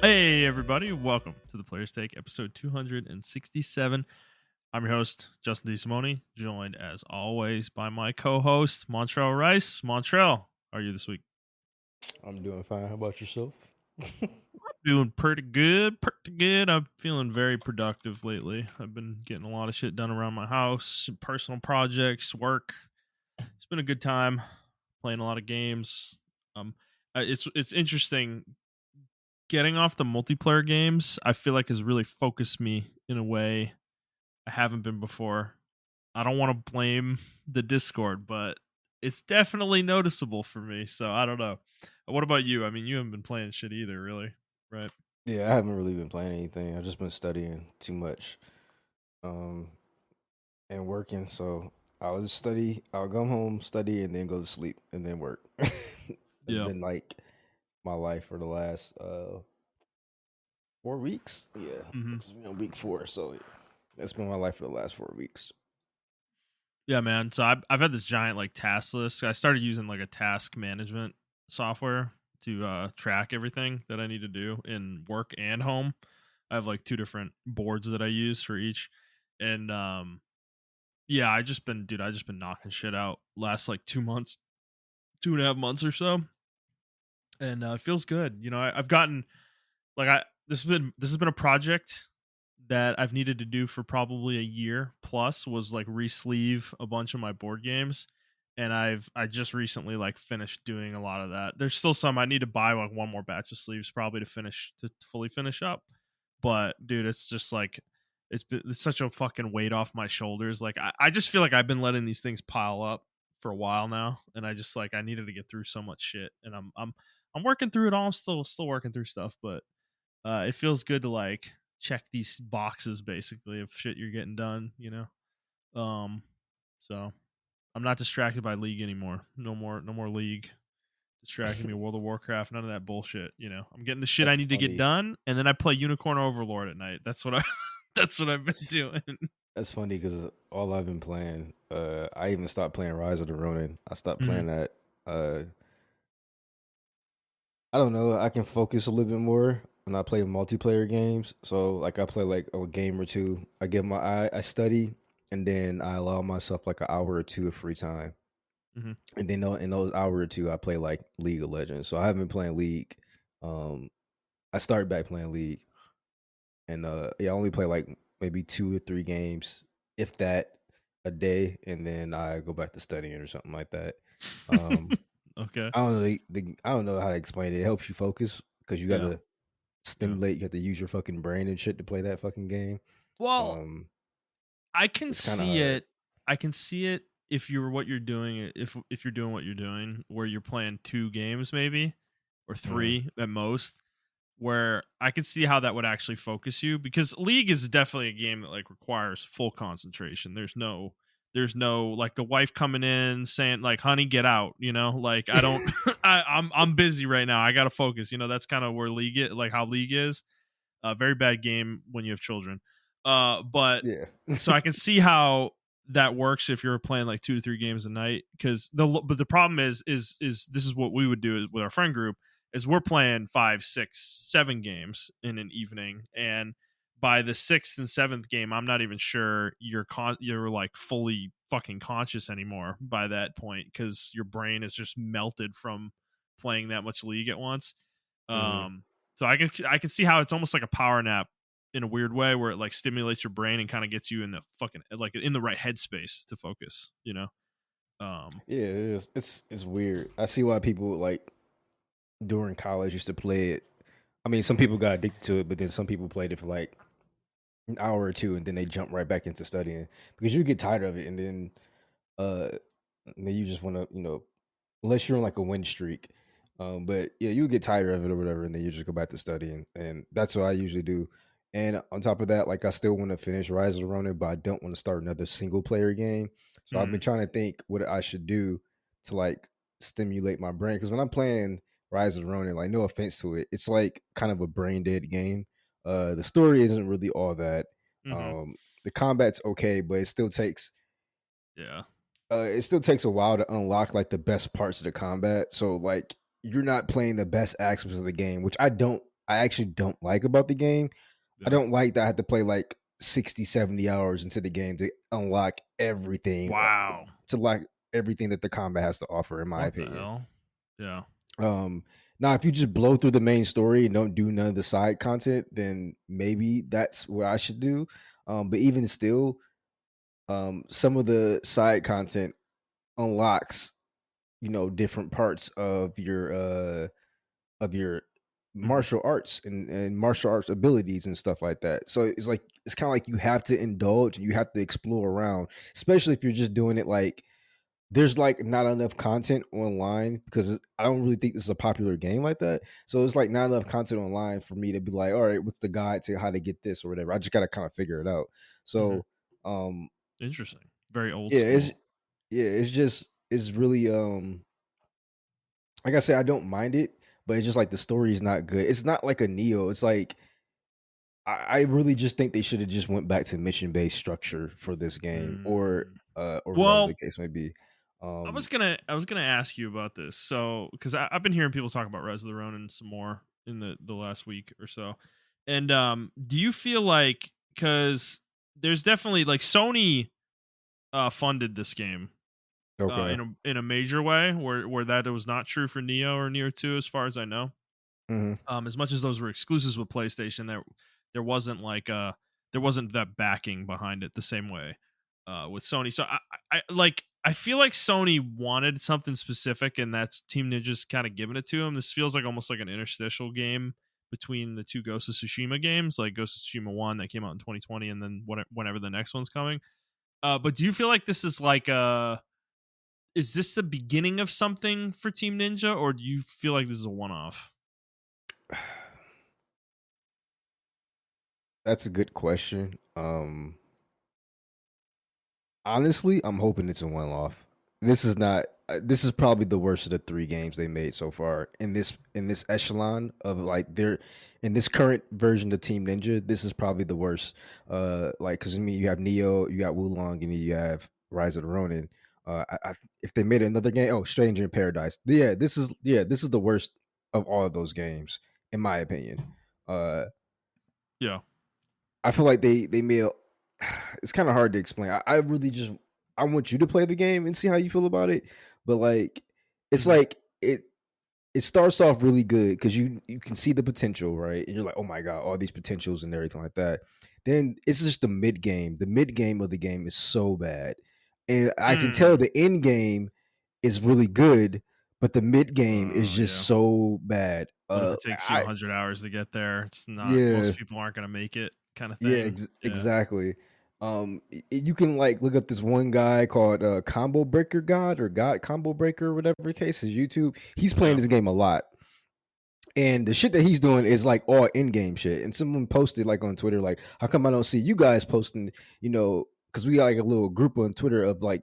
Hey, everybody, welcome to the Players Take, episode 267. I'm your host, Justin DeSimone, joined as always by my co host, Montrell Rice. Montrell, how are you this week? I'm doing fine. How about yourself? Doing pretty good, pretty good. I'm feeling very productive lately. I've been getting a lot of shit done around my house, personal projects, work. It's been a good time playing a lot of games. Um, it's interesting getting off the multiplayer games. I feel like has really focused me in a way I haven't been before. I don't want to blame the Discord, but it's definitely noticeable for me. So I don't know. What about you? I mean, you haven't been playing shit either, really, right? Yeah, I haven't really been playing anything. I've just been studying too much, um, and working. So I'll just study. I'll come home, study, and then go to sleep, and then work. It's Yeah. been like my life for the last 4 weeks. Yeah, hmm it's been week 4, so that's been my life for the last 4 weeks. Yeah, man. So I've had this giant like task list. I started using like a task management software to track everything that I need to do in work and home. I have like two different boards that I use for each, and yeah, I just been knocking shit out last like 2 months, 2.5 months or so, and it feels good. I've gotten like I this has been a project that I've needed to do for probably a year plus. Was like re-sleeve a bunch of my board games, and I just recently like finished doing a lot of that. There's still some I need to buy like one more batch of sleeves probably to fully finish up. But dude, it's just like it's such a fucking weight off my shoulders. Like I just feel like I've been letting these things pile up for a while now, and I just like I needed to get through so much shit, and I'm working through it all. I'm still working through stuff, but it feels good to like check these boxes basically of shit you're getting done. So I'm not distracted by League anymore. No more League distracting me. World of Warcraft, none of that bullshit. I'm getting the shit I That's need to get funny. done, and then I play Unicorn Overlord at night. That's what I. That's what I've been doing. That's funny because all I've been playing. I even stopped playing Rise of the Ronin. I stopped Mhm. playing that. I don't know. I can focus a little bit more when I play multiplayer games. So like I play like a game or two. I study and then I allow myself like an hour or two of free time. Mhm. And then in those hour or two I play like League of Legends. So I haven't been playing League. Um I started back playing League and yeah, I only play like maybe 2 or 3 games, if that, a day, and then I go back to studying or something like that. Um Okay. I don't know I don't know how to explain it. It helps you focus because you got Yeah. to Yeah. stimulate. You have to use your fucking brain and shit to play that fucking game. Well, Um, I can it's kind of see hard. it. I can see it if you're what you're doing. If you're doing what you're doing, where you're playing two games maybe or Mm, three at most, where I could see how that would actually focus you because League is definitely a game that like requires full concentration. There's no like the wife coming in saying like honey get out, like I don't I'm busy right now. I got to focus. That's kind of where League like how League is. A very bad game when you have children. But yeah. so I can see how that works if you're playing like 2 to 3 games a night because the problem is this is what we would do with our friend group is we're playing 5, 6, 7 games in an evening, and by the sixth and seventh game I'm not even sure you're like fully fucking conscious anymore by that point because your brain is just melted from playing that much League at once. hmm Um so I can see how it's almost like a power nap in a weird way where it like stimulates your brain and kind of gets you in the fucking like in the right headspace to focus. um Yeah, it is. It's weird. I see why people like during college used to play it. I mean, some people got addicted to it, but then some people played it for like an hour or two, and then they jump right back into studying because you get tired of it, uh, and then you just want to, unless you're on like a win streak. But yeah, you get tired of it or whatever, and then you just go back to studying, and that's what I usually do. And on top of that, like I still want to finish Rise of the Ronin, but I don't want to start another single player game. So I've been mm, trying to think what I should do to like stimulate my brain because when I'm playing Rise of the Ronin, like no offense to it, it's like kind of a brain dead game. The story isn't really all that. hmm Um, the combat's okay, but yeah. it still takes a while to unlock like the best parts of the combat. So like you're not playing the best aspects of the game, which I actually don't like about the game. I Yeah. don't like that I had to play like 60, 70 hours into the game to unlock everything, Wow. to like everything that the combat has to offer, in my What the opinion. hell? Yeah. Um, Now if you just blow through the main story and don't do none of the side content, then maybe that's what I should do. But even still, some of the side content unlocks, different parts of your Mhm. martial arts and martial arts abilities and stuff like that. So it's like it's kind of like you have to indulge and you have to explore around, especially if you're just doing it like there's like not enough content online because I don't really think this is a popular game like that. So it's like not enough content online for me to be like, all right, what's the guide to how to get this or whatever. I just gotta kind of figure it out. Mhm. So um Interesting. Very old yeah, school. it's just it's really like I said, I don't mind it, but it's just like the story is not good. It's not like a Neo. It's like I really just think they should have just went back to mission based structure for this game, Mm. or whatever the Well, case may be. Um, I was gonna ask you about this. So, because I've been hearing people talk about Res of the Ronin some more in the last week or so, and do you feel like because there's definitely like Sony funded this game okay. in a major way, where that was not true for Neo or Neo Two, as far as I know. Hmm. As much as those were exclusives with PlayStation, there wasn't there wasn't that backing behind it the same way with Sony. So I feel like Sony wanted something specific, and that's Team Ninja's kind of giving it to them. This feels like almost like an interstitial game between the two Ghost of Tsushima games, like Ghost of Tsushima 1 that came out in 2020, and then whenever the next one's coming. But do you feel like this is like a is this the beginning of something for Team Ninja, or do you feel like this is a one off? That's a good question. Honestly, I'm hoping it's a one off. This is not. This is probably the worst of the three games they made so far in this echelon of like their in this current version of Team Ninja. This is probably the worst. Like because I mean you have Neo, you got Wulong, and you have Rise of the Ronin. If they made another game, oh Stranger in Paradise. This is the worst of all of those games in my opinion. Uh, Yeah. I feel like they made it's kind of hard to explain. I really just I want you to play the game and see how you feel about it. But like it's Hmm. like it starts off really good because you can see the potential, right? And you're like, oh my god, all these potentials and everything like that. Then it's just the mid game. The mid game of the game is so bad. And I can tell Mm. the end game is really good, but the mid game is Oh just yeah. so bad. What if it takes you I 100 hours to get there? It's not Yeah. most people aren't going to make it kind of Yeah, thing. Yeah. exactly. You can like look up this one guy called Combo Breaker God or God Combo Breaker or whatever the case is. YouTube. He's playing Yeah. this game a lot, and the shit that he's doing is like all in-game shit. And someone posted like on Twitter, like, how come I don't see you guys posting, because we got like a little group on Twitter of like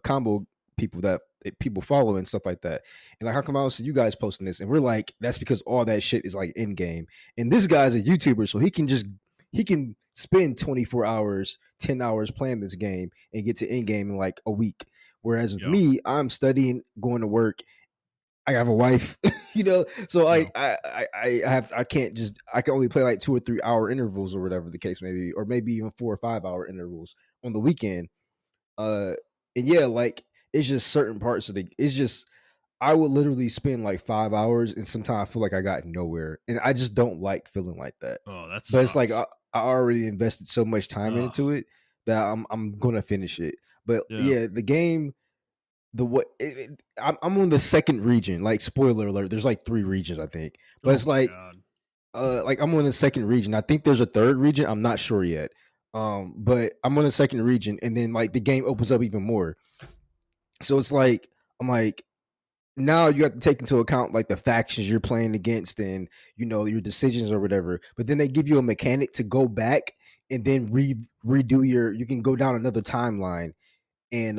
combo people that people follow and stuff like that. And like, how come I don't see you guys posting this? And we're like, that's because all that shit is like in-game. And this guy's a YouTuber, so he can spend 24 hours, 10 hours playing this game and get to in-game in like a week. Whereas with Yeah. me, I'm studying, going to work, I have a wife, so Yeah. like I can't just I can only play like 2 or 3 hour intervals or whatever the case may be, or maybe even 4 or 5 hour intervals on the weekend. Uh, and yeah, like it's just certain parts of the. It's just I would literally spend like 5 hours, and sometimes I feel like I got nowhere, and I just don't like feeling like that. Oh, that But it's like sucks. I already invested so much time Oh, into it that I'm gonna finish it. But yeah. yeah, the game the what I'm on the second region. Like spoiler alert, there's like three regions I think, but Oh it's my god. like I'm on the second region. I think there's a third region. I'm not sure yet. But I'm on the second region, and then like the game opens up even more. So it's like I'm like now you have to take into account like the factions you're playing against and your decisions or whatever. But then they give you a mechanic to go back and then redo your. You can go down another timeline and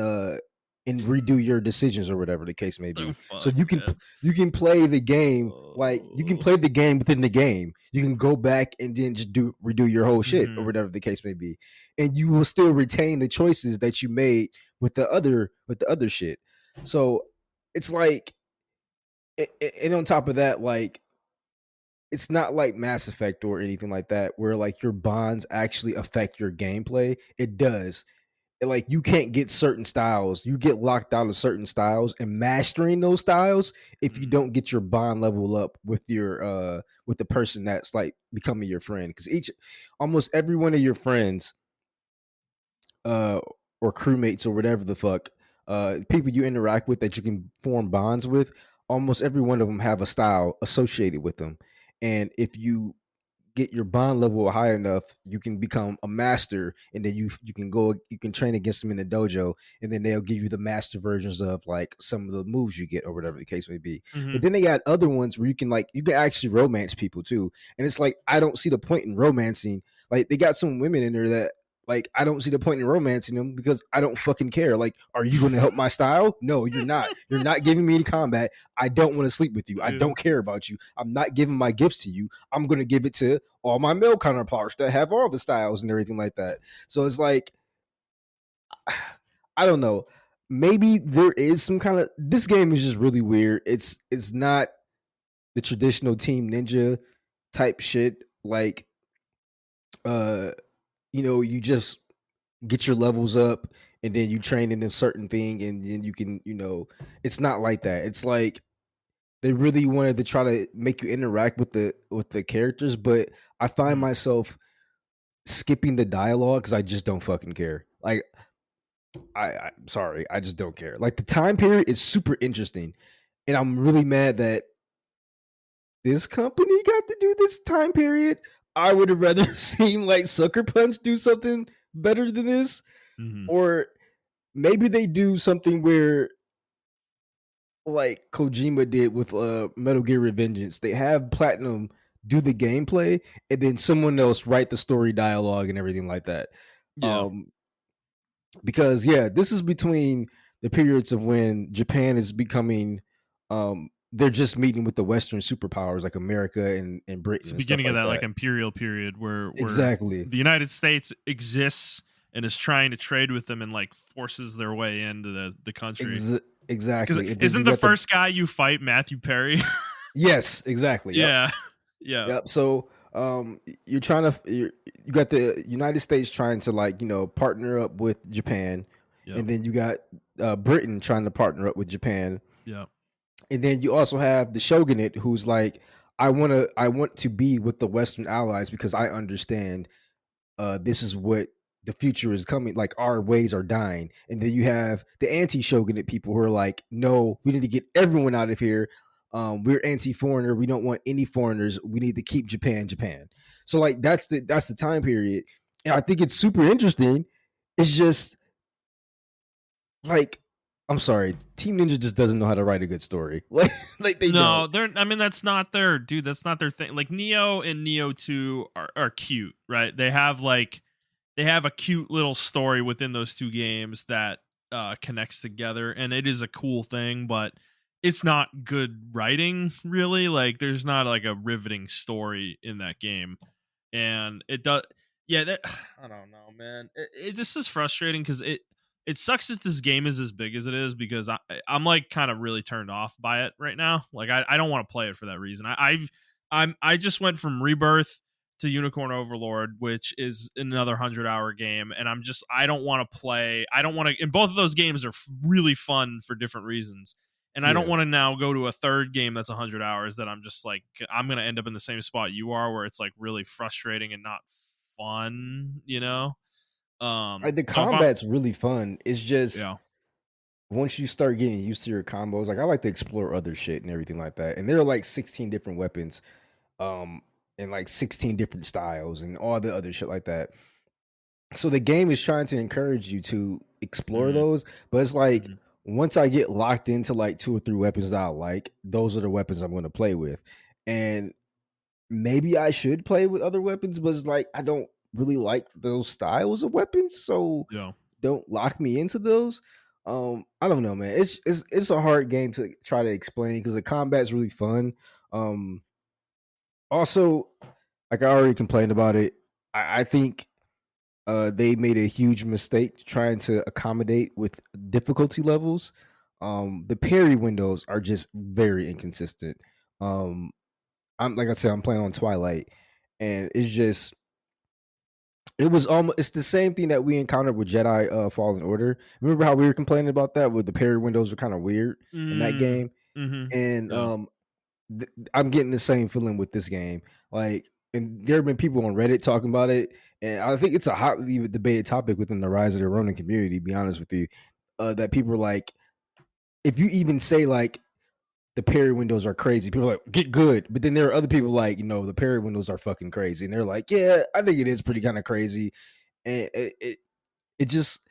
redo your decisions or whatever the case may Oh be. So fuck, man. you can play the game like you can Oh. play the game within the game. You can go back and then just do redo your whole shit or Mhm. whatever the case may be, and you will still retain the choices that you made with the other shit. So it's like, and on top of that, like it's not like Mass Effect or anything like that, where like your bonds actually affect your gameplay. It does. Like you can't get certain styles. You get locked out of certain styles and mastering those styles if you Mm, don't get your bond level up with the person that's like becoming your friend. Because each almost every one of your friends uh or crewmates or whatever the fuck people you interact with that you can form bonds with, almost every one of them have a style associated with them. And if you get your bond level high enough, you can become a master, and then you can train against them in the dojo, and then they'll give you the master versions of like some of the moves you get or whatever the case may be. But mhm. then they got other ones where you can actually romance people too, and it's like I don't see the point in romancing. Like they got some women in there that like I don't see the point in romancing them because I don't fucking care. Like, are you going to help my style? No, you're not. You're not giving me any combat. I don't want to sleep with you. I Yeah. don't care about you. I'm not giving my gifts to you. I'm going to give it to all my male counterparts that have all the styles and everything like that. So it's like, I don't know. Maybe there is some kind of this game is just really weird. It's not the traditional Team Ninja type shit. Like, uh, you just get your levels up and then you train in a certain thing and then you can, it's not like that. It's like they really wanted to try to make you interact with the characters, but I find Mm, myself skipping the dialogue because I just don't fucking care. Like I'm sorry, I just don't care. Like the time period is super interesting, and I'm really mad that this company got to do this time period. I would have rather seen like Sucker Punch do something better than this, mhm. or maybe they do something where like Kojima did with Metal Gear Revengeance. They have Platinum do the gameplay and then someone else write the story dialogue and everything like that. Yeah. Um because yeah, this is between the periods of when Japan is becoming they're just meeting with the Western superpowers like America and It's Britain the and stuff beginning of like that like that. imperial period where Exactly. the United States exists and is trying to trade with them and like forces their way into the country. Because Exactly. And then isn't you the got the first guy you fight Matthew Perry? yes, exactly. Yep. Yeah. Yeah. Yep. So you're trying to you got the United States trying to like, partner up with Japan, Yeah. and then you got Britain trying to partner up with Japan. Yeah. And then you also have the shogunate who's like, I want to be with the Western allies because I understand this is what the future is coming. Like our ways are dying. And then you have the anti-shogunate people who are like, no, we need to get everyone out of here. We're anti-foreigner. We don't want any foreigners. We need to keep Japan, Japan. So like that's the time period, and I think it's super interesting. It's just like I'm sorry, Team Ninja just doesn't know how to write a good story. Like they don't. No, they're. I mean, that's not their dude. That's not their thing. Like Neo and Neo Two are cute, right? They have a cute little story within those two games that connects together, and it is a cool thing. But it's not good writing, really. Like, there's not like a riveting story in that game, and it does. Yeah, that I don't know, man. This is frustrating because it sucks that this game is as big as it is because I'm like kind of really turned off by it right now. Like I don't want to play it for that reason. I just went from Rebirth to Unicorn Overlord, which is another 100-hour game, and I don't want to play. I don't want to. And both of those games are really fun for different reasons. And I don't Yeah. want to now go to a third game that's 100 hours that I'm just like I'm gonna end up in the same spot you are, where it's like really frustrating and not fun. The So if I'm combat's really fun. It's just yeah. once you start getting used to your combos, like I like to explore other shit and everything like that. And there are like 16 different weapons, um, and like 16 different styles and all the other shit like that. So the game is trying to encourage you to explore Mhm, those, but it's like mhm. once I get locked into like two or three weapons that I like, those are the weapons I'm going to play with. And maybe I should play with other weapons, but it's like I don't really like those styles of weapons, so Yeah. don't lock me into those. I don't know, man. It's a hard game to try to explain because the combat's really fun. Um, also, like I already complained about it. I think they made a huge mistake trying to accommodate with difficulty levels. The parry windows are just very inconsistent. Um, I'm like I said, I'm playing on Twilight, and it's just it was almost it's the same thing that we encountered with Jedi Fallen Order. Remember how we were complaining about that? With the parry windows were kind of weird in that Mm. game, Mhm. and Yeah. I'm getting the same feeling with this game. Like, and there have been people on Reddit talking about it, and I think it's a hotly debated topic within the Rise of the Ronin community. To be honest with you, that people are like, if you even say like the parry windows are crazy, people are like get good, but then there are other people like the parry windows are fucking crazy, and they're like, yeah, I think it is pretty kind of crazy, and it just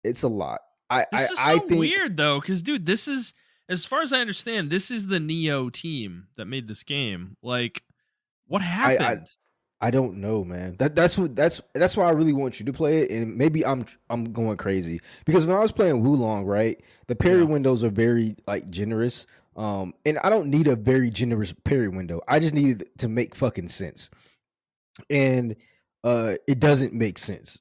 it's a lot. I I This is I so think weird though, because dude, this is, as far as I understand, this is the Neo team that made this game. Like, what I I happened? I don't know, man. That's why I really want you to play it, and maybe I'm going crazy because when I was playing Wulong, right, the parry Yeah. windows are very like generous, and I don't need a very generous parry window. I just need it to make fucking sense, and it doesn't make sense.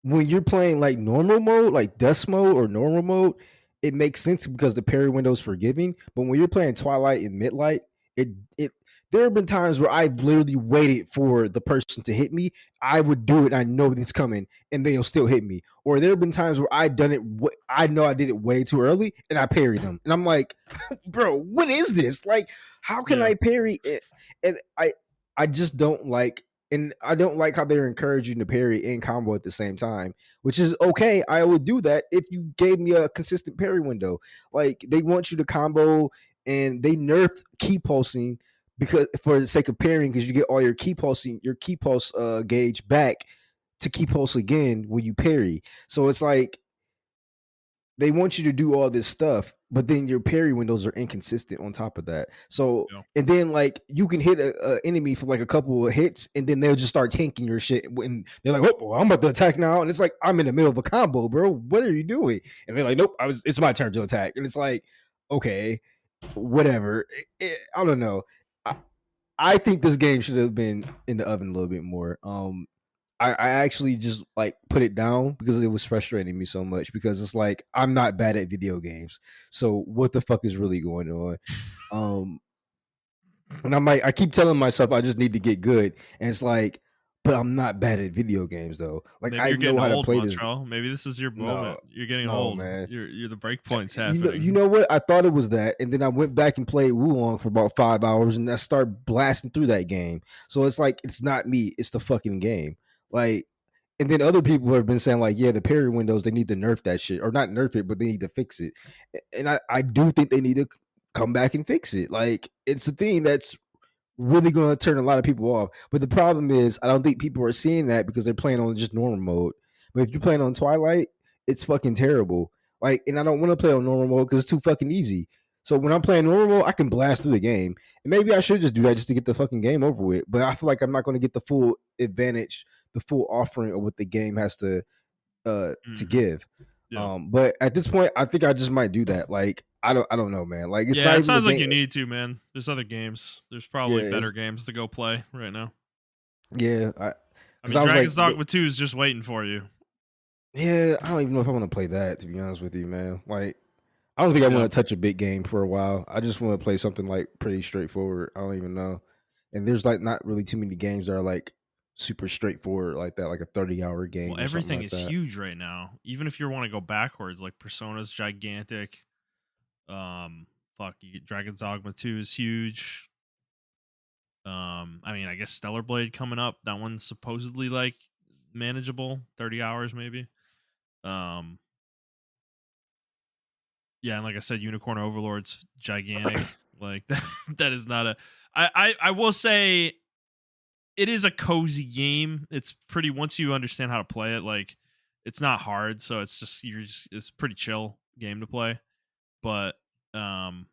When you're playing like normal mode, like dust mode or normal mode, it makes sense because the parry window is forgiving. But when you're playing Twilight and Midlight, it there have been times where I've literally waited for the person to hit me. I would do it. I know it's coming, and they'll still hit me. Or there have been times where I done it. I know I did it way too early, and I parried them. And I'm like, bro, what is this? Like, how can Yeah. I parry it? And I just don't like and I don't like how they're encouraging to parry and combo at the same time, which is okay. I would do that if you gave me a consistent parry window. Like they want you to combo and they nerf key pulsing because for the sake of parrying, because you get all your key pulse gauge back to key pulse again when you parry. So it's like they want you to do all this stuff, but then your parry windows are inconsistent on top of that. So Yeah. and then like you can hit a enemy for like a couple of hits, and then they'll just start tanking your shit. When they're like, "Oh, well, I'm about to attack now," and it's like I'm in the middle of a combo, bro. What are you doing? And they're like, "Nope, It's my turn to attack," and it's like, okay, whatever. I don't know. I, I think this game should have been in the oven a little bit more. I actually just like put it down because it was frustrating me so much because it's like I'm not bad at video games. So what the fuck is really going on? Um and I keep telling myself I just need to get good. And it's like, but I'm not bad at video games though. Like Maybe I you're getting know how to old, play this. Montreal. Maybe this is your No, moment. You're getting no, old. man. You're the break point's You happening. know what? I thought it was that, and then I went back and played Wulong for about 5 hours, and I started blasting through that game. So it's like it's not me; it's the fucking game. Like, and then other people have been saying like, yeah, the parry windows they need to nerf that shit, or not nerf it, but they need to fix it. And I do think they need to come back and fix it. Like, it's a thing that's really going to turn a lot of people off. But the problem is, I don't think people are seeing that because they're playing on just normal mode. But if you're playing on Twilight, it's fucking terrible. Like, and I don't want to play on normal mode because it's too fucking easy. So when I'm playing normal mode, I can blast through the game. And maybe I should just do that just to get the fucking game over with. But I feel like I'm not going to get the full advantage, the full offering of what the game has to Hmm. give. Yeah. But at this point, I think I just might do that. Like, I don't know, man. Like, it's Yeah, not it even a sounds like game. you need to, man. There's other games. There's Yeah, probably better games to go play right now. yeah. I Because mean, I was like, Dragon's Dogma 2 is just waiting for you. yeah, I don't even know if I want to play that. To be honest with you, man, like I don't think I Yeah. want to touch a big game for a while. I just want to play something like pretty straightforward. I don't even know, and there's like not really too many games that are like super straightforward like that, like a 30-hour Well, game or something everything like is that. huge right now. Even if you want to go backwards, like Persona's gigantic. Fuck, you get Dragon's Dogma 2 is huge. I mean, I guess Stellar Blade coming up. That one's supposedly like manageable, 30 hours maybe. Um, yeah, and like I said, Unicorn Overlord's gigantic. Like that is not a. I will say it is a cozy game. It's pretty once you understand how to play it. Like it's not hard, so it's just it's a pretty chill game to play. But um,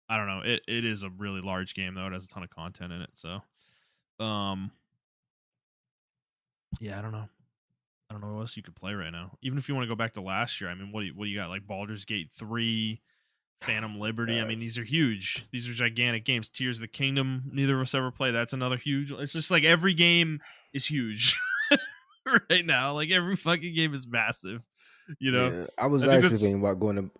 I don't know. It is a really large game though. It has a ton of content in it. So um, yeah, I don't know. I don't know what else you could play right now. Even if you want to go back to last year, I mean, what do you got? Like Baldur's Gate 3, Phantom Liberty. I Uh, mean, these are huge. These are gigantic games. Tears of the Kingdom. Neither of us ever play. That's another huge. It's just like every game is huge right now. Like every fucking game is massive. You know, Yeah, I was I think actually that's thinking about going to.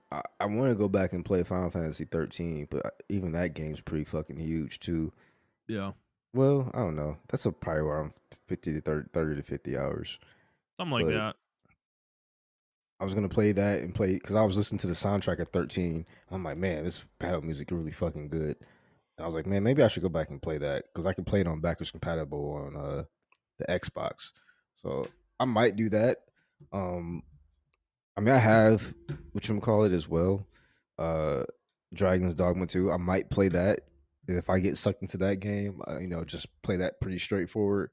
I want to go back and play Final Fantasy 13, but even that game's pretty fucking huge too. yeah, Well, I don't know. That's a probably around 50 to 30 to 50 hours. something like But that. I was gonna play that and play because I was listening to the soundtrack at 13. I'm like, man, this battle music really fucking good. And I was like, man, maybe I should go back and play that because I can play it on backwards compatible on the Xbox. So I might do that. Um, I mean, I have what you call it as well. Uh, Dragon's Dogma 2. I might play that if I get sucked into that game. Just play that pretty straightforward.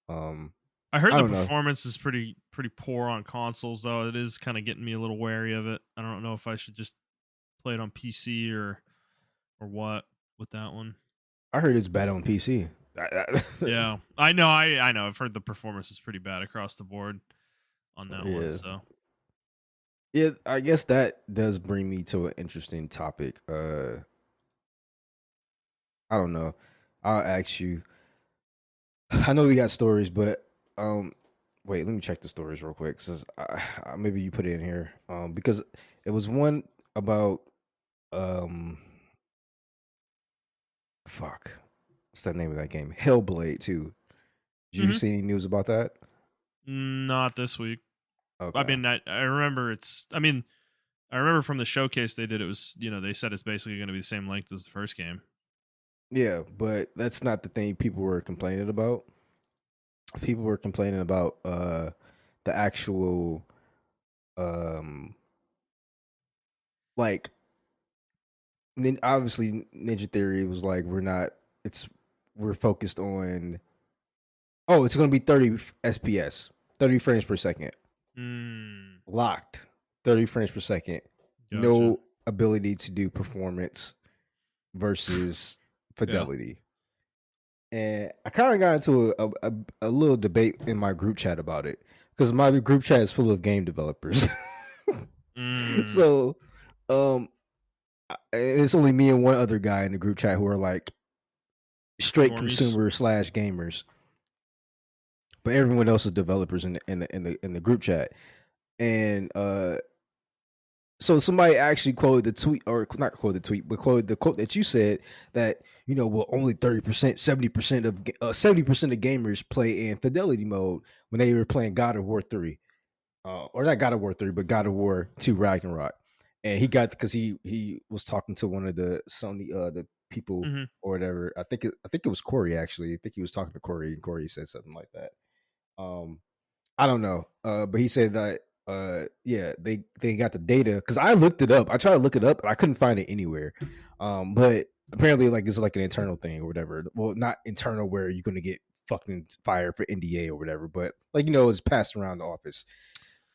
Um, I heard I the don't know. performance is pretty poor on consoles, though. It is kind of getting me a little wary of it. I don't know if I should just play it on PC or what with that one. I heard it's bad on PC. Yeah, I know. I know. I've heard the performance is pretty bad across the board on that one. Yeah, So yeah. I guess that does bring me to an interesting topic. I don't know. I'll ask you. I know we got stories, but um, wait. Let me check the stories real quick. Cause maybe you put it in here. Because it was one about fuck. What's the name of that game? Hellblade 2. Did you hmm see any news about that? not this week. I Okay. mean, I remember it's. I mean, I remember from the showcase they did. It was they said it's basically going to be the same length as the first game. Yeah, but that's not the thing people were complaining about. People were complaining about the actual um like obviously Ninja Theory was like we're focused on it's going to be 30 SPS, 30 frames per second. Mm, Locked. 30 frames per second. gotcha. No ability to do performance versus Yeah. fidelity. And I kind of got into a little debate in my group chat about it because my group chat is full of game developers. Mm, So, um, it's only me and one other guy in the group chat who are like straight normies. consumer slash gamers, but everyone else is developers in the group chat. And so somebody actually quoted the tweet, or not quoted the tweet, but quoted the quote that you said that well, only 30%, 70% of 70% of gamers play in fidelity mode when they were playing God of War 3, or not God of War 3, but God of War 2 Ragnarok. And he got because he was talking to one of the Sony the people hmm or whatever. I think it was Corey actually. I think he was talking to Corey, and Corey said something like that. Um, I don't know. But he said that yeah, they got the data because I looked it up. I tried to look it up and I couldn't find it anywhere. But apparently like it's like an internal thing or whatever. Well, not internal where you're gonna get fucking fired for NDA or whatever, but like it's passed around the office.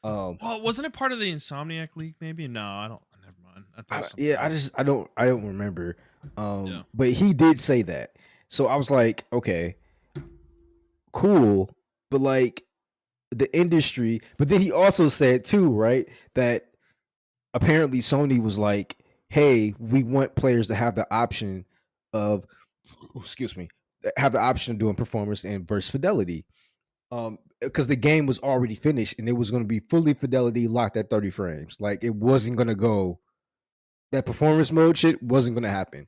Um Well, wasn't it part of the Insomniac league? Maybe no. I don't. Never mind. I thought it was something yeah, else. I don't remember. Yeah. But he did say that. So I was like, okay, cool. But like the industry, but then he also said too, right, that apparently Sony was like, "Hey, we want players to have the option of, excuse me, have the option of doing performance and verse fidelity." Because the game was already finished and it was going to be fully fidelity locked at 30 frames. Like it wasn't going to go that performance mode shit wasn't going to happen,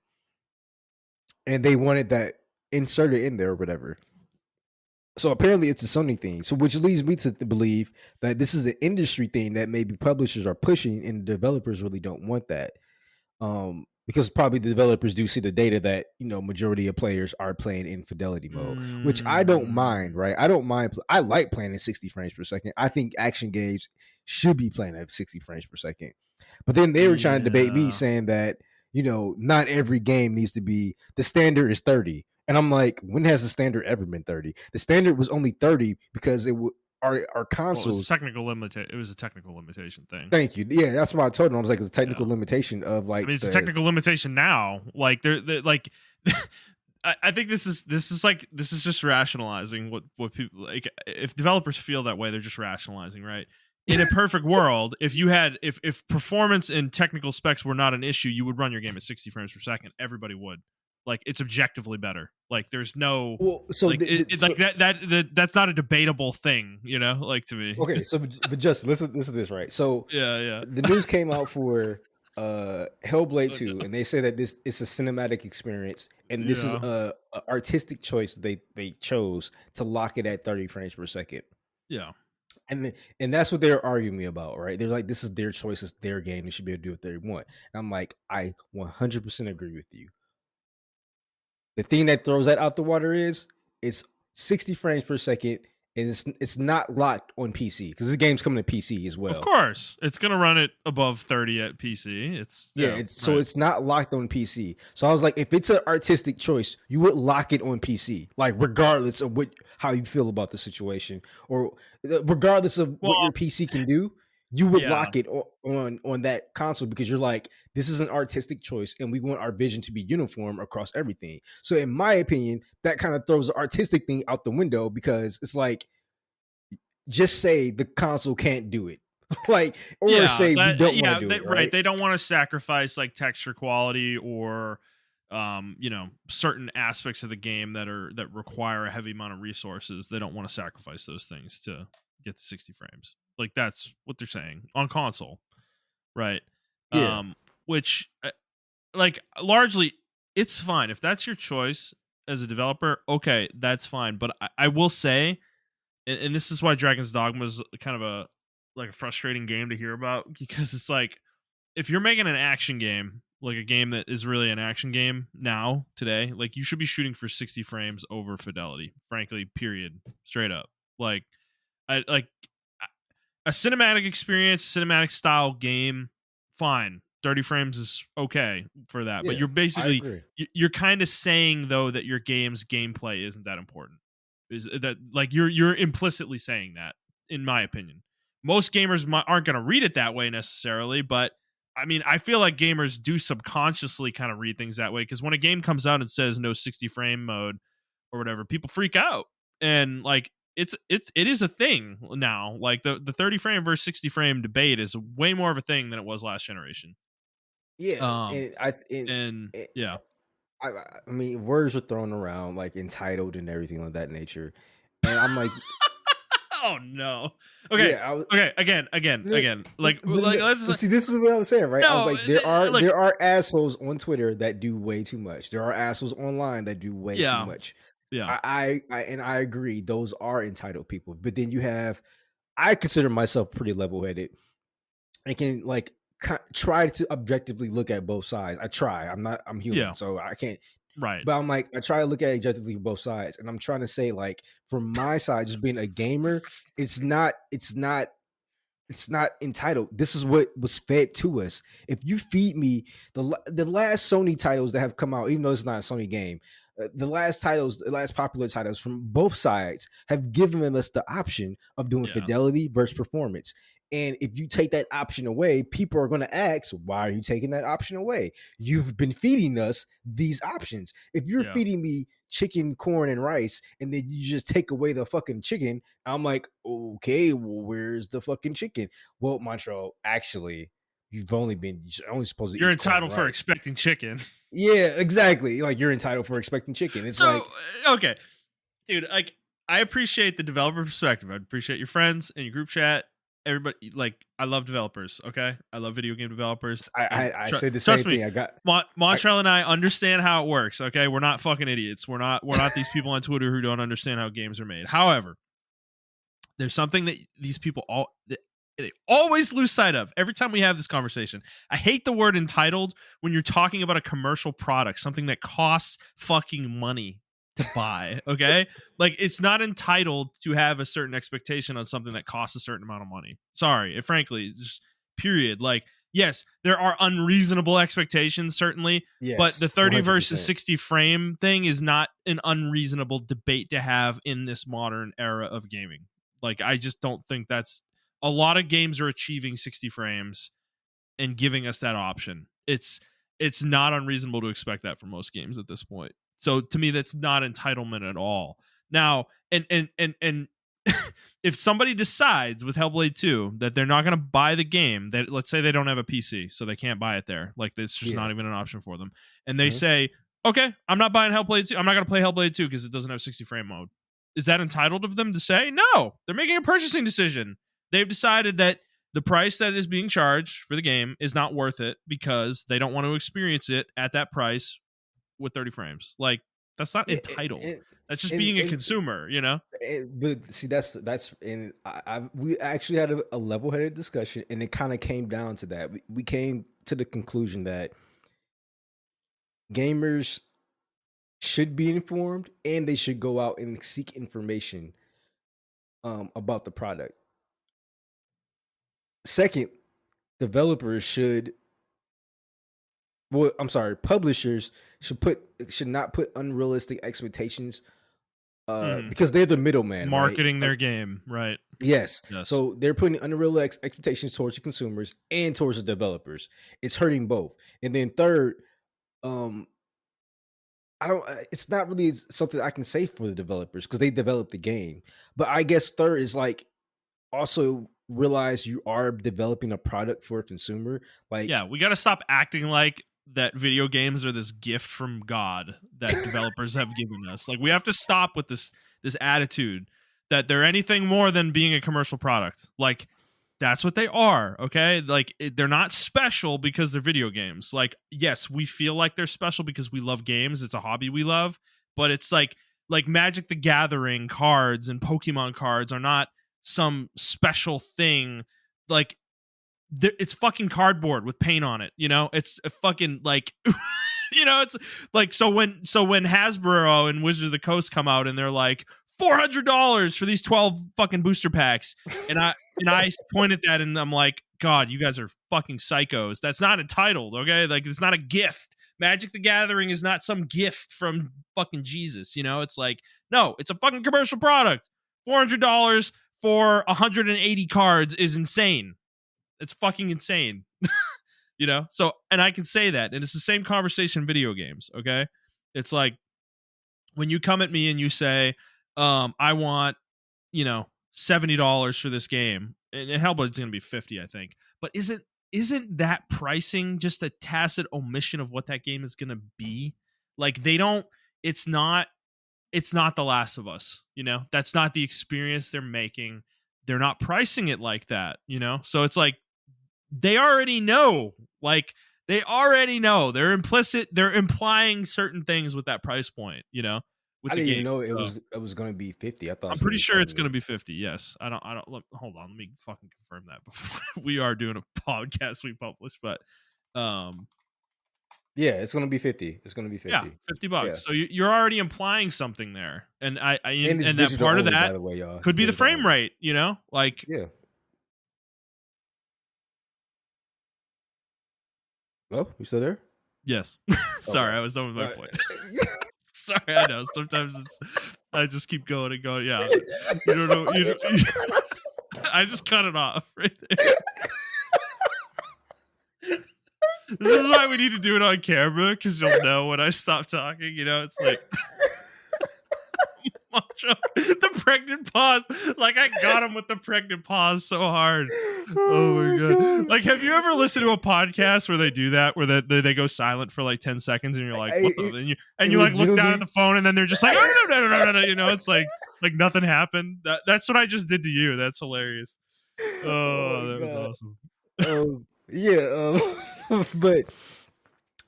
and they wanted that inserted in there or whatever. So apparently it's a Sony thing. So which leads me to believe that this is an industry thing that maybe publishers are pushing and developers really don't want that. Because probably the developers do see the data that majority of players are playing in fidelity mode, which I don't mind. Mm, Right, I don't mind. I like playing in 60 frames per second. I think action games should be playing at 60 frames per second. But then they were trying to debate me, yeah. saying that not every game needs to be the standard is 30, and I'm like, when has the standard ever been 30? The standard was only 30 because our Well, it was consoles. technical limit. It was a technical limitation thing. Thank you. Yeah, that's why I told him. I was like, it's a Yeah. technical limitation of I mean, like it's a the technical limitation now. Like they're like. I think this is just rationalizing what people like. If developers feel that way, they're just rationalizing, right? In a perfect world, if you had if performance and technical specs were not an issue, you would run your game at 60 frames per second. Everybody would. Like it's objectively better. Like there's no Well, so like it's like that's not a debatable thing, like to me. okay, so but Justin, listen to this, right? So Yeah, yeah. the news came out for Hellblade Oh, 2, no. and they say that this is a cinematic experience, and this is Yeah. a artistic choice they chose to lock it at 30 frames per second. Yeah. And that's what they're arguing me about, right? They're like, this is their choice, it's their game, they should be able to do what they want. And I'm like, I 100% agree with you. The thing that throws that out the water is it's 60 frames per second, and it's not locked on PC because this game's coming to PC as Of well. course, it's gonna run it above 30 at PC. So it's not locked on PC. So I was like, if it's an artistic choice, you would lock it on PC, like regardless of how you feel about the situation, or regardless of what well, your PC can do, you would yeah, lock it on that console because you're like, this is an artistic choice, and we want our vision to be uniform across everything. So in my opinion, that kind of throws the artistic thing out the window because it's like, just say the console can't do it. Like, or say we don't want to do it, right. right? They don't want to sacrifice like texture quality or certain aspects of the game that require a heavy amount of resources. They don't want to sacrifice those things to get to 60 frames. Like that's what they're saying on console, right? Yeah. Which like largely it's fine if that's your choice as a developer. Okay, that's fine. But I will say, and this is why Dragon's Dogma is kind of a frustrating game to hear about, because it's like if you're making an action game, like a game that is really an action game now today, like you should be shooting for 60 frames over fidelity, frankly, period, straight up. Like I like a cinematic experience, cinematic style game, fine. 30 frames is okay for that. But Yeah, you're I basically agree. you're kind of saying though that your game's gameplay isn't that important. Is that like you're implicitly saying that, in my opinion. Most gamers aren't going to read it that way necessarily, but I mean, I feel like gamers do subconsciously kind of read things that way, because when a game comes out and says no 60 frame mode or whatever, people freak out. And like it is a thing now. Like the 30 frame versus 60 frame debate is way more of a thing than it was last generation. Yeah, Um and I and and yeah. I mean, words are thrown around like entitled and everything of that nature, and I'm like, Oh no. Okay. yeah, Okay. Again. Like let's see. This is what I was saying, right? I was no. like, there Like are assholes on Twitter that do way too much. There are assholes online that do way too yeah, much. yeah, And I agree, those are entitled people. But then you have, I consider myself pretty level headed. I can like try to objectively look at both sides. I try. I'm human, yeah. so I can't. Right. But I'm like, I try to look at it objectively both sides, and I'm trying to say, like, from my side, just being a gamer, it's not entitled. This is what was fed to us. If you feed me the last Sony titles that have come out, even though it's not a Sony game, the last popular titles from both sides have given us the option of doing Yeah. fidelity versus performance. And if you take that option away, people are going to ask, why are you taking that option away? You've been feeding us these options. If you're Yeah. feeding me chicken, corn, and rice, and then you just take away the fucking chicken, I'm like, okay, well, where's the fucking chicken? Well, Montrell, actually, you're only supposed to You're eat corn and entitled for rice. expecting chicken. Yeah, exactly. Like, you're entitled for expecting chicken. It's So like, okay, dude. Like I appreciate the developer perspective. I appreciate your friends and your group chat. Everybody, like, I love developers. Okay, I love video game developers. And I say the same trust me, thing. Montrell and I understand how it works. Okay, we're not fucking idiots. We're not these people on Twitter who don't understand how games are made. However, there's something that these people they always lose sight of every time we have this conversation. I hate the word entitled when you're talking about a commercial product, something that costs fucking money to buy. Okay, like it's not entitled to have a certain expectation on something that costs a certain amount of money. Sorry, period. Like, yes, there are unreasonable expectations, certainly, but the yes, 30 versus 100%. 60 frame thing is not an unreasonable debate to have in this modern era of gaming. Like, I just don't think that's, a lot of games are achieving 60 frames and giving us that option. It's not unreasonable to expect that from most games at this point. So to me, that's not entitlement at all. Now, and if somebody decides with Hellblade 2 that they're not going to buy the game, that let's say they don't have a PC, so they can't buy it there, like it's just Yeah. not even an option for them, and they Mhm. say, Okay, I'm not buying Hellblade 2. I'm not going to play Hellblade 2 because it doesn't have 60 frame mode. Is that entitled of them to say? No, they're making a purchasing decision. They've decided that the price that is being charged for the game is not worth it because they don't want to experience it at that price with 30 frames. Like, that's not entitled. That's just being a consumer, you know? But see, that's and we actually had a level-headed discussion, and it kind of came down to that. We came to the conclusion that gamers should be informed, and they should go out and seek information about the product. Second, developers should. Well, I'm sorry, publishers should not put unrealistic expectations because they're the middleman, marketing right? their game, right? Yes. Yes. So they're putting unrealistic expectations towards the consumers and towards the developers. It's hurting both. And then third, I don't. It's not really something I can say for the developers because they developed the game. But I guess third is like also realize you are developing a product for a consumer. Like, yeah, we got to stop acting like that video games are this gift from God that developers have given us. Like, we have to stop with this attitude that they're anything more than being a commercial product. Like, that's what they are, okay? Like, they're not special because they're video games. Like, yes, we feel like they're special because we love games. It's a hobby we love, but it's like Magic the Gathering cards and Pokemon cards are not some special thing. Like, it's fucking cardboard with paint on it, you know? It's a fucking like you know, it's like so when Hasbro and Wizards of the Coast come out and they're like $400 for these 12 fucking booster packs, and I point at that and I'm like, God, you guys are fucking psychos. That's not entitled, okay? Like, it's not a gift. Magic the Gathering is not some gift from fucking Jesus, you know? It's like, no, it's a fucking commercial product. $400 for 180 cards is insane. It's fucking insane. You know? So, and I can say that, and it's the same conversation in video games, okay? It's like when you come at me and you say, I want, you know, $70 for this game, and Hellblade's going to be 50, I think. But isn't that pricing just a tacit omission of what that game is going to be? Like, it's not The Last of Us, you know? That's not the experience they're making. They're not pricing it like that, you know? So it's like, they already know. Like, they already know. They're implying certain things with that price point, you know? With I the didn't game. even know it was going to be 50. I thought I'm pretty sure it's going to be 50. Yes. I don't hold on. Let me fucking confirm that before we are doing a podcast we publish, but yeah, it's going to be 50. It's going to be 50. Yeah, $50. Yeah. So you're already implying something there. And and that only, part of that by the way, y'all. could be the frame rate, you know? Like, yeah. Hello? You still there? Yes. Sorry, I was done with my point. Sorry, I know. Sometimes I just keep going and going. Yeah. You don't know. I just cut it off right there. This is why we need to do it on camera, because you'll know when I stop talking. You know, it's like the pregnant pause. Like, I got him with the pregnant pause so hard. Oh my God. Like, have you ever listened to a podcast where they do that, where they go silent for like 10 seconds and you're like, what the? And you like look down at the phone and then they're just like, oh, no. You know, it's like nothing happened. That's what I just did to you. That's hilarious. Oh, that was awesome. Yeah. But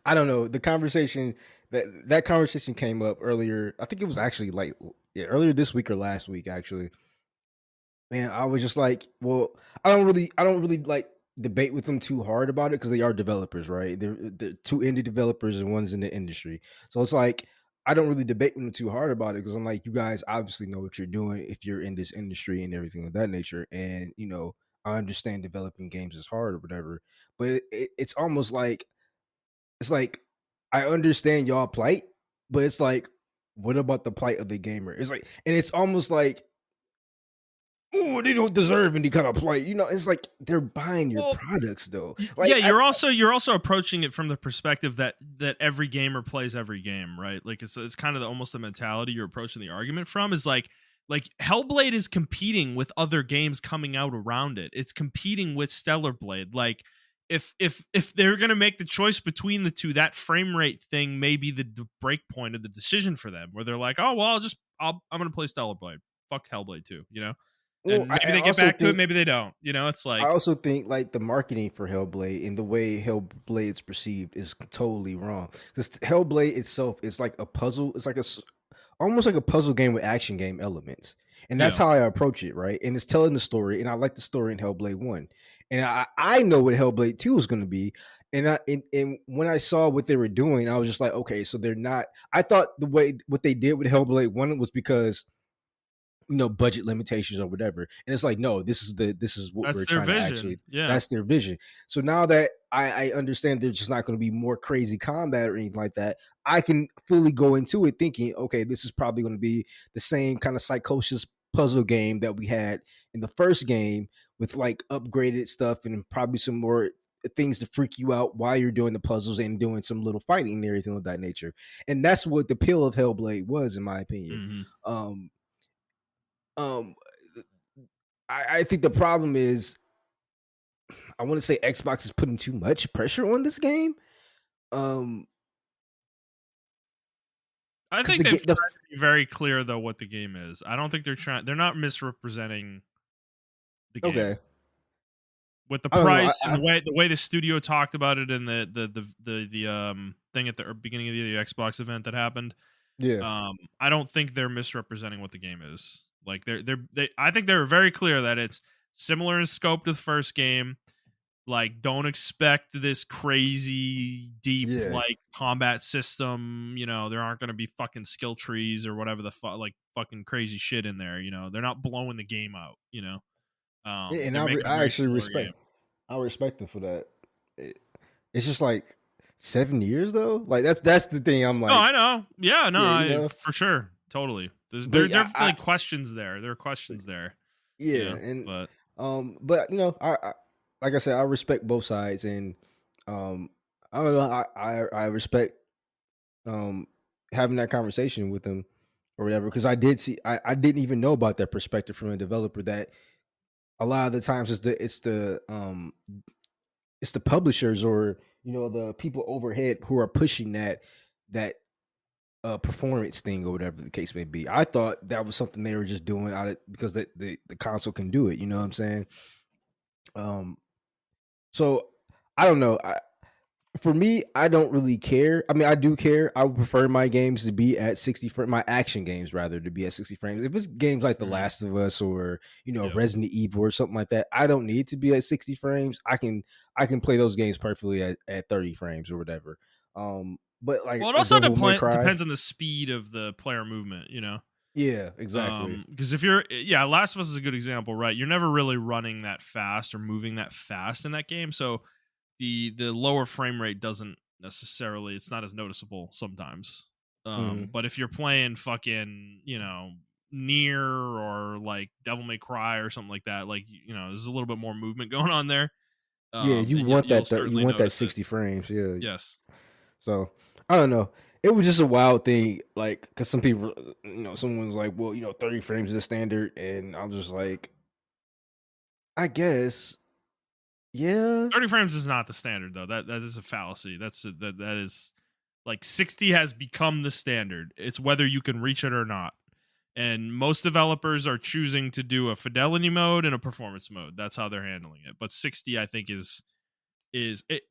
I don't know. The conversation that conversation came up earlier. I think it was actually like earlier this week or last week, actually. And I was just like, well, I don't really like debate with them too hard about it because they are developers, right? They're two indie developers and one's in the industry. So it's like, I don't really debate with them too hard about it because I'm like, you guys obviously know what you're doing if you're in this industry and everything of that nature. And, you know, I understand developing games is hard or whatever, but it's almost like, it's like, I understand y'all plight, but it's like, what about the plight of the gamer? It's like, and it's almost like, oh, they don't deserve any kind of plight. You know, it's like they're buying your products though. Like, yeah, you're also approaching it from the perspective that every gamer plays every game, right? Like, it's kind of almost the mentality you're approaching the argument from is like Hellblade is competing with other games coming out around it. It's competing with Stellar Blade. Like, if they're gonna make the choice between the two, that frame rate thing may be the break point of the decision for them, where they're like, oh well, I'm gonna play Stellar Blade. Fuck Hellblade 2, you know? Well, And maybe I they get also back to it, think maybe they don't. You know, it's I like, also think like the marketing for Hellblade and the way Hellblade's perceived is totally wrong. Because Hellblade itself is like a puzzle. It's like almost like a puzzle game with action game elements, and that's yeah. how I approach it. Right, and it's telling the story, and I like the story in Hellblade One, and I know what Hellblade Two is going to be. And when I saw what they were doing, I was just like, okay, so they're not. I thought the way what they did with Hellblade One was because budget limitations or whatever, and it's like, no, this is what we're That's their trying to actually, vision. Yeah. that's their vision. So now that I understand there's just not going to be more crazy combat or anything like that, I can fully go into it thinking, okay, this is probably going to be the same kind of psychosis puzzle game that we had in the first game, with like upgraded stuff and probably some more things to freak you out while you're doing the puzzles and doing some little fighting and everything of that nature. And that's what the appeal of Hellblade was, in my opinion. Hmm. um um I think the problem is, I want to say Xbox is putting too much pressure on this game. Um, I because think the they've the tried to be very clear though what the game is. I don't think they're not misrepresenting the game okay, with the I don't know. price and the way the studio talked about it in the thing at the beginning of the Xbox event that happened. Yeah, I don't think they're misrepresenting what the game is. Like I think they're very clear that it's similar in scope to the first game. Like, don't expect this crazy deep yeah, like combat system. You know, there aren't going to be fucking skill trees or whatever like fucking crazy shit in there. You know, they're not blowing the game out. You know, and they're making a I very actually similar game. I respect them for that. It, it's just like 7 years though. Like that's the thing. I'm No, like, I know. Yeah, no, yeah, you know, for sure, totally. There's but definitely questions there. There are questions there. yeah, Yeah, and but but I like I said, I respect both sides, and I don't know, I respect um having that conversation with them or whatever, because I didn't even know about that perspective from a developer, that a lot of the times it's the publishers, or the people overhead who are pushing that performance thing, or whatever the case may be. I thought that was something they were just doing because the console can do it, you know what I'm saying? um so I don't know. For me, I don't really care. I mean, I do care. I would prefer my games to be at 60 frames, my action games rather, to be at 60 frames. If it's games like The mhm, Last of Us, or yeah. Resident Evil or something like that, I don't need to be at 60 frames. I can play those games perfectly at 30 frames or whatever. But like Well, it a also Devil May Cry, depends on the speed of the player movement. You know, yeah, exactly. because if you're Last of Us is a good example, right? You're never really running that fast or moving that fast in that game, so the lower frame rate doesn't necessarily, it's not as noticeable sometimes. Mhm. But if you're playing fucking, near or like Devil May Cry or something like that, like there's a little bit more movement going on there. Yeah, you And want you'll you certainly want that notice it. 60 frames, yeah. Yes. So I don't know. It was just a wild thing, like, because some people, someone's like, well, 30 frames is the standard, and I'm just like, I guess, yeah, 30 frames is not the standard though. That is a fallacy. That is like 60 has become the standard. It's whether you can reach it or not. And most developers are choosing to do a fidelity mode and a performance mode. That's how they're handling it. But 60 I think is it,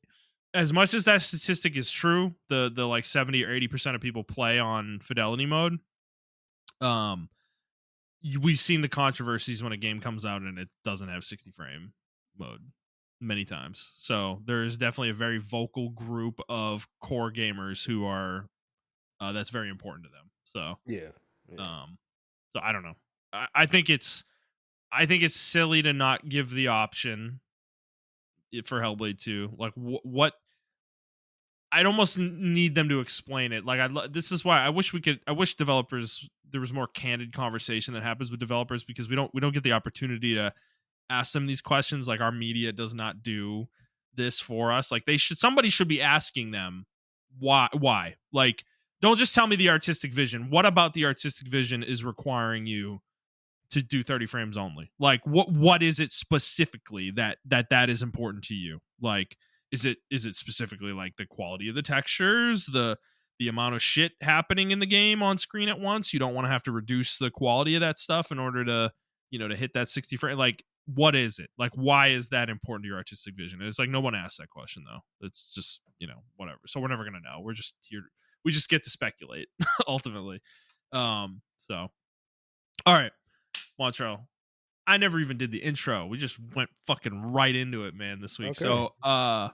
as much as that statistic is true, the like 70 or 80% of people play on fidelity mode. Um we've seen the controversies when a game comes out and it doesn't have 60 frame mode many times. So there's definitely a very vocal group of core gamers who are that's very important to them. yeah, yeah, Um so I don't know. I think it's silly to not give the option for Hellblade 2. Like what I'd almost need them to explain it. Like this is why I wish developers, there was more candid conversation that happens with developers, because we don't get the opportunity to ask them these questions. Like, our media does not do this for us. Like, somebody should be asking them why. Like, don't just tell me the artistic vision. What about the artistic vision is requiring you to do 30 frames only? Like, what is it specifically that is important to you? Like, Is it specifically like the quality of the textures, the amount of shit happening in the game on screen at once? You don't want to have to reduce the quality of that stuff in order to, to hit that 60 frame. Like, what is it? Like, why is that important to your artistic vision? And it's like no one asked that question though. It's just, whatever. So we're never gonna know. We're just here. We just get to speculate ultimately. So all right, Montrell. I never even did the intro. We just went fucking right into it, man, this week. Okay. So, hi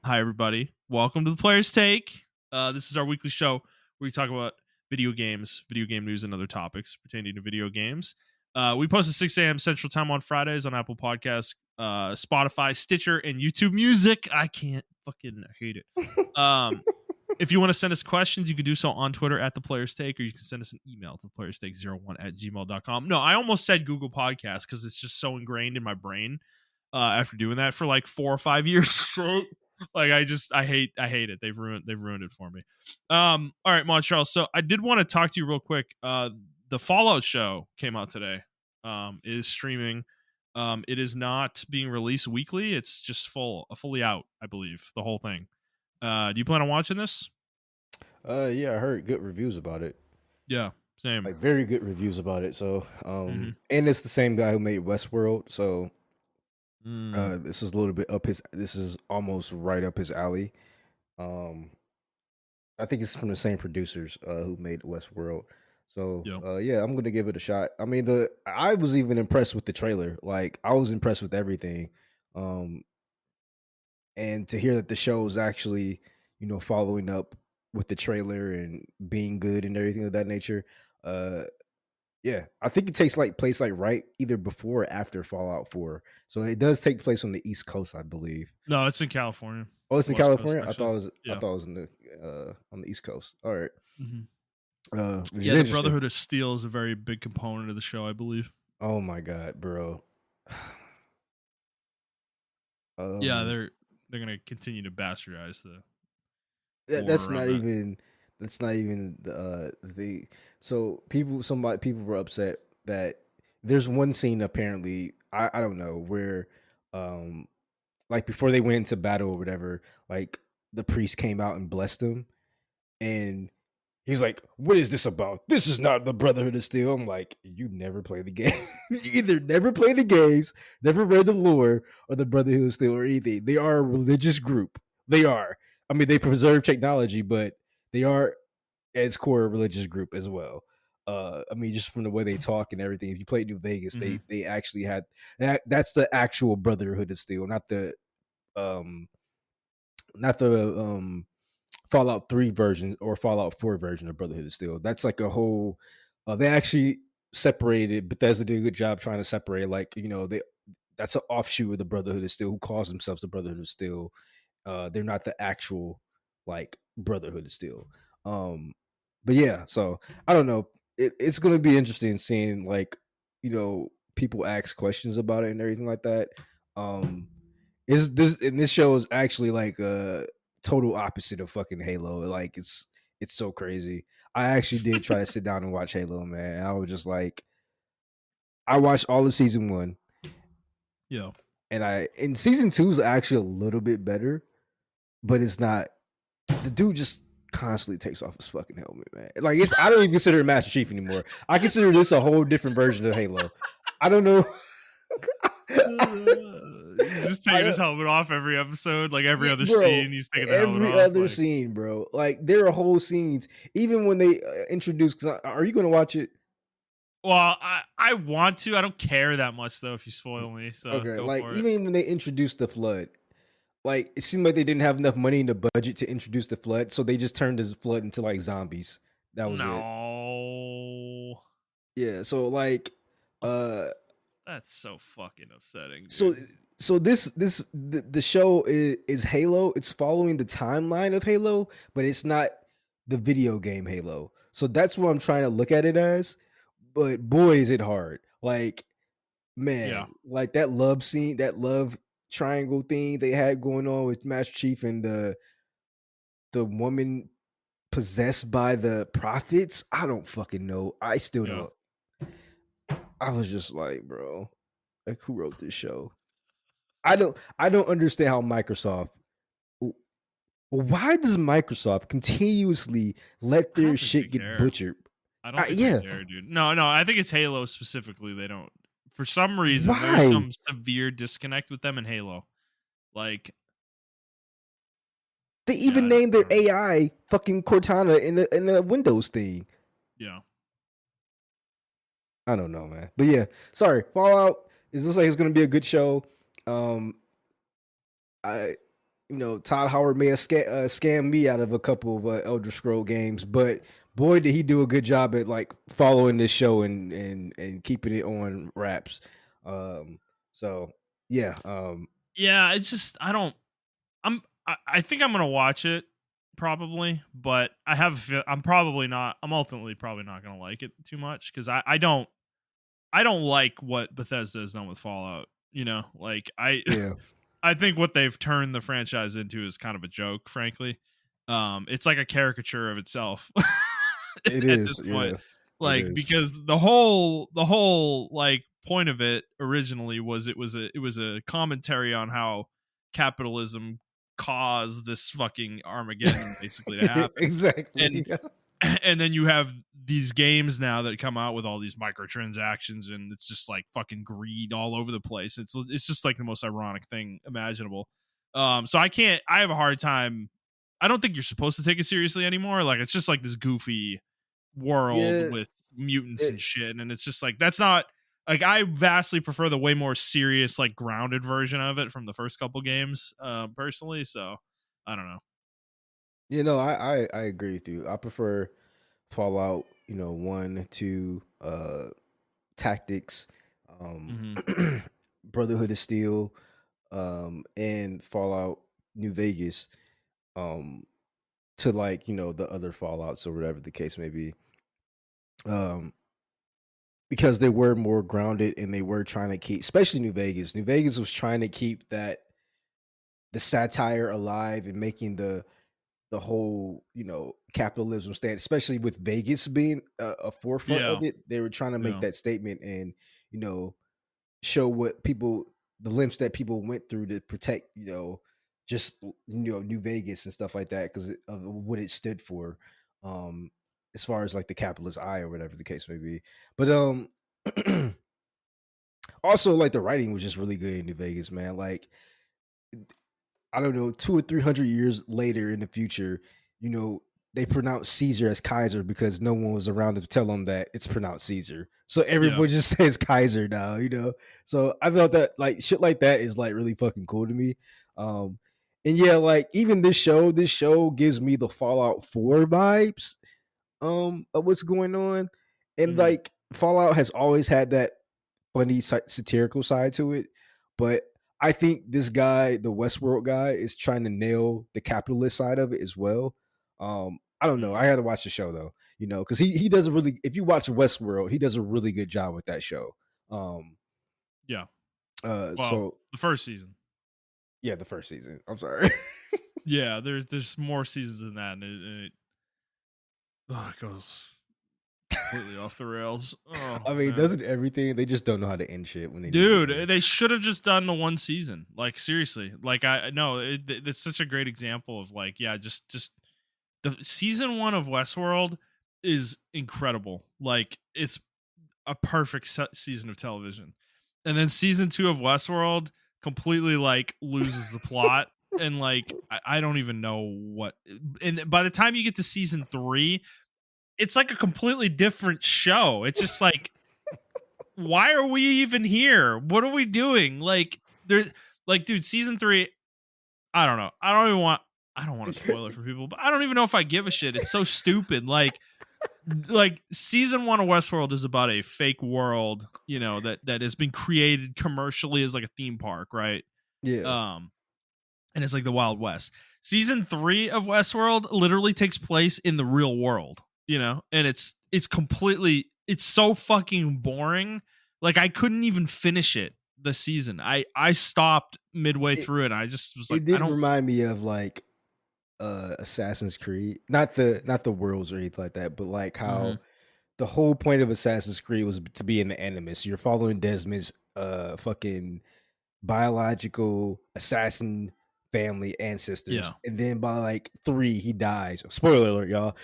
everybody. Welcome to the Player's Take. This is our weekly show where we talk about video games, video game news, and other topics pertaining to video games. We post at 6 a.m. Central Time on Fridays on Apple Podcasts, Spotify, Stitcher, and YouTube Music. I can't fucking hate it. If you want to send us questions, you can do so on Twitter at The Player's Take, or you can send us an email to theplayerstake01@gmail.com. No, I almost said Google Podcast because it's just so ingrained in my brain after doing that for like 4 or 5 years straight. Like I hate it. They've ruined it for me. All right, Montreal. So I did want to talk to you real quick. The Fallout show came out today. It is streaming. It is not being released weekly. It's just fully out, I believe, the whole thing. Do you plan on watching this? Yeah, I heard good reviews about it. Yeah, same. Like very good reviews about it. So, and it's the same guy who made Westworld. So, this is a little bit this is almost right up his alley. I think it's from the same producers who made Westworld. So, yeah, I'm gonna give it a shot. I mean, I was even impressed with the trailer. Like, I was impressed with everything. And to hear that the show is actually, following up with the trailer and being good and everything of that nature, yeah, I think it takes place right either before or after Fallout 4. So it does take place on the East Coast, I believe. No, it's in California. Oh, it's in West Coast, California. I actually. thought it was in the on the East Coast. All right. Yeah, the Brotherhood of Steel is a very big component of the show, I believe. Oh my god, bro. Yeah, they're gonna continue to bastardize the. That's not even the so people were upset that there's one scene apparently I don't know where like before they went into battle or whatever, like the priest came out and blessed them, and he's like, "What is this about? This is not the Brotherhood of Steel." I'm like, "You never play the game. You either never play the games, never read the lore, or the Brotherhood of Steel, or anything. They are a religious group. They are. I mean, they preserve technology, but they are at its core a religious group as well. I mean, just from the way they talk and everything. If you play New Vegas, they actually had that. That's the actual Brotherhood of Steel, not the Fallout 3 version or Fallout 4 version of Brotherhood of Steel. That's like a whole. They actually separated. Bethesda did a good job trying to separate. Like that's an offshoot of the Brotherhood of Steel, who calls themselves the Brotherhood of Steel. They're not the actual like Brotherhood of Steel. But yeah, so I don't know. It's going to be interesting seeing like people ask questions about it and everything like that. Is this show is actually like a total opposite of fucking Halo. Like it's so crazy. I actually did try to sit down and watch Halo, man. I was just like, I watched all of season 1. Yeah. And season 2 is actually a little bit better, but it's not. The dude just constantly takes off his fucking helmet, man. Like I don't even consider it Master Chief anymore. I consider this a whole different version of Halo. I don't know. Just taking his helmet off every episode, like every other scene. He's taking the helmet off. Every other scene, bro. Like there are whole scenes, even when they introduce. Cause are you going to watch it? Well, I want to. I don't care that much though. If you spoil me, so okay. Like even when they introduced the flood, like it seemed like they didn't have enough money in the budget to introduce the flood, so they just turned the flood into like zombies. That was it. Yeah. So like, that's so fucking upsetting. Dude. So the show is Halo. It's following the timeline of Halo, but it's not the video game Halo. So that's what I'm trying to look at it as. But boy, is it hard. Like, man, like that love scene, that love triangle thing they had going on with Master Chief and the woman possessed by the prophets. I don't fucking know. I still don't. I was just like, bro, like who wrote this show? I don't understand how Microsoft Why does Microsoft continuously let I their don't think they shit get care. butchered? I don't think they Yeah, care, dude. No, no, I think it's Halo specifically. They don't. For some reason, there's why? some severe disconnect with them in Halo. Like, They yeah, even named I their don't know. AI fucking Cortana in the Windows thing. Yeah, I don't know, man. But yeah, sorry. Fallout. It looks like it's gonna be a good show. Um, I, Todd Howard may have scammed me out of a couple of Elder Scroll games, but boy, did he do a good job at like following this show and keeping it on wraps. Um, so yeah, yeah. It's just I don't. I think I'm gonna watch it probably, but I have. I'm probably not. I'm ultimately probably not gonna like it too much because I don't. I don't like what Bethesda has done with Fallout. You know, like I. yeah, I think what they've turned the franchise into is kind of a joke, frankly. It's like a caricature of itself it at this is. point. Yeah, it Like is. because the whole like point of it originally was it was a commentary on how capitalism caused this fucking Armageddon basically to happen. And Exactly. and then you have these games now that come out with all these microtransactions and it's just like fucking greed all over the place. It's just like the most ironic thing imaginable. So I have a hard time. I don't think you're supposed to take it seriously anymore. Like it's just like this goofy world Yeah. with mutants and It, shit and it's just like that's not like I vastly prefer the way more serious like grounded version of it from the first couple games personally, so I don't know. I agree with you. I prefer Fallout, 1, 2, Tactics, Mhm. Brotherhood of Steel, and Fallout New Vegas, um, to like, the other Fallouts or whatever the case may be. Um, because they were more grounded and they were trying to keep, especially New Vegas. New Vegas was trying to keep that the satire alive and making the whole capitalism stand, especially with Vegas being a forefront Yeah. of it. They were trying to make Yeah. that statement and you know show what people the lengths that people went through to protect just New Vegas and stuff like that because of what it stood for, um as far as like the capitalist eye or whatever the case may be. But also like the writing was just really good in New Vegas, man. Like I don't know, 200 or 300 years later in the future, you know, they pronounce Caesar as Kaiser because no one was around to tell them that it's pronounced Caesar. So Yeah. everyone just says Kaiser now. So I felt that like shit like that is like really fucking cool to me. Um, and yeah, like even this show gives me the Fallout 4 vibes of what's going on. And Mhm. like Fallout has always had that funny satirical side to it, but I think this guy, the Westworld guy, is trying to nail the capitalist side of it as well. I don't know. Mhm. I had to watch the show though, because he does a really. If you watch Westworld, he does a really good job with that show. Um, Yeah. Well, so the first season. yeah, the first season. I'm sorry. Yeah, there's more seasons than that, and it goes completely off the rails. Oh I mean, man, doesn't everything? They just don't know how to end shit when they need to dude, do. they should have just done the one season. Like seriously, like I no, it's such a great example of like yeah, just the season one of Westworld is incredible. Like it's a perfect season of television. And then season two of Westworld completely like loses the plot. And like, I don't even know what. And by the time you get to season three, it's like a completely different show. It's just like, why are we even here? What are we doing? Like, there's like, dude, season three, I don't know. I don't want to spoil it for people, but I don't even know if I give a shit. It's so stupid. Like season one of Westworld is about a fake world, that has been created commercially as like a theme park, right? Yeah, Um, and it's like the Wild West. Season three of Westworld literally takes place in the real world, and it's completely it's so fucking boring. Like I couldn't even finish it the season. I stopped midway it through it. And I just was like, it I did don't. remind me of like Assassin's Creed, not the worlds or anything like that, but like how Mhm. the whole point of Assassin's Creed was to be in the Animus. You're following Desmond's fucking biological assassin family, ancestors, Yeah. and then by like 3 he dies. Spoiler alert, y'all.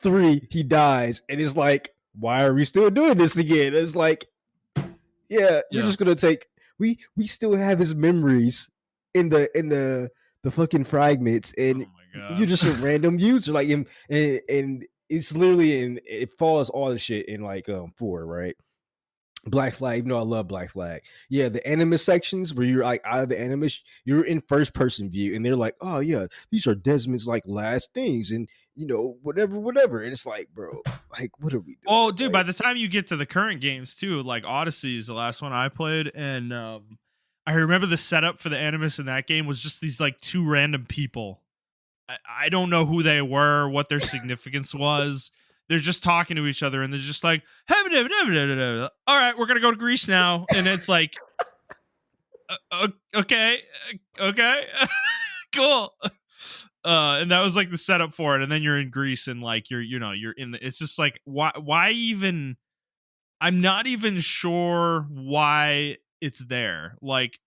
3 he dies, and it's like, why are we still doing this again? It's like, yeah, we're Yeah. just gonna take we still have his memories in the fucking fragments, Oh and my you're god. just a random user, like, and it's literally in it follows all the shit in like 4, right? Black Flag, even though I love Black Flag. Yeah, the animus sections where you're like out of the animus, you're in first person view, and they're like, oh yeah, these are Desmond's like last things, and whatever, whatever. And it's like, bro, like, what are we doing? Oh, dude, by Like, the time you get to the current games too, like Odyssey is the last one I played, and I remember the setup for the Animus in that game was just these like two random people. I don't know who they were, what their significance was. They're just talking to each other, and they're just like, all right, we're gonna go to Greece now, and it's like, okay, okay, cool. And that was like the setup for it, and then you're in Greece, and like you're in the. It's just like why even? I'm not even sure why it's there. Like,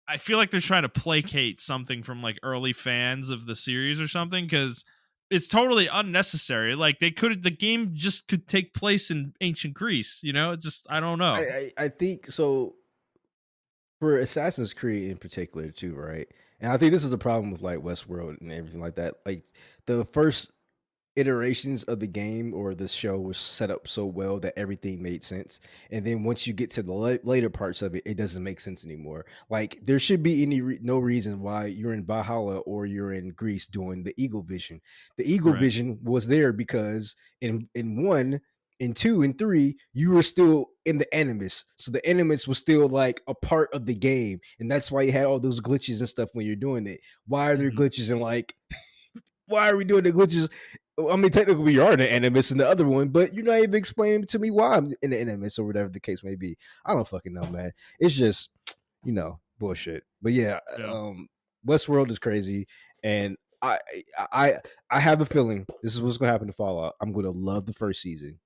I feel like they're trying to placate something from like early fans of the series or something, because it's totally unnecessary. Like, the game just could take place in ancient Greece. It's just, I don't know. I think so for Assassin's Creed in particular too, right? And I think this is the problem with like Westworld and everything like that. Like the first iterations of the game or the show was set up so well that everything made sense, and then once you get to the later parts of it, it doesn't make sense anymore. Like there should be no reason why you're in Valhalla or you're in Greece doing the eagle vision. The eagle Right. vision was there because in 1, in 2, and 3 you were still in the animus, so the animus was still like a part of the game, and that's why you had all those glitches and stuff when you're doing it. Why are there Mhm. glitches in like why are we doing the glitches? I mean, technically, we are the animus in the other one, but you're not even explaining to me why I'm in the animus or whatever the case may be. I don't fucking know, man. It's just, bullshit. But yeah, Yeah. Westworld is crazy, and I I have a feeling this is what's gonna happen to Fallout. I'm gonna love the first season.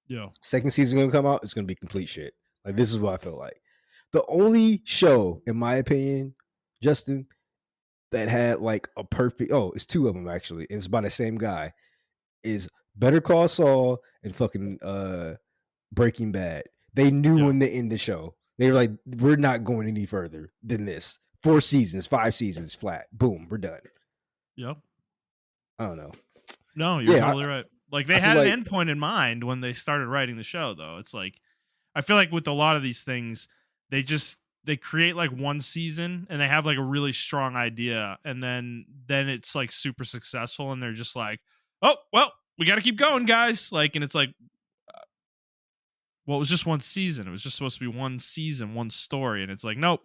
Yeah. Second season gonna come out. It's gonna be complete shit. Like this is what I feel like. The only show, in my opinion, Justin, that had like a perfect. Oh, it's 2 of them actually. And it's by the same guy is Better Call Saul and fucking Breaking Bad. They knew Yeah. when to end the show. They were like, we're not going any further than this. 4 seasons, 5 seasons, flat. Boom, we're done. Yep. I don't know. No, you're Yeah, totally right. Like, I they feel had an like endpoint in mind when they started writing the show, though. It's like, I feel like with a lot of these things, they create like one season and they have like a really strong idea, and then it's like super successful, and they're just like, oh well, we got to keep going, guys. Like, and it's like, well, it was just one season. It was just supposed to be one season, one story, and it's like, nope,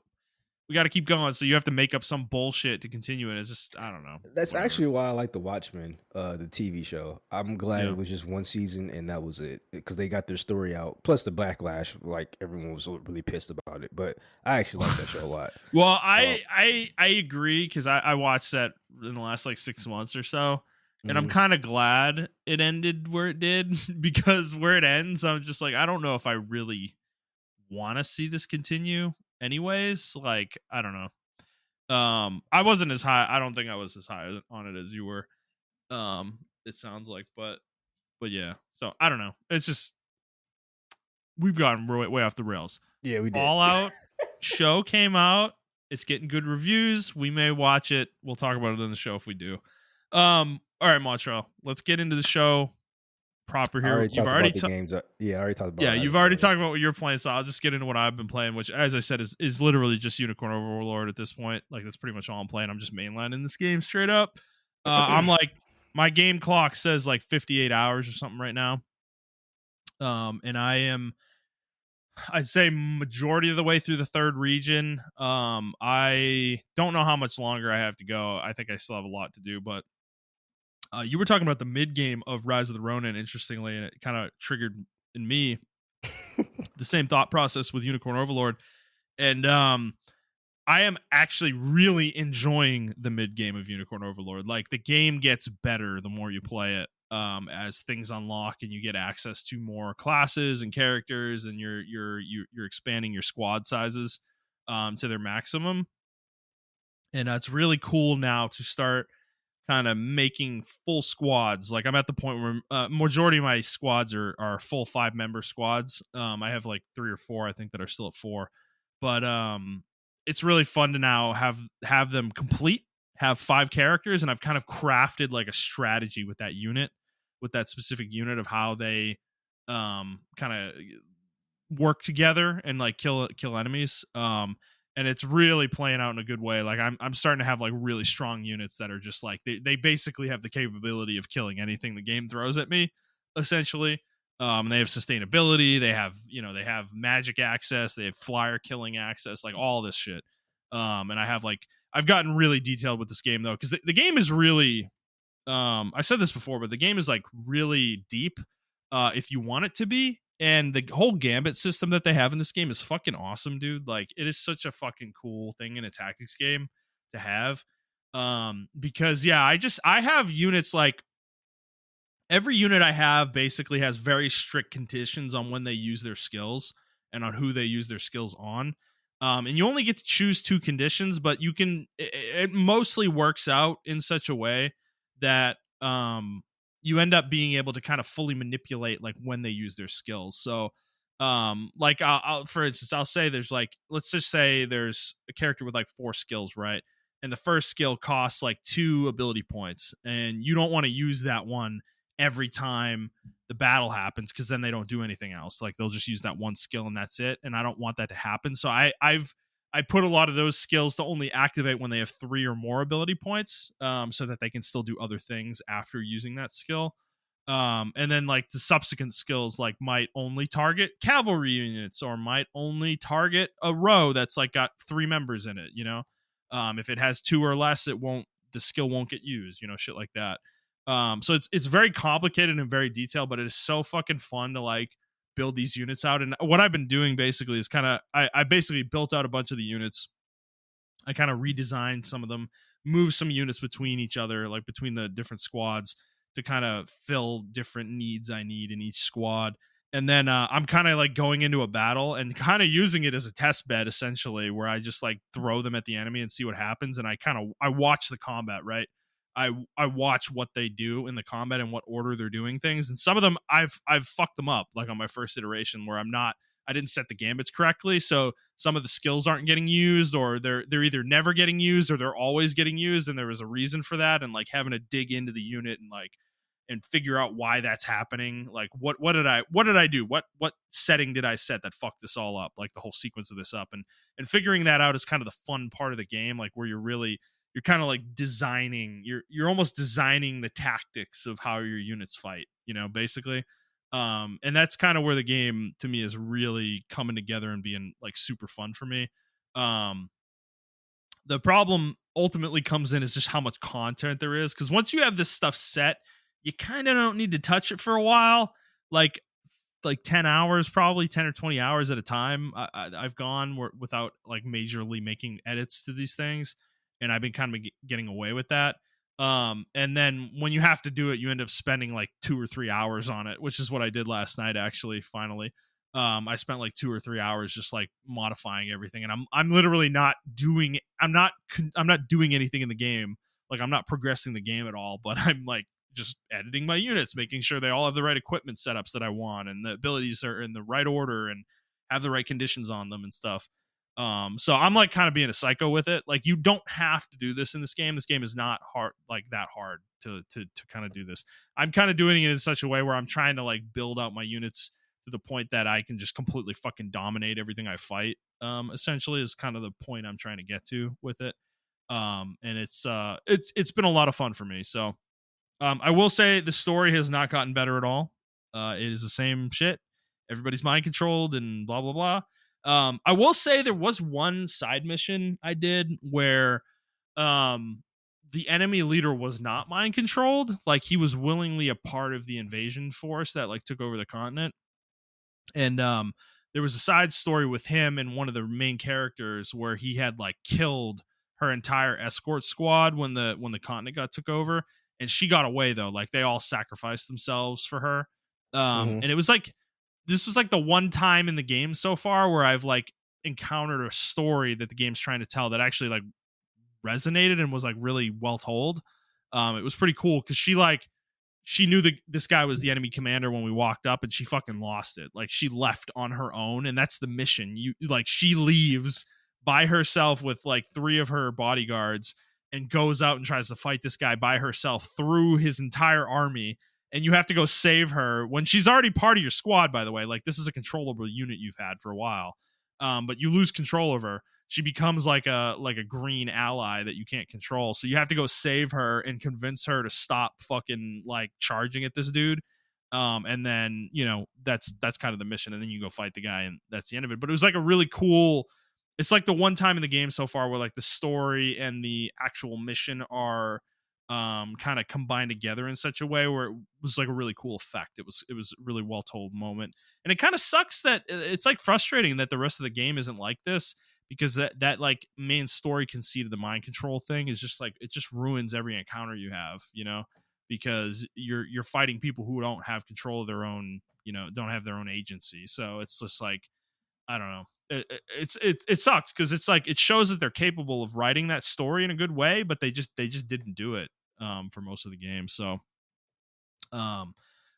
we got to keep going. So you have to make up some bullshit to continue, and it's just, I don't know, that's whatever. actually why I like The Watchmen, the TV show. I'm glad Yeah. it was just one season and that was it because they got their story out. Plus the backlash, like everyone was really pissed about it. But I actually like that show a lot. Well, Uh, I agree, because I watched that in the last like 6 months or so, and I'm mhm. kind of glad it ended where it did, because where it ends, I'm just like, I don't know if I really want to see this continue. Anyways, like, I don't know. I wasn't as high. I don't think I was as high on it as you were. It sounds like, but yeah. So I don't know. It's just, we've gotten way off the rails. Yeah, we did. Fallout show came out. It's getting good reviews. We may watch it. We'll talk about it in the show if we do. All right, Montrell. Let's get into the show proper I here. already You've talked already about the games. Yeah, I already talked about yeah, what I've you've been already playing. talked about what you're playing, so I'll just get into what I've been playing, which, as I said, is literally just Unicorn Overlord at this point. Like, that's pretty much all I'm playing. I'm just mainlining this game straight up. I'm like, my game clock says like 58 hours or something right now. And I'd say majority of the way through the third region. I don't know how much longer I have to go. I think I still have a lot to do, but you were talking about the mid game of Rise of the Ronin, interestingly, and it kind of triggered in me the same thought process with Unicorn Overlord. And I am actually really enjoying the mid game of Unicorn Overlord. Like, the game gets better the more you play it, as things unlock and you get access to more classes and characters, and you're expanding your squad sizes to their maximum. And it's really cool now to start kind of making full squads. Like I'm at the point where majority of my squads are full 5 member squads. I have like 3 or 4 I think that are still at 4, but it's really fun to now have them complete, have 5 characters, and I've kind of crafted like a strategy with that unit, with that specific unit of how they kind of work together and like kill enemies. And it's really playing out in a good way. Like I'm starting to have like really strong units that are just like they basically have the capability of killing anything the game throws at me, essentially. They have sustainability, they have, they have magic access, they have flyer killing access, like all this shit. And I've gotten really detailed with this game though, because the game is really, I said this before, but the game is like really deep, if you want it to be. And the whole gambit system that they have in this game is fucking awesome, dude. Like it is such a fucking cool thing in a tactics game to have. Because yeah, I have units like every unit I have basically has very strict conditions on when they use their skills and on who they use their skills on. And you only get to choose 2 conditions, but it mostly works out in such a way that you end up being able to kind of fully manipulate like when they use their skills. So like for instance, I'll say there's like, let's just say there's a character with like 4 skills, right? And the first skill costs like 2 ability points, and you don't want to use that one every time the battle happens, because then they don't do anything else. Like they'll just use that one skill and that's it. And I don't want that to happen. So I put a lot of those skills to only activate when they have 3 or more ability points, so that they can still do other things after using that skill. And then like the subsequent skills like might only target cavalry units, or might only target a row that's like got 3 members in it. If it has 2 or less, the skill won't get used. Shit like that. So it's very complicated and very detailed, but it is so fucking fun to like build these units out. And what I've been doing basically is kind of I basically built out a bunch of the units. I kind of redesigned some of them, moved some units between each other, like between the different squads, to kind of fill different needs I need in each squad. And then I'm kind of like going into a battle and kind of using it as a test bed, essentially, where I just like throw them at the enemy and see what happens. And I watch the combat, right? I watch what they do in the combat and what order they're doing things. And some of them I've fucked them up, like on my first iteration, where I didn't set the gambits correctly. So some of the skills aren't getting used, or they're either never getting used or they're always getting used. And there was a reason for that. And like having to dig into the unit and figure out why that's happening. Like what did I do? What setting did I set that fucked this all up? Like the whole sequence of this up, and figuring that out is kind of the fun part of the game, like where you're kind of like designing, you're almost designing the tactics of how your units fight, basically. And that's kind of where the game to me is really coming together and being like super fun for me. um the problem ultimately comes in is just how much content there is, because once you have this stuff set, you kind of don't need to touch it for a while. like like 10 hours, probably 10 or 20 hours at a time. I've gone without like majorly making edits to these things, and I've been kind of getting away with that. And then when you have to do it, you end up spending like 2 or 3 hours on it, which is what I did last night, actually. Finally, I spent like 2 or 3 hours just like modifying everything, and I'm literally not doing I'm not doing anything in the game. Like I'm not progressing the game at all, but I'm like just editing my units, making sure they all have the right equipment setups that I want, and the abilities are in the right order and have the right conditions on them and stuff. So I'm like kind of being a psycho with it. Like you don't have to do this in this game. This game is not hard, like that hard to kind of do this. I'm kind of doing it in such a way where I'm trying to like build out my units to the point that I can just completely fucking dominate everything I fight. Essentially is kind of the point I'm trying to get to with it. And it's been a lot of fun for me. So I will say the story has not gotten better at all. It is the same shit. Everybody's mind controlled and blah blah blah. I will say there was one side mission I did where um, the enemy leader was not mind controlled. Like he was willingly a part of the invasion force that like took over the continent. And there was a side story with him and one of the main characters where he had like killed her entire escort squad when the continent got took over, and she got away though. Like they all sacrificed themselves for her. Hmm. And it was like this was like the one time in the game so far where I've like encountered a story that the game's trying to tell that actually like resonated and was like really well told. It was pretty cool because she knew that this guy was the enemy commander when we walked up, and she fucking lost it. Like, she left on her own, and that's the mission. You like, she leaves by herself with like 3 of her bodyguards and goes out and tries to fight this guy by herself through his entire army, and you have to go save her when she's already part of your squad, by the way. Like, this is a controllable unit you've had for a while. But you lose control of her. She becomes like a green ally that you can't control. So you have to go save her and convince her to stop fucking like charging at this dude. And then, that's kind of the mission, and then you go fight the guy, and that's the end of it. But it was like a really cool, it's like the one time in the game so far where like the story and the actual mission are kind of combined together in such a way where it was like a really cool effect. It was a really well told moment. And it kind of sucks that it's like frustrating that the rest of the game isn't like this, because that like main story conceit of the mind control thing is just like, it just ruins every encounter you have, because you're fighting people who don't have control of their own, don't have their own agency. So it's just like, I don't know. It sucks because it's like, it shows that they're capable of writing that story in a good way, but they just didn't do it for most of the game. Um,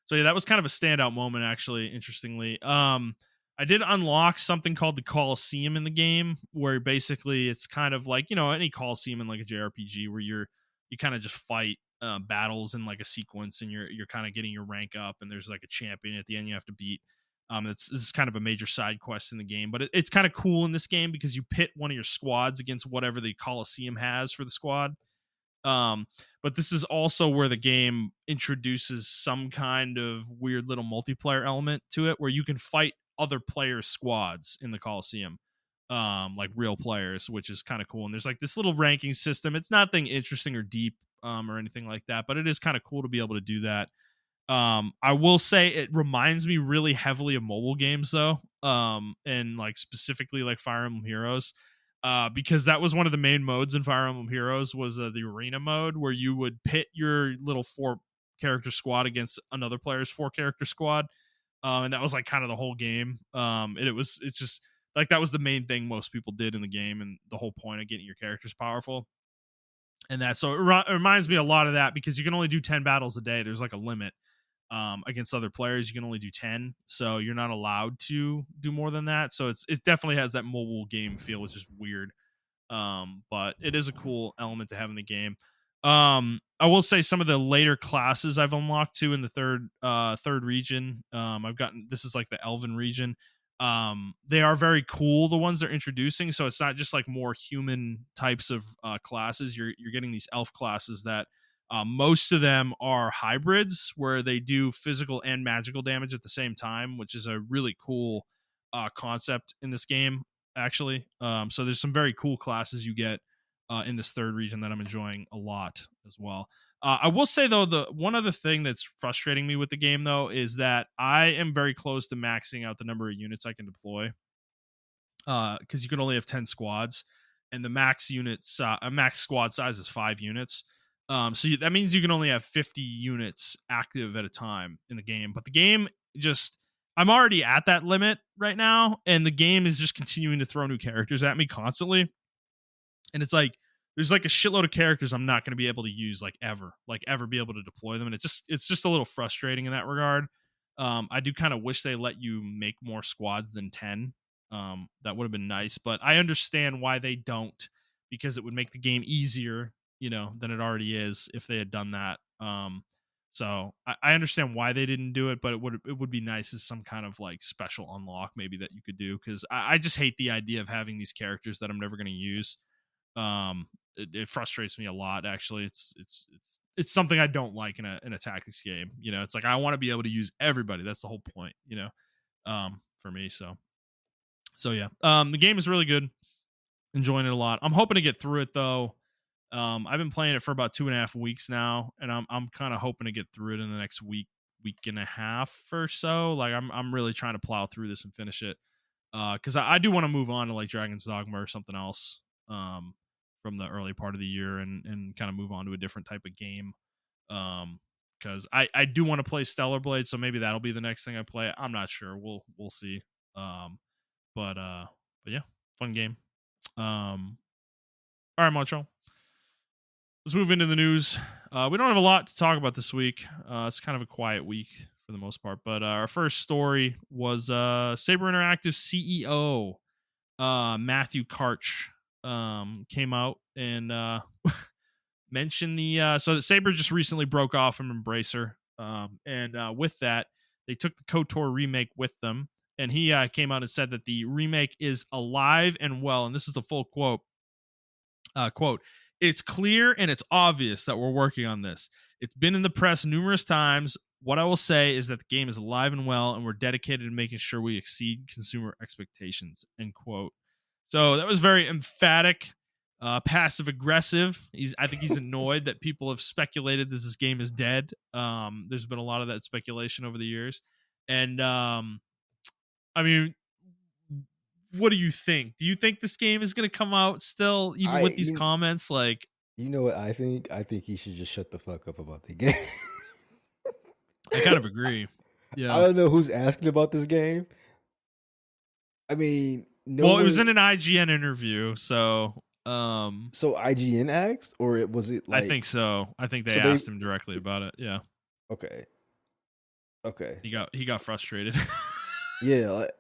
so yeah, that was kind of a standout moment, actually. Interestingly, I did unlock something called the Coliseum in the game, where basically it's kind of like, any Coliseum in like a JRPG, where you kind of just fight battles in like a sequence, and you're kind of getting your rank up, and there's like a champion at the end you have to beat. This is kind of a major side quest in the game, but it's kind of cool in this game because you pit one of your squads against whatever the Coliseum has for the squad. Um, but this is also where the game introduces some kind of weird little multiplayer element to it, where you can fight other players' squads in the Coliseum, like real players, which is kind of cool. And there's like this little ranking system. It's nothing interesting or deep, or anything like that, but it is kind of cool to be able to do that. I will say it reminds me really heavily of mobile games, though, and like specifically like Fire Emblem Heroes, because that was one of the main modes in Fire Emblem Heroes, was the arena mode, where you would pit your little 4-character squad against another player's 4-character squad, and that was like kind of the whole game. And it's just like, that was the main thing most people did in the game, and the whole point of getting your characters powerful. And that, so it reminds me a lot of that, because you can only do 10 battles a day. There's like a limit. Against other players, you can only do 10, so you're not allowed to do more than that. So it definitely has that mobile game feel, which is weird. But it is a cool element to have in the game. I will say some of the later classes I've unlocked too in the third region. I've gotten, this is like the Elven region. They are very cool, the ones they're introducing. So it's not just like more human types of classes. You're getting these elf classes that most of them are hybrids, where they do physical and magical damage at the same time, which is a really cool concept in this game, actually. So there's some very cool classes you get in this third region that I'm enjoying a lot as well. I will say, though, the one other thing that's frustrating me with the game, though, is that I am very close to maxing out the number of units I can deploy, because you can only have 10 squads, and the max squad size is 5 units. That means you can only have 50 units active at a time in the game. But the game just, I'm already at that limit right now, and the game is just continuing to throw new characters at me constantly. And it's like, there's like a shitload of characters I'm not going to be able to use, like ever be able to deploy them. And it's just a little frustrating in that regard. I do kind of wish they let you make more squads than 10. That would have been nice, but I understand why they don't, because it would make the game easier, than it already is if they had done that. So I understand why they didn't do it, but it would be nice as some kind of like special unlock maybe that you could do, because I just hate the idea of having these characters that I'm never going to use. It frustrates me a lot, actually. It's something I don't like in a tactics game. It's like, I want to be able to use everybody. That's the whole point, for me. So yeah, the game is really good. Enjoying it a lot. I'm hoping to get through it, though. I've been playing it for about 2.5 weeks now, and I'm kind of hoping to get through it in the next week and a half or so. Like, I'm really trying to plow through this and finish it, because I do want to move on to like Dragon's Dogma or something else, from the early part of the year, and kind of move on to a different type of game. Because I do want to play Stellar Blade, so maybe that'll be the next thing I play. I'm not sure. We'll see. But yeah, fun game. All right, Montrell. let's move into the news. We don't have a lot to talk about this week. It's kind of a quiet week for the most part. But our first story was Saber Interactive CEO Matthew Karch came out and mentioned so that Saber just recently broke off from Embracer. And with that, they took the KOTOR remake with them. And he came out and said that the remake is alive and well. And this is the full quote. Quote, it's clear and it's obvious that we're working on this. It's been in the press numerous times. What I will say is that the game is alive and well, and we're dedicated to making sure we exceed consumer expectations, end quote. So that was very emphatic, passive aggressive. I think he's annoyed that people have speculated that this game is dead. There's been a lot of that speculation over the years. And I mean, what do you think? Do you think this game is going to come out still, even I with these you, comments? Like, you know what I think? I think he should just shut the fuck up about the game. I kind of agree. I Yeah. don't know who's asking about this game. I mean, no Well, it was one. in an IGN interview, so So IGN asked, or was it I think like? so. I think they So they asked him directly about it. Yeah. okay, okay, He got frustrated. yeah. Like,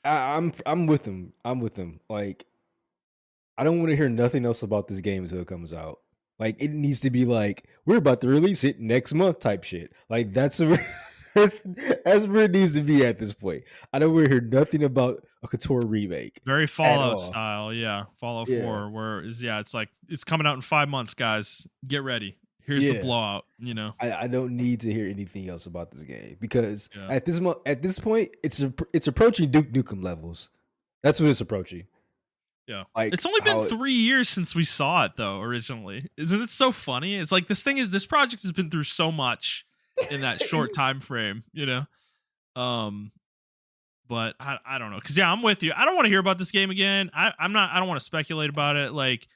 I'm with him. I'm with him. Like, I don't want to hear nothing else about this game until it comes out. Like, it needs to be like we're about to release it next month type shit. Like that's, that's where it needs to be at this point. I don't want to hear nothing about a Couture remake Very at Fallout all. style, yeah. Fallout Yeah, 4, where it's like it's coming out in 5 months, guys. Get ready. Here's the yeah. blowout. You know. I don't need to hear anything else about this game because Yeah. at this point it's approaching Duke Nukem levels. That's what it's approaching. Yeah. Like It's only been how 3 years since we saw it, though. Originally, isn't it so funny? It's like this project has been through so much in that short time frame. You know. Um, but I don't know, because yeah, I'm with you. I don't want to hear about this game again. I don't want to speculate about it. Like,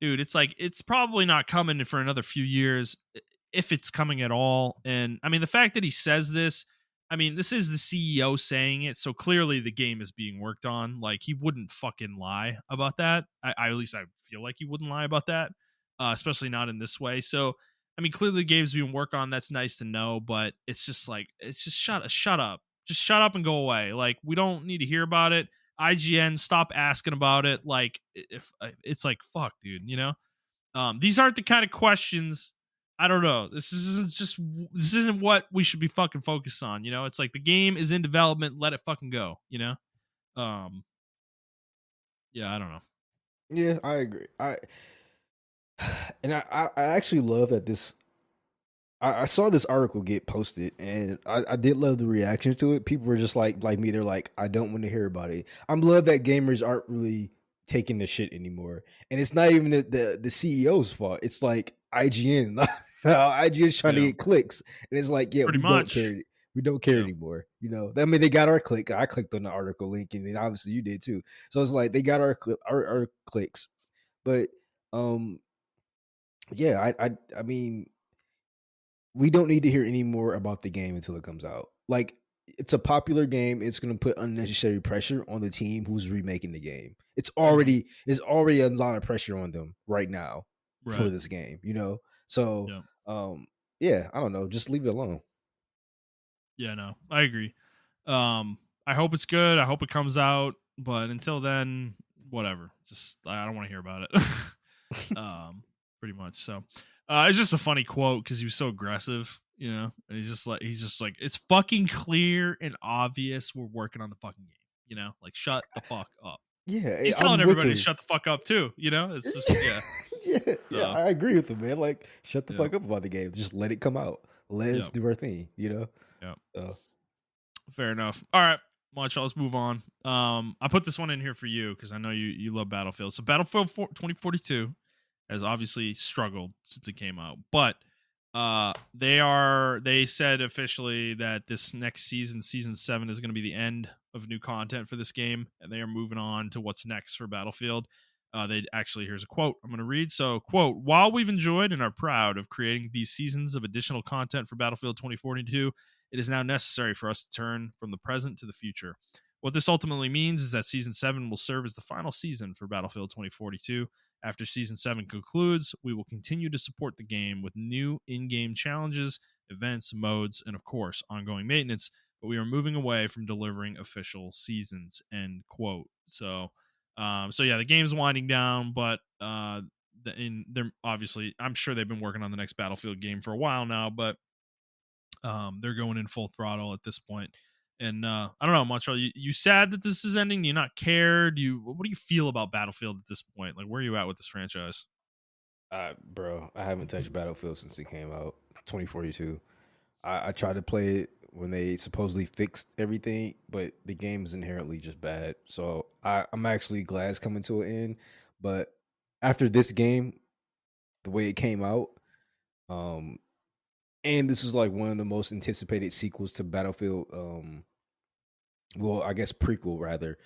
dude, it's like it's probably not coming for another few years, if it's coming at all. And I mean, the fact that he says this, I mean, this is the CEO saying it, so clearly the game is being worked on. Like, he wouldn't fucking lie about that. I at least I feel like he wouldn't lie about that, especially not in this way. So I mean, clearly the game's being worked on. That's nice to know, but it's just like, it's just shut up. Just shut up and go away. Like, we don't need to hear about it. IGN, stop asking about it. Like, if it's like, fuck, dude, you know? These aren't the kind of questions. I don't know. This isn't what we should be fucking focused on. You know, it's like the game is in development. Let it fucking go. You know. Um. Yeah, I don't know. yeah, I agree. I actually love that this I saw this article get posted and I did love the reaction to it. People were just like me, they're like, I don't want to hear about it. I'm glad that gamers aren't really taking the shit anymore. And it's not even the CEO's fault. It's like IGN. IGN's trying to Yeah, get clicks. And it's like, yeah, pretty we don't much. care. We don't care Yeah, anymore. You know, I mean, they got our click. I clicked on the article link, and then obviously you did too. So it's like they got our clicks, but um, yeah, I mean, we don't need to hear any more about the game until it comes out. Like, it's a popular game. It's going to put unnecessary pressure on the team who's remaking the game. hmm It's already a lot of pressure on them right now for right. this game, you know? So, Yeah, yeah, I don't know, just leave it alone. yeah. No, I agree. I hope it's good. I hope it comes out. But until then, whatever. Just I don't want to hear about it. Pretty much. So, it's just a funny quote because he was so aggressive, you know. And he's just like, it's fucking clear and obvious we're working on the fucking game, you know. Like, shut the fuck up. Yeah, He's telling I'm with everybody to him. shut the fuck up too, you know. It's just yeah. Yeah, yeah, So I agree with him, man. Like, shut the yeah, fuck up about the game. Just let it come out. Let's yeah, do our thing, you know? yeah. So, Fair enough. All right, Montrell, let's move on. I put this one in here for you because I know you love Battlefield. So Battlefield 2042 has obviously struggled since it came out, but they said officially that this next season 7, is going to be the end of new content for this game, and they are moving on to what's next for Battlefield. They actually, here's a quote I'm going to read. So, quote, while we've enjoyed and are proud of creating these seasons of additional content for Battlefield 2042, it is now necessary for us to turn from the present to the future. What this ultimately means is that Season 7 will serve as the final season for Battlefield 2042. After Season 7 concludes, we will continue to support the game with new in game challenges, events, modes, and of course, ongoing maintenance. But we are moving away from delivering official seasons. End quote. So yeah, the game's winding down, but they're obviously, I'm sure they've been working on the next Battlefield game for a while now, but they're going in full throttle at this point. And I don't know, Montreal, you sad that this is ending? Do you not care? What do you feel about Battlefield at this point? Like, where are you at with this franchise? Bro, I haven't touched Battlefield since it came out, 2042. I tried to play it when they supposedly fixed everything, but the game is inherently just bad. So I'm actually glad it's coming to an end. But after this game, the way it came out, um, and this is like one of the most anticipated sequels to Battlefield. Well, I guess prequel rather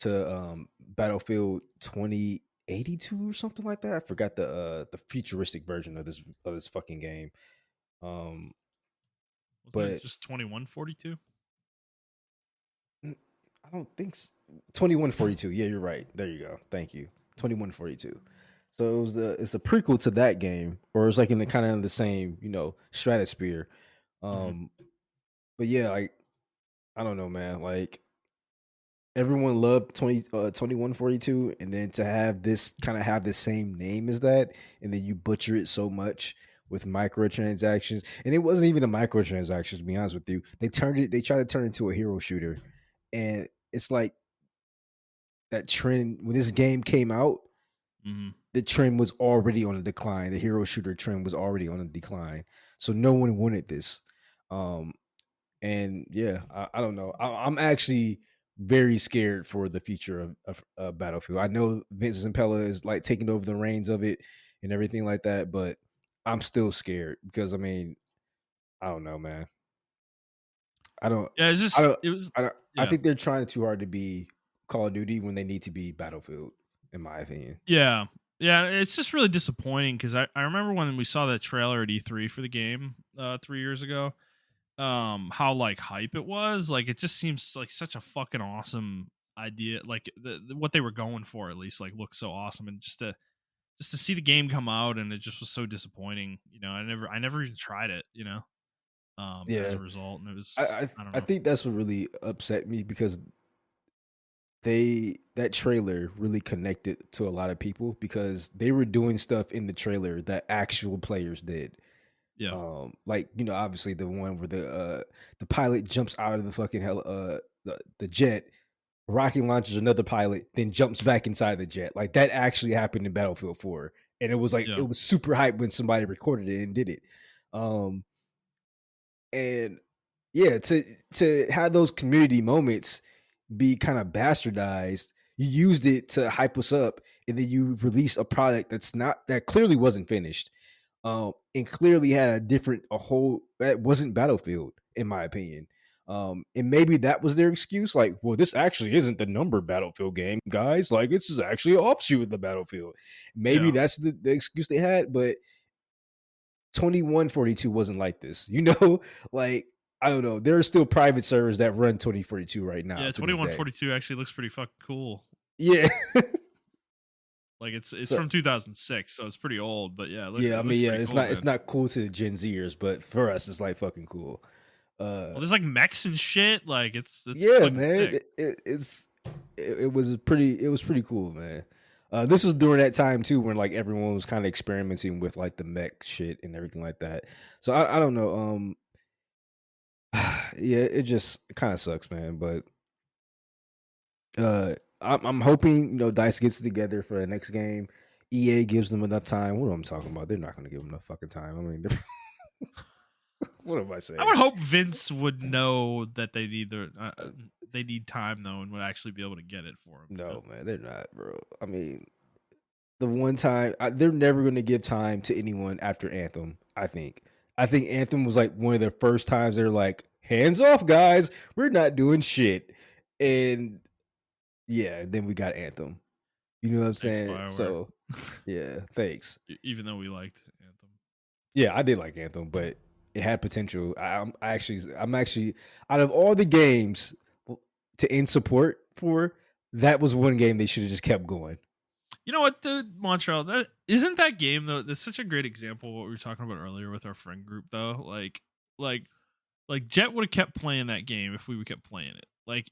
to Battlefield 2082 or something like that. I forgot the futuristic version of this fucking game. Um, Wasn't it but just 2142? I don't think 2142. Yeah, you're right. There you go. Thank you. 2142. So it's a prequel to that game, or it's like in the kind of the same, stratosphere. Hmm. Um, but yeah, like I don't know, man. Like everyone loved 2142, and then to have this kind of have the same name as that, and then you butcher it so much with microtransactions, and it wasn't even a microtransaction to be honest with you. They tried to turn it into a hero shooter, and it's like that trend when this game came out, Hmm. the trend was already on a decline. The hero shooter trend was already on a decline, so no one wanted this. Um, and yeah, I don't know. I'm actually very scared for the future of Battlefield. I know Vince Zampella is like taking over the reins of it and everything like that, but I'm still scared because I mean, I don't know, man. I don't, Yeah, it's I just don't, it was I yeah. think they're trying too hard to be Call of Duty when they need to be Battlefield, in my opinion. Yeah. Yeah, it's just really disappointing because I remember when we saw that trailer at E3 for the game 3 years ago, how like hype it was. Like it just seems like such a fucking awesome idea. Like what they were going for at least like looks so awesome, and just to see the game come out and it just was so disappointing. I never even tried it, as Yeah, a result. And it I, was, I, I don't I know. think that's what really upset me because that trailer really connected to a lot of people because they were doing stuff in the trailer that actual players did. Yeah. Like obviously the one where the pilot jumps out of the fucking hell the jet, rocket launches another pilot, then jumps back inside the jet. Like that actually happened in Battlefield 4. And it Yeah. was super hype when somebody recorded it and did it. Um and yeah, to have those community moments be kind of bastardized, you used it to hype us up, and then you release a product that clearly wasn't finished, and clearly had a whole that wasn't Battlefield, in my opinion. And maybe that was their excuse, like, well, this actually isn't the number Battlefield game, guys. Like, this is actually an offshoot of the Battlefield. Maybe Yeah. that's the excuse they had, but 2142 wasn't like this, you know? Like, I don't know. There are still private servers that run 2042 right now Yeah. to this day. 2142 actually looks pretty fucking cool. Yeah. Like it's So from 2006, so it's pretty old. But yeah, yeah, I it mean, looks yeah, pretty cool, it's man. not cool to the Gen Zers, but for us, it's like fucking cool. Well, Uh there's like mechs and shit. Like it's yeah, fucking man. sick. It was pretty cool, man. This was during that time too when like everyone was kind of experimenting with like the mech shit and everything like that. So I don't know. Yeah, it just kind of sucks, man, but I'm hoping Dice gets it together for the next game. EA gives them enough time. What am I talking about? They're not going to give them enough fucking time. I mean, what am I I saying? would hope Vince would know that they need time though, and would actually be able to get it for him. No, man, they're not, bro. I mean, the one time they're never going to give time to anyone after Anthem. I think Anthem was like one of the first times they're like, hands off, guys. We're not doing shit. And yeah, then we got Anthem. You know what I'm Thanks, saying? Bioware. So yeah, thanks. Even though we liked Anthem. Yeah, I did like Anthem, but it had potential. I'm actually out of all the games to end support for, that was one game they should have just kept going. You know what, dude, Montreal? That isn't that game though. That's such a great example of what we were talking about earlier with our friend group, though. Like, Jet would have kept playing that game if we would kept playing it. Like,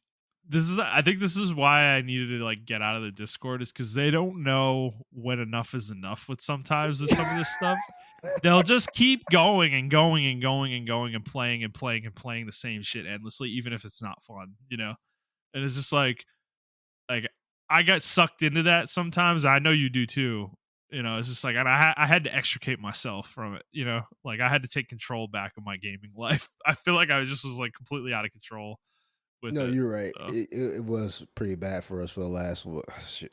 I think this is why I needed to like get out of the Discord, is because they don't know when enough is enough with sometimes with some of this stuff. They'll just keep going and going and going and going and playing and playing and playing the same shit endlessly, even if it's not fun, you know? And it's just like I got sucked into that sometimes. I know you do too. You know, it's just like, and I had to extricate myself from it. You know, like I had to take control back of my gaming life. I feel like I was like completely out of control with No, it. you're right. So It was pretty bad for us for the last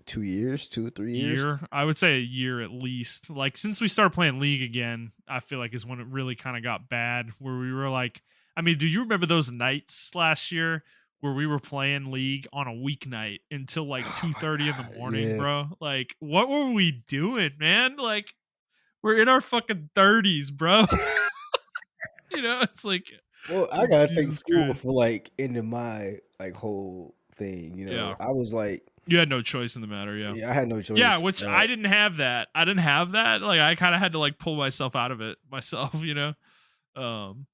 2 years, 2 or 3 years. year, I would say a year at least. Like since we started playing League again, I feel like is when it really kind of got bad. Where we were like, I mean, do you remember those nights last year where we were playing League on a weeknight until like Oh my 2:30 in the god, morning, yeah. bro? Like, what were we doing, man? Like, we're in our fucking 30s, bro. You know, it's like, Well, I gotta thank Jesus school Christ. for like ending my like whole thing. Yeah, I was like, you had no choice in the matter. Yeah. yeah, I had no Yeah, choice. which I didn't have that. I didn't have that. Like I kind of had to like pull myself out of it myself, you know. Um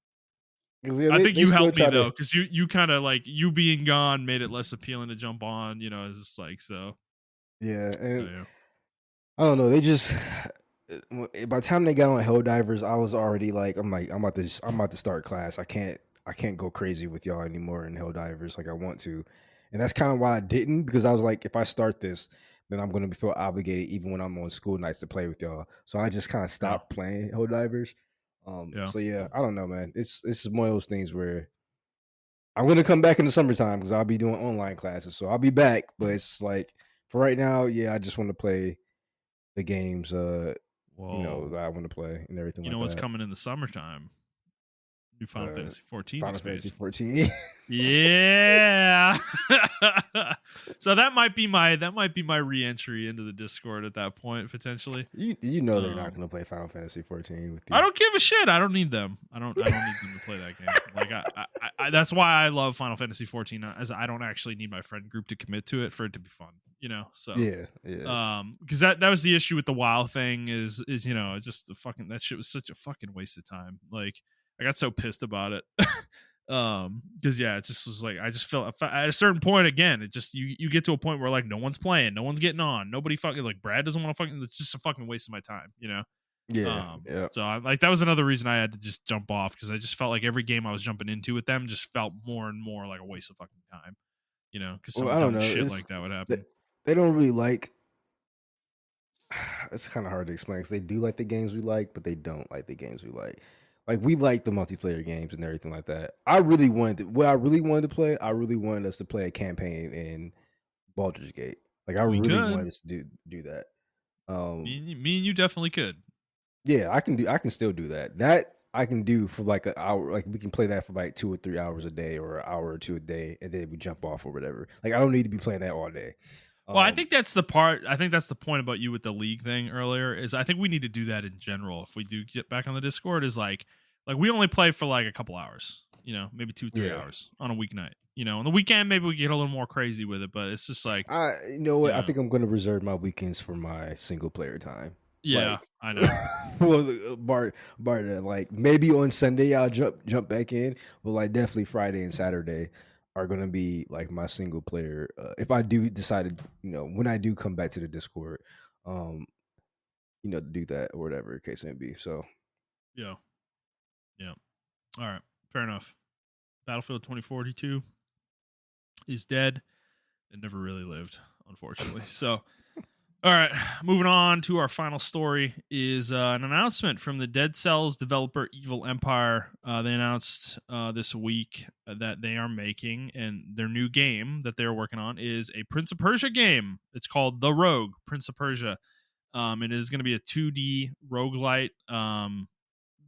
'Cause, yeah, I think they you still helped me try to. though, cuz you kind of like, you being gone made it less appealing to jump on, you know. It's just like, so Yeah, and yeah. I don't know. They just by the time they got on Helldivers, I was already like, I'm about to start class. I can't go crazy with y'all anymore in Helldivers like I want to, and that's kind of why I didn't, because I was like, if I start this, then I'm gonna feel obligated even when I'm on school nights to play with y'all. So I just kind of Yeah. stopped playing Helldivers. Yeah. So yeah, I don't know, man. It's one of those things where I'm gonna come back in the summertime because I'll be doing online classes, so I'll be back. But it's like for right now, yeah, I just want to play the games, Whoa. that I want to play and everything You like know what's that. coming in the summertime? New Final Uh, Fantasy 14 Final Fantasy expansion. 14. Yeah. So that might be my re-entry into the Discord at that point potentially. You know they're not Um gonna play Final Fantasy 14 with I you. don't give a shit. I don't need them. I don't need them to play that game. Like that's why I love Final Fantasy 14, as I don't actually need my friend group to commit to it for it to be fun, you know. So Yeah, yeah. because that was the issue with the WoW thing, is you know, just the fucking, that shit was such a fucking waste of time. Like I got so pissed about it. Because yeah, it just was like, I just felt at a certain point, again, it just, you get to a point where like no one's playing, no one's getting on, nobody fucking, like Brad doesn't want to fucking, it's just a fucking waste of my time, you know. Yeah, yeah. So I like, that was another reason I had to just jump off, because I just felt like every game I was jumping into with them just felt more and more like a waste of fucking time, you know, because Well, some I don't dumb know. shit like that would They, happen. they don't really like. It's kind of hard to explain because they do like the games we like, but they don't like the games we like. Like we like the multiplayer games and everything like that. What I really wanted to play. I really wanted us to play a campaign in Baldur's Gate. Like I We really could. wanted us to do that. Um, Me and you definitely could. yeah, I can still do that. That I can do for like an hour. Like we can play that for like 2 or 3 hours a day, or an hour or two a day, and then we jump off or whatever. Like I don't need to be playing that all day. Well, I Um, think that's the part. I think that's the point about you with the league thing earlier. Is I think we need to do that in general. If we do get back on the Discord, is like we only play for like a couple hours. You know, maybe 2 3 yeah. hours on a weeknight. You know, on the weekend maybe we get a little more crazy with it. But it's just like, You know you what? I know, think I'm going to reserve my weekends for my single player time. yeah, Like, I know. well, bar that, like maybe on Sunday I'll jump back in, but like definitely Friday and Saturday are going to be like my single player. If I do decide to, when I do come back to the Discord, um, to do that or whatever the case may be. So Yeah, yeah. All right, fair enough. Battlefield 2042 is dead. It never really lived, unfortunately. So all right, moving on to our final story is an announcement from the Dead Cells developer Evil Empire. They announced this week that they are making, and their new game that they're working on is a Prince of Persia game. It's called The Rogue, Prince of Persia. It is going to be a 2D roguelite,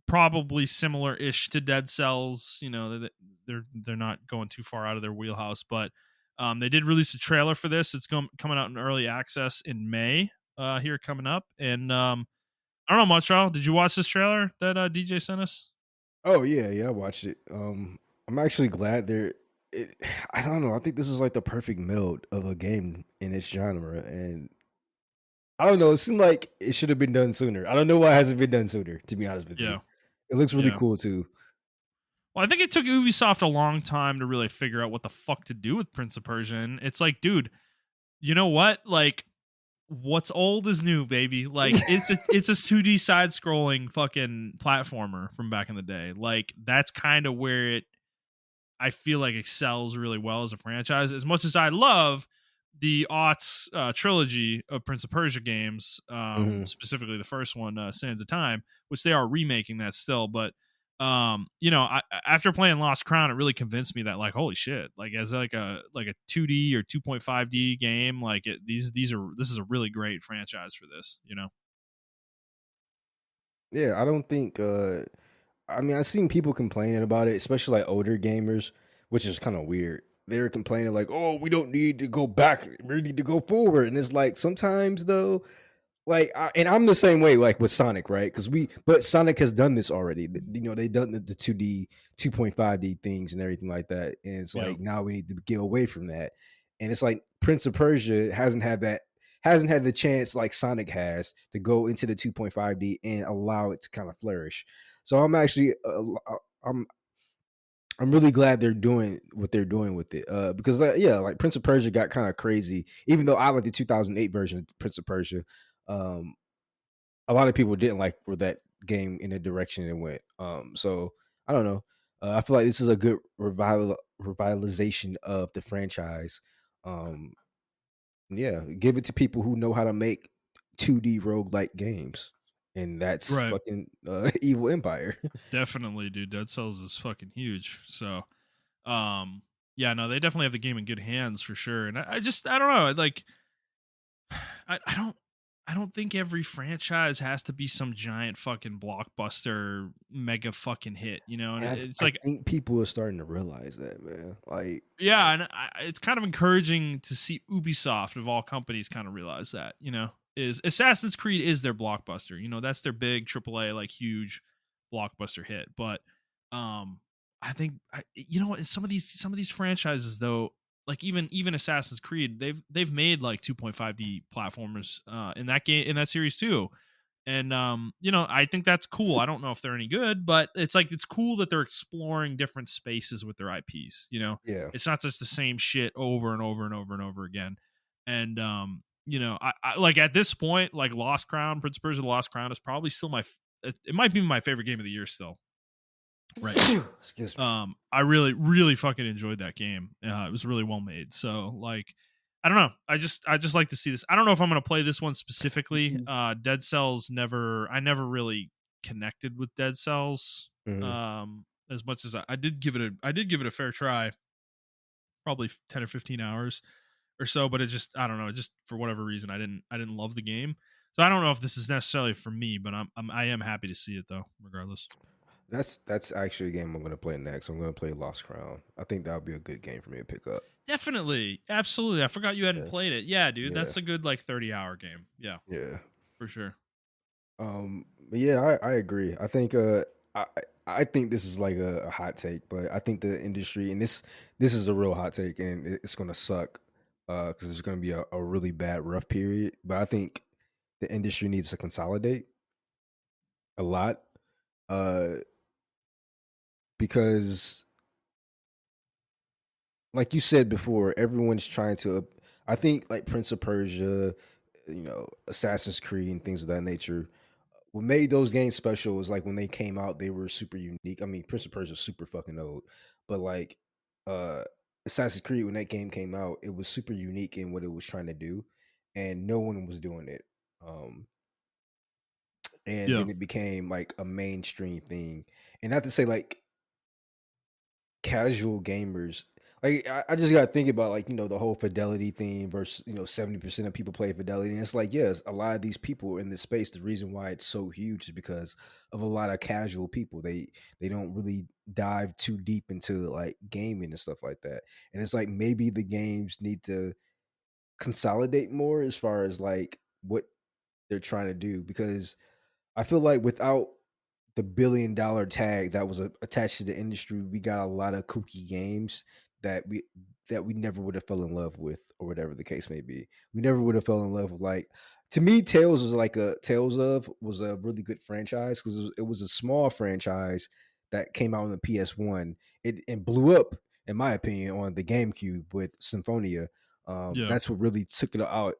probably similar-ish to Dead Cells. You know, they're not going too far out of their wheelhouse, but they did release a trailer for this. It's coming out in early access in May. Here coming up, and I don't know, Montreal. Did you watch this trailer that DJ sent us? oh yeah, I watched it. I'm actually glad there. it, I don't know. I think this is like the perfect meld of a game in its genre, and I don't know. It seemed like it should have been done sooner. I don't know why it hasn't been done sooner. To be honest with you, Yeah, it looks really yeah. cool too. Well, I think it took Ubisoft a long time to really figure out what the fuck to do with Prince of Persia. And it's like, dude, you know what? Like, what's old is new, baby. Like, it's a 2D side scrolling fucking platformer from back in the day. Like, that's kind of where it I feel like excels really well as a franchise. As much as I love the aughts trilogy of Prince of Persia games, Hmm. specifically the first one, Sands of Time, which they are remaking that still. But after playing Lost Crown, it really convinced me that like, holy shit, like as like a 2D or 2.5D game, like this is a really great franchise for this. You know, Yeah, I don't think. I mean, I've seen people complaining about it, especially like older gamers, which is kind of weird. They're complaining like, "Oh, we don't need to go back; we need to go forward." And it's like sometimes though, like, and I'm the same way, like with Sonic, right? But Sonic has done this already. You know, they done the 2D, 2.5D things and everything like that. And it's yeah, like now we need to get away from that. And it's like Prince of Persia hasn't had the chance like Sonic has to go into the 2.5D and allow it to kind of flourish. So I'm actually, I'm really glad they're doing what they're doing with it. Because yeah, like Prince of Persia got kind of crazy. Even though I like the 2008 version of Prince of Persia, um, a lot of people didn't like where that game in the direction it went. So I don't know. I feel like this is a good revitalization of the franchise. Um, yeah, give it to people who know how to make 2D roguelike games, and that's right. fucking Evil Empire. Definitely, dude. Dead Cells is fucking huge. So, um, yeah, no, they definitely have the game in good hands for sure. And I don't know, like, I don't. I don't think every franchise has to be some giant fucking blockbuster mega fucking hit, you know? And And it's I like, think people are starting to realize that, man. Like, yeah, and it's kind of encouraging to see Ubisoft of all companies kind of realize that, you know, is Assassin's Creed is their blockbuster. You know, that's their big AAA like huge blockbuster hit. But I think you know what, some of these franchises though, like even Assassin's Creed, they've made like 2.5D platformers in that game in that series too. And I think that's cool. I don't know if they're any good, but it's like it's cool that they're exploring different spaces with their IPs, you know. yeah, It's not just the same shit over and over and over and over again. And I like at this point, like Lost Crown, Prince of Persia: The Lost Crown is probably still it might be my favorite game of the year still right now. excuse me. I really, really fucking enjoyed that game. It was really well made. So like, I don't know. I just like to see this. I don't know if I'm gonna play this one specifically. Dead Cells I never really connected with Dead Cells. Mhm. As much as I did give it a fair try, probably 10 or 15 hours or so, but I don't know, it just for whatever reason I didn't love the game. So I don't know if this is necessarily for me, but I am happy to see it though, regardless. That's actually a game I'm gonna play next. I'm gonna play Lost Crown. I think that would be a good game for me to pick up. Definitely. Absolutely. I forgot you hadn't Yeah, played it. Yeah, dude. yeah, That's a good like 30-hour game. Yeah, yeah. for sure. But yeah, I agree. I I think this is like a hot take, but I think the industry and this is a real hot take, and it's gonna suck because it's gonna be a really bad rough period. But I think the industry needs to consolidate a lot uh because like you said before, everyone's trying to. I think like Prince of Persia, Assassin's Creed, and things of that nature. What made those games special was like when they came out, they were super unique. I mean, Prince of Persia is super fucking old, but like uh Assassin's Creed when that game came out, it was super unique in what it was trying to do, and no one was doing it. Um, and Yeah. then it became like a mainstream thing, and not to say like casual gamers. Like I just gotta think about like the whole fidelity thing versus 70% of people play fidelity, and it's like yes, a lot of these people in this space. The reason why it's so huge is because of a lot of casual people. They don't really dive too deep into like gaming and stuff like that. And it's like maybe the games need to consolidate more as far as like what they're trying to do because I feel like without the $1 billion tag that was attached to the industry, we got a lot of kooky games that we never would have fell in love with, or whatever the case may be. We never would have fell in love with, like, to me, Tales of was a really good franchise because it was a small franchise that came out on the PS1. It and blew up, in my opinion, on the GameCube with Symphonia. Yeah. That's what really took it out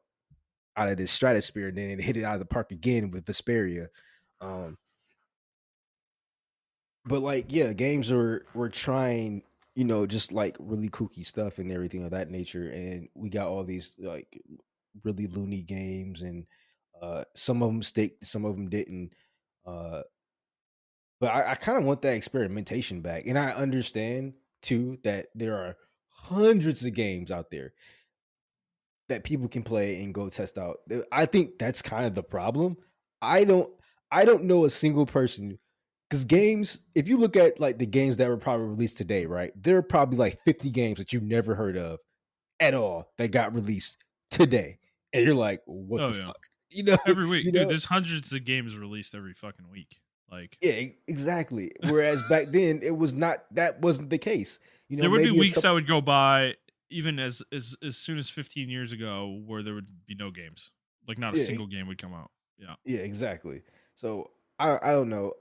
of this stratosphere, and then it hit it out of the park again with Vesperia. Um, but like, yeah, games were trying, just like really kooky stuff and everything of that nature, and we got all these like really loony games, and some of them stick, some of them didn't. Uh, but I kind of want that experimentation back, and I understand too that there are hundreds of games out there that people can play and go test out. I think that's kind of the problem. I don't I don't know a single person, because games, if you look at like the games that were probably released today, right? There are probably like 50 games that you never heard of at all that got released today. And you're like, what Oh the yeah. fuck? You know, Every you week, dude. know? There's hundreds of games released every fucking week. Like Yeah, exactly. Whereas back then it was not, that wasn't the case. there would be Maybe a weeks that couple. would go by, even as soon as 15 years ago, where there would be no games. Like not a Yeah, single game would come out. Yeah. yeah, exactly. So I don't know.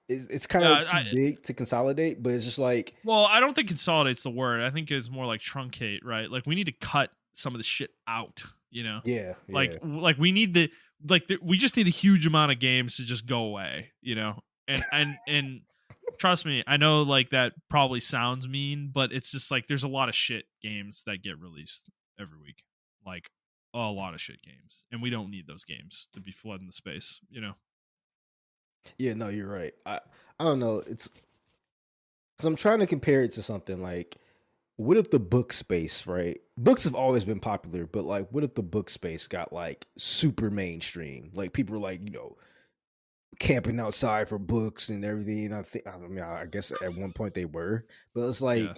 It's kind of Yeah. too big to consolidate, but it's just like, Well, I don't think consolidate's the word. I think it's more like truncate, right? Like we need to cut some of the shit out, you know? yeah, yeah. Like we need we just need a huge amount of games to just go away, you know? And trust me, I know like that probably sounds mean, but it's just like there's a lot of shit games that get released every week. Like a lot of shit games. And we don't need those games to be flooding the space, you know? Yeah, no, you're right. I don't know. It's because I'm trying to compare it to something like, what if the book space, right? Books have always been popular, but like, what if the book space got like super mainstream? Like people are like, camping outside for books and everything. I mean, I guess at one point they were, but it's Yeah.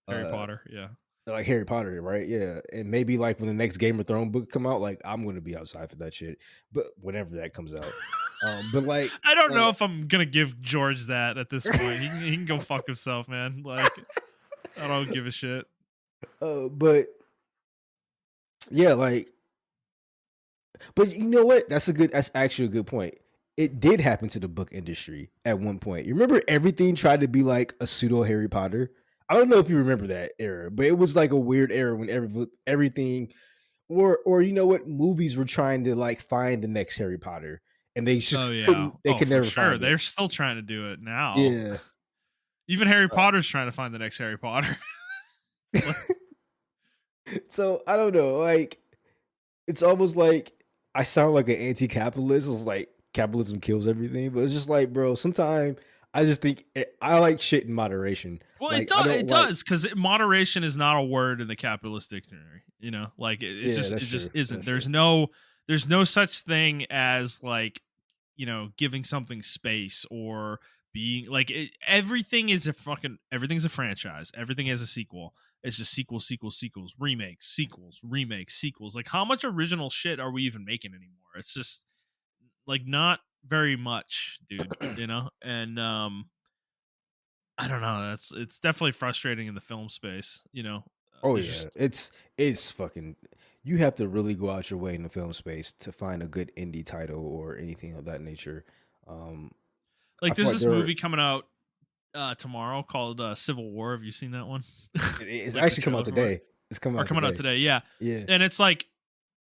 Harry uh, Potter, yeah. like Harry Potter, right? Yeah, and maybe like when the next Game of Thrones book come out, like I'm gonna be outside for that shit. But whenever that comes out, but like, I don't uh, know if I'm gonna give George that at this point. He can go fuck himself, man. Like I don't give a shit. but yeah, like, but you know what? That's actually a good point. It did happen to the book industry at one point. You remember everything tried to be like a pseudo Harry Potter? I don't know if you remember that era, but it was like a weird era when everything, or you know what, movies were trying to like find the next Harry Potter, and they just Oh yeah. couldn't, they Oh, could for never sure. find it. They're still trying to do it now. Yeah. Even Harry Uh, Potter's trying to find the next Harry Potter. Like, so I don't know, like, it's almost like I sound like an anti-capitalist. It's like capitalism kills everything, but it's just like, bro, sometimes I just think I like shit in moderation. well, Like I it don't like. does because moderation is not a word in the capitalist dictionary. You know, like Yeah, it that's just true. isn't. That's true. There's no such thing as like giving something space or being like everything is a fucking everything's a franchise. Everything has a sequel. It's just sequels, remakes, sequels. Like how much original shit are we even making anymore? It's just like not very much, dude. You know, and I don't know. It's definitely frustrating in the film space. You know, Oh there's yeah, just it's fucking. You have to really go out your way in the film space to find a good indie title or anything of that nature. Um, I like feel there's like this there are, movie coming out tomorrow called Civil War. Have you seen that one? it's Like the actually come out trailer for it, today. It's coming or out coming out today. today? Yeah, Yeah, and it's like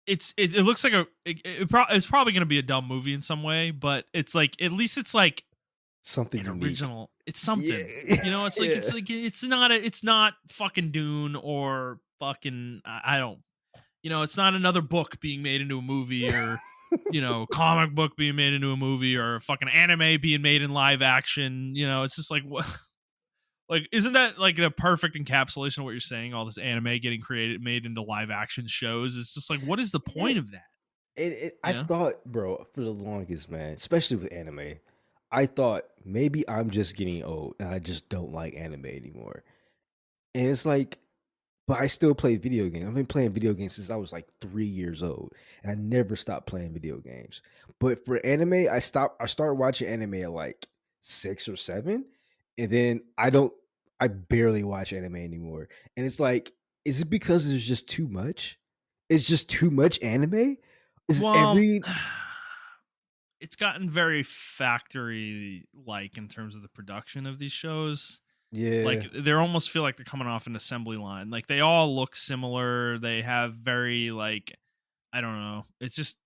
it looks like it's probably going to be a dumb movie in some way, but it's like at least it's like something an unique. original. It's Yeah, something. You know, yeah. it's not fucking Dune or fucking I don't. You know, it's not another book being made into a movie or comic book being made into a movie or fucking anime being made in live action. You know, it's just like what. Like, isn't that like the perfect encapsulation of what you're saying? All this anime getting created, made into live action shows. It's just like, what is the Yeah. point of that? I You know? thought, bro, for the longest, man, especially with anime, I thought maybe I'm just getting old and I just don't like anime anymore. And it's like, but I still play video games. I've been playing video games since I was like 3 years old, and I never stopped playing video games. But for anime, I started watching anime at like 6 or 7, and then I barely watch anime anymore, and it's like, is it because there's just too much? It's just too much anime? Is Well, every it's gotten very factory like in terms of the production of these shows. Like Yeah. they almost feel like they're coming off an assembly line. Like they all look similar. They have very like I don't know. It's just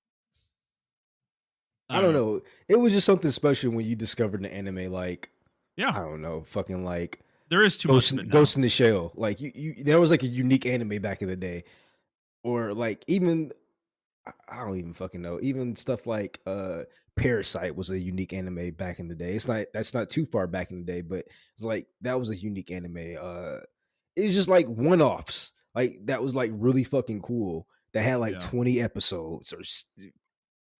I I don't don't know. know. It was just something special when you discovered an anime like, Yeah, I don't know, fucking like there is too much of it now. Ghost in the Shell. Like you there was like a unique anime back in the day. Or like even I don't even fucking know. Even stuff like Parasite was a unique anime back in the day. It's not that's not too far back in the day, but it's like that was a unique anime. It's just like one-offs. Like that was like really fucking cool. That had like Yeah. 20 episodes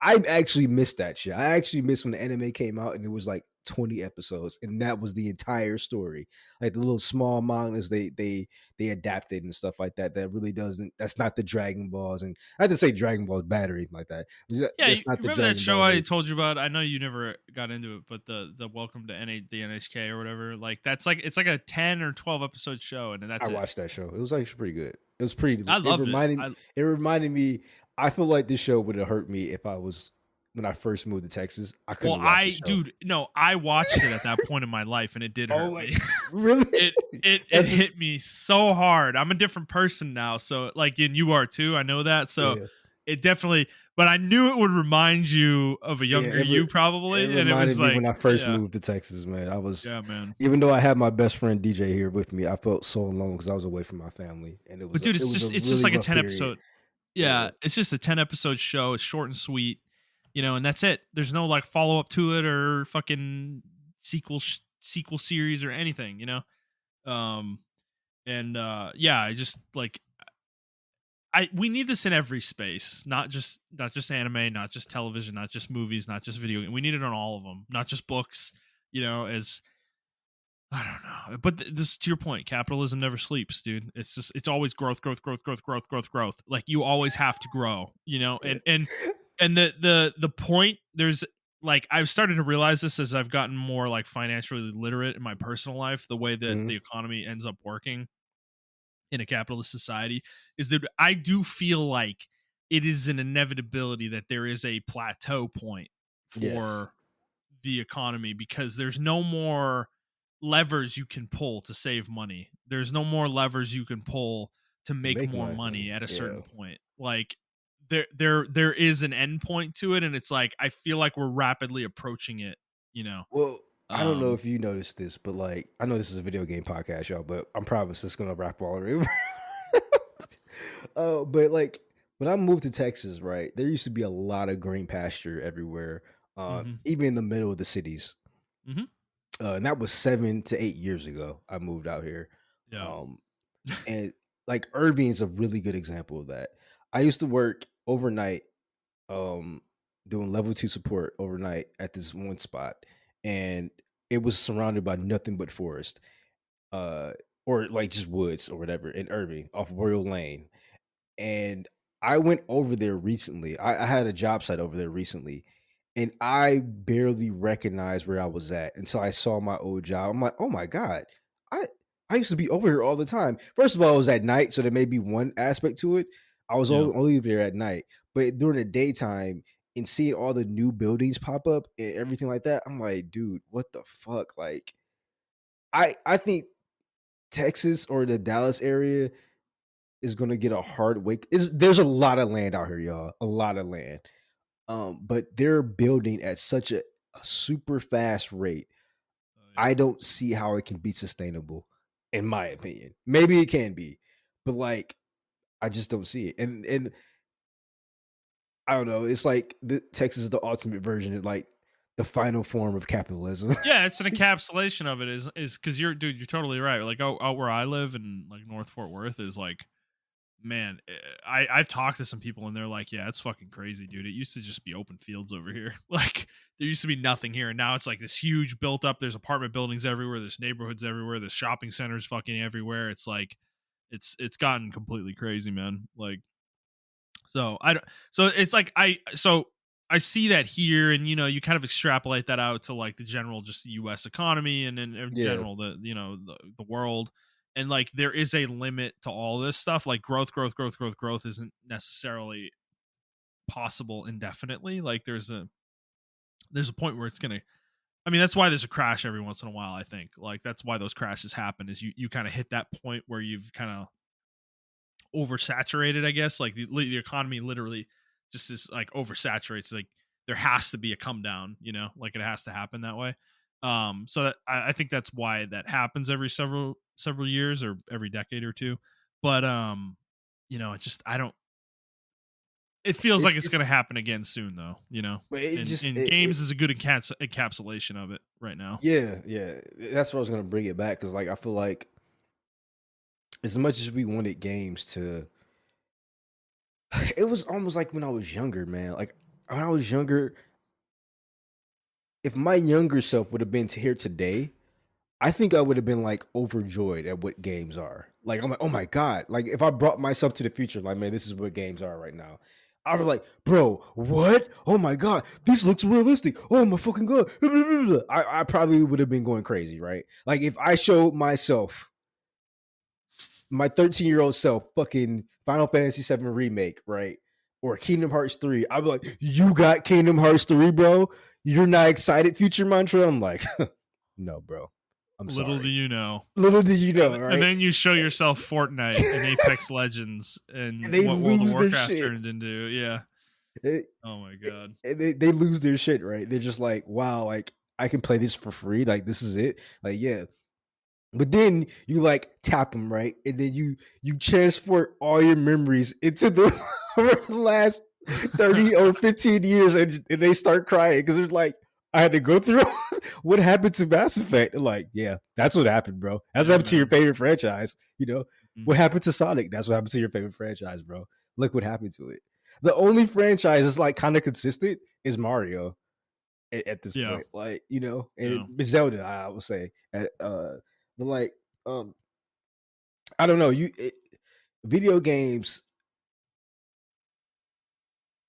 I actually missed that shit. I actually missed when the anime came out and it was like 20 episodes and that was the entire story. Like the little small mangas they adapted and stuff like that. That really doesn't that's not the Dragon Balls and I had to say Dragon Balls bad or anything like that. Yeah, you That's not the remember that Dragon show Balls I they told you about? I know you never got into it, but the Welcome to the NHK or whatever. Like that's like it's like a 10 or 12 episode show and I that's it. watched that show. It was actually pretty good. It was pretty I loved it. I it reminded me I feel like this show would have hurt me if I was when I first moved to Texas. I couldn't well, have watched the I show. dude, no, I watched it at that point in my life and it did Oh hurt my me. really? It That's hit me so hard. I'm a different person now, so like and you are too. I know that. So yeah. it definitely but I knew it would remind you of a Yeah, younger you it probably and it reminded was me like, when I first yeah. moved to Texas, man. I was Yeah, man. even though I had my best friend DJ here with me, I felt so alone because I was away from my family, and But dude, it it's was a just really like a rough 10 period. episode. Yeah. Yeah, it's just a 10 episode show. It's short and sweet, and that's it. There's no like follow up to it or fucking sequel series or anything, Um and yeah, I just like I we need this in every space, not just anime, not just television, not just movies, not just video. We need it on all of them, not just books, as I don't know. But this to your point, capitalism never sleeps, dude. It's just it's always growth, growth, growth, growth, growth, growth, growth. Like you always have to grow, and the point there's like I've started to realize this as I've gotten more like financially literate in my personal life, the way that Mhm. the economy ends up working in a capitalist society is that I do feel like it is an inevitability that there is a plateau point Yes. for the economy because there's no more levers you can pull to save money. There's no more levers you can pull to To make make more money money. at a Yeah. certain point. Like there is an end point to it and it's like I feel like we're rapidly approaching it, you know. Well, I don't know Um if you noticed this, but like I know this is a video game podcast, y'all, but I'm probably just gonna wrap all of it. But like when I moved to Texas, right, there used to be a lot of green pasture everywhere, mhm. even in the middle of the cities. Mhm. And that was 7 to 8 years ago. I moved out here, Yeah. um, and like Irving is a really good example of that. I used to work overnight, um, doing level 2 support overnight at this one spot, and it was surrounded by nothing but forest, uh, or like just woods or whatever in Irving off Royal Lane. And I went over there recently. I had a job site over there recently, and I barely recognized where I was at until I saw my old job. I'm like, oh my God, I I used to be over here all the time. First of all, it was at night, so there may be one aspect to it. I was Yeah. only there at night, but during the daytime and seeing all the new buildings pop up and everything like that, I'm like, dude, what the fuck? Like, I think Texas or the Dallas area is gonna get a hard wake. There's a lot of land out here, y'all. A lot of land. But they're building at such a super fast rate. Oh yeah. I don't see how it can be sustainable, in my opinion. Maybe it can be, but like I just don't see it. And I don't know. It's like Texas is the ultimate version of like the final form of capitalism. Yeah, it's an encapsulation of it is because you're totally right. Like out where I live in like North Fort Worth is like man, I've talked to some people and they're like, yeah, it's fucking crazy, dude. It used to just be open fields over here. Like there used to be nothing here, and now it's like this huge built up. There's apartment buildings everywhere. There's neighborhoods everywhere. There's shopping centers fucking everywhere. It's like it's gotten completely crazy, man. Like so I don't. So it's like I see that here, and you kind of extrapolate that out to like the general, just the U.S. economy, and then in Yeah, general the world, and like there is a limit to all this stuff. Like growth isn't necessarily possible indefinitely. Like there's a point where it's gonna. I mean, that's why there's a crash every once in a while. I think like that's why those crashes happen. Is you kind of hit that point where you've kind of oversaturated, I guess. Like the economy literally just is like oversaturates. Like there has to be a come down, like it has to happen that way. So that I think that's why that happens every several years or every decade or two. But it just I don't. It feels like it's it's going to happen again soon, though. but it And just games is a good encapsulation of it right now. yeah. That's what I was gonna bring it back because like I feel like as much as we wanted games to, it was almost like when I was younger, man. Like when I was younger, if my younger self would have been here today, I think I would have been like overjoyed at what games are. Like I'm like, oh my god! Like if I brought myself to the future, like man, this is what games are right now. I was like, bro, what? Oh my god, this looks realistic. Oh my fucking god! I probably would have been going crazy, right? Like if I showed myself, my 13-year-old self, fucking Final Fantasy VII remake, right? Or Kingdom Hearts 3, I'd be like, you got Kingdom Hearts 3, bro? You're not excited, future Montrell? I'm like, no, bro. I'm Little do sorry. you know. Little did you know, And right? then you show yourself Fortnite and Apex Legends And and they what World of lose their Warcraft shit. turned into. Yeah. They, Oh my god. they lose their shit, right? They're just like, wow, like I can play this for free. Like this is it. Like yeah. But then you like tap them, right? And then you transport all your memories into the last 30 or 15 years, and they start crying because they're like, I had to go through what happened to Mass Effect. And like, yeah, that's what happened, bro. That's what Yeah, happened to your man. favorite franchise. Mhm. What happened to Sonic? That's what happened to your favorite franchise, bro. Look what happened to it. The only franchise that's like kind of consistent is Mario at this Yeah. point. Like, and Yeah. Zelda, I would say. But like, I don't know. Video games.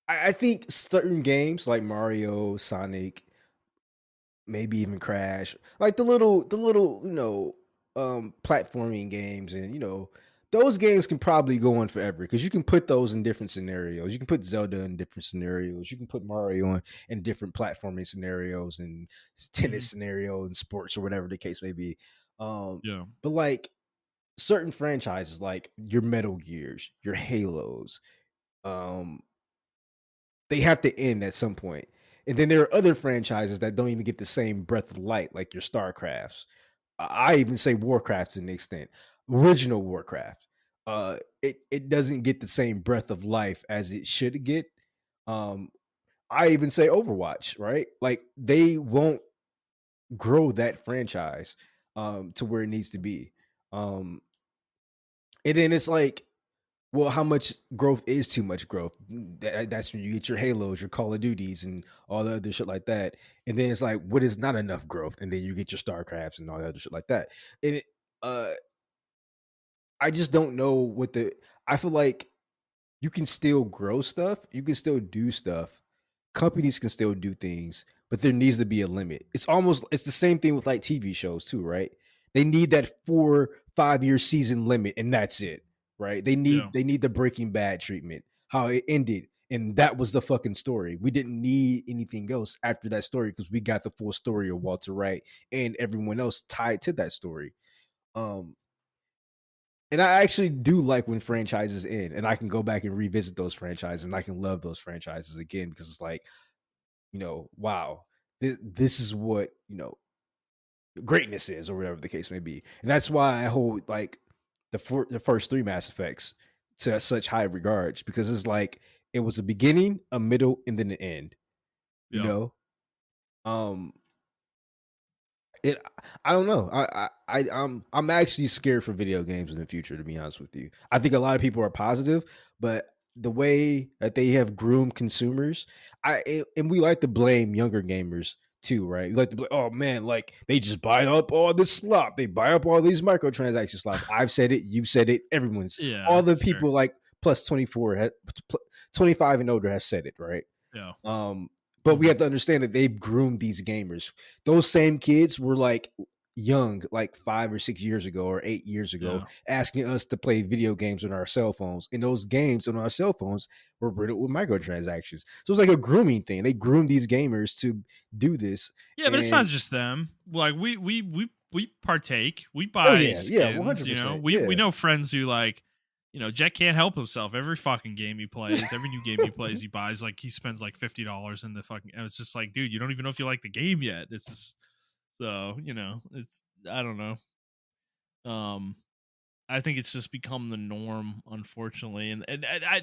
I think certain games like Mario, Sonic, maybe even Crash, like the little platforming games, and those games can probably go on forever because you can put those in different scenarios. You can put Zelda in different scenarios. You can put Mario in different platforming scenarios and Mhm. tennis scenarios and sports or whatever the case may be. Yeah. But like certain franchises, like your Metal Gears, your Halos, um, they have to end at some point. And then there are other franchises that don't even get the same breath of light, like your StarCrafts. I even say Warcraft to an extent. Original Warcraft. It doesn't get the same breath of life as it should get. Um, I even say Overwatch, right? Like they won't grow that franchise to where it needs to be. Um, and then it's like, well, how much growth is too much growth? That's when you get your Halos, your Call of Duties, and all the other shit like that. And then it's like, what is not enough growth? And then you get your StarCrafts and all the other shit like that. And uh, I just don't know what the. I feel like you can still grow stuff, you can still do stuff, companies can still do things, but there needs to be a limit. It's the same thing with like TV shows too, right? They need that 4 5 year season limit, and that's it, right? they Yeah. need they need the Breaking Bad treatment, how it ended, and that was the fucking story. We didn't need anything else after that story because we got the full story of Walter Wright and everyone else tied to that story. um and I actually do like when franchises end and I can go back and revisit those franchises and I can love those franchises again because it's like, wow, this is what, greatness is or whatever the case may be. And that's why I hold like the first three Mass Effects to such high regards because it's like it was a beginning, a middle, and then an end, you Yeah. know? Um It, I don't know. I'm actually scared for video games in the future. To be honest with you, I think a lot of people are positive, but the way that they have groomed consumers, and we like to blame younger gamers too, right? We like to blame, oh man, like they just buy up all this slop, they buy up all these microtransaction slops. I've said it, you've said it, everyone's Yeah. all the Sure. people like plus 24, 25 and older have said it, right? Yeah. Um, but we Hmm. have to understand that they've groomed these gamers. Those same kids were like young, like 5 or 6 years ago or 8 years ago, Yeah. asking us to play video games on our cell phones. And those games on our cell phones were riddled with microtransactions. So it's like a grooming thing. They groom these gamers to do this. Yeah, but it's not And just them. Like we partake. We oh buy yeah, yeah, skins. You know, 100%. we Yeah. know friends who like. You know, Jet can't help himself. Every fucking game he plays, every new game he plays, he buys like he spends like $50 in the fucking. And it's just like, dude, you don't even know if you like the game yet. It's just so you know, it's I don't know. Um, I think it's just become the norm, unfortunately, and I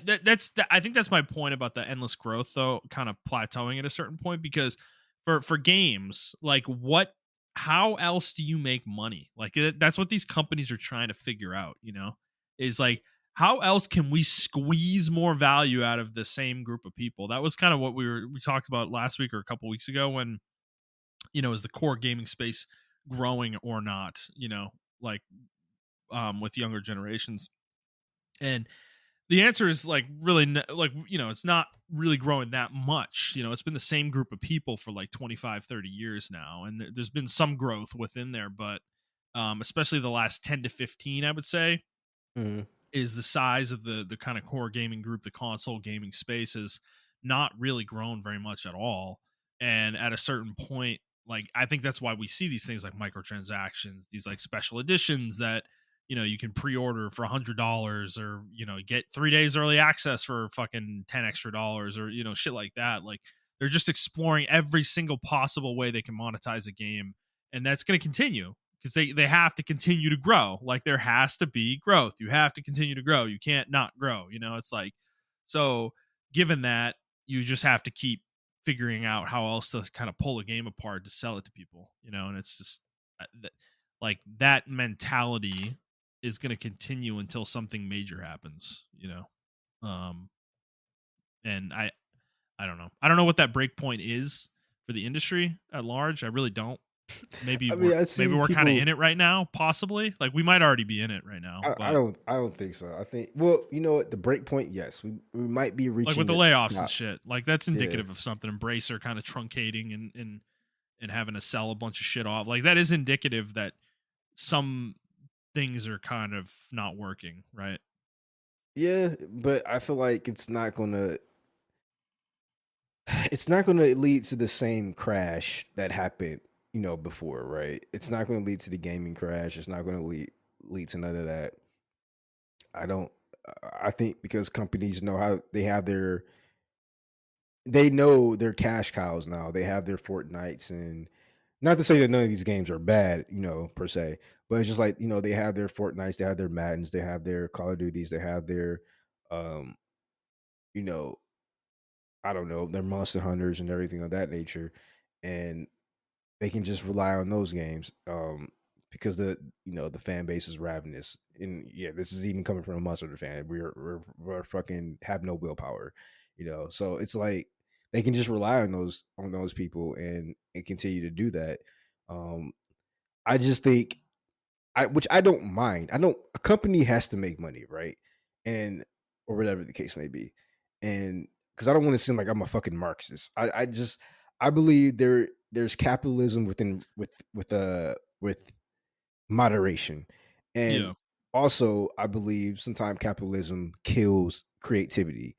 think that's my point about the endless growth, though, kind of plateauing at a certain point because for games, like what, how else do you make money? Like that's what these companies are trying to figure out. You know, is like how else can we squeeze more value out of the same group of people? That was kind of what we talked about last week or a couple weeks ago when is the core gaming space growing or not? Like with younger generations. And the answer is like really like it's not really growing that much. It's been the same group of people for like 25, 30 years now, and there's been some growth within there, but especially the last 10 to 15, I would say, Mhm. is the size of the kind of core gaming group, the console gaming space has not really grown very much at all. And at a certain point, like I think that's why we see these things like microtransactions, these like special editions that you can pre-order for $100, or get 3 days early access for fucking $10 extra, or shit like that. Like they're just exploring every single possible way they can monetize a game, and that's going to continue because they have to continue to grow. Like there has to be growth. You have to continue to grow. You can't not grow. It's like, so given that, you just have to keep figuring out how else to kind of pull a game apart to sell it to people. And it's just like that mentality is going to continue until something major happens. Um and I don't know. I don't know what that break point is for the industry at large. I really don't. Maybe I mean, we're I maybe see we're kind of people. in it right now, possibly. Like we might already be in it right now, but I don't think so. I think, well, you know what, the break point, yes, we might be like with reaching the the layoffs and top. shit, like that's Yeah. indicative of something. Embracer kind of truncating and having to sell a bunch of shit off. Like that is indicative that some things are kind of not working, right? Yeah, but I feel like it's not gonna lead to the same crash that happened, before, right? It's not gonna lead to the gaming crash. It's not gonna lead to none of that. I don't I think because companies know how they know their cash cows now. They have their Fortnites, and not to say that none of these games are bad, per se, but it's just like, they have their Fortnites, they have their Maddens, they have their Call of Duties, they have their um, you know, I don't know, their Monster Hunters and everything of that nature. And they can just rely on those games. Because the fan base is ravenous. And yeah, this is even coming from a Monster fan. We're fucking have no willpower, So it's like they can just rely on those people and continue to do that. Um, I just think which I don't mind. I don't A company has to make money, right? And or whatever the case may be. And because I don't want to seem like I'm a fucking Marxist. I believe there's capitalism with moderation. And Yeah. also I believe sometimes capitalism kills creativity.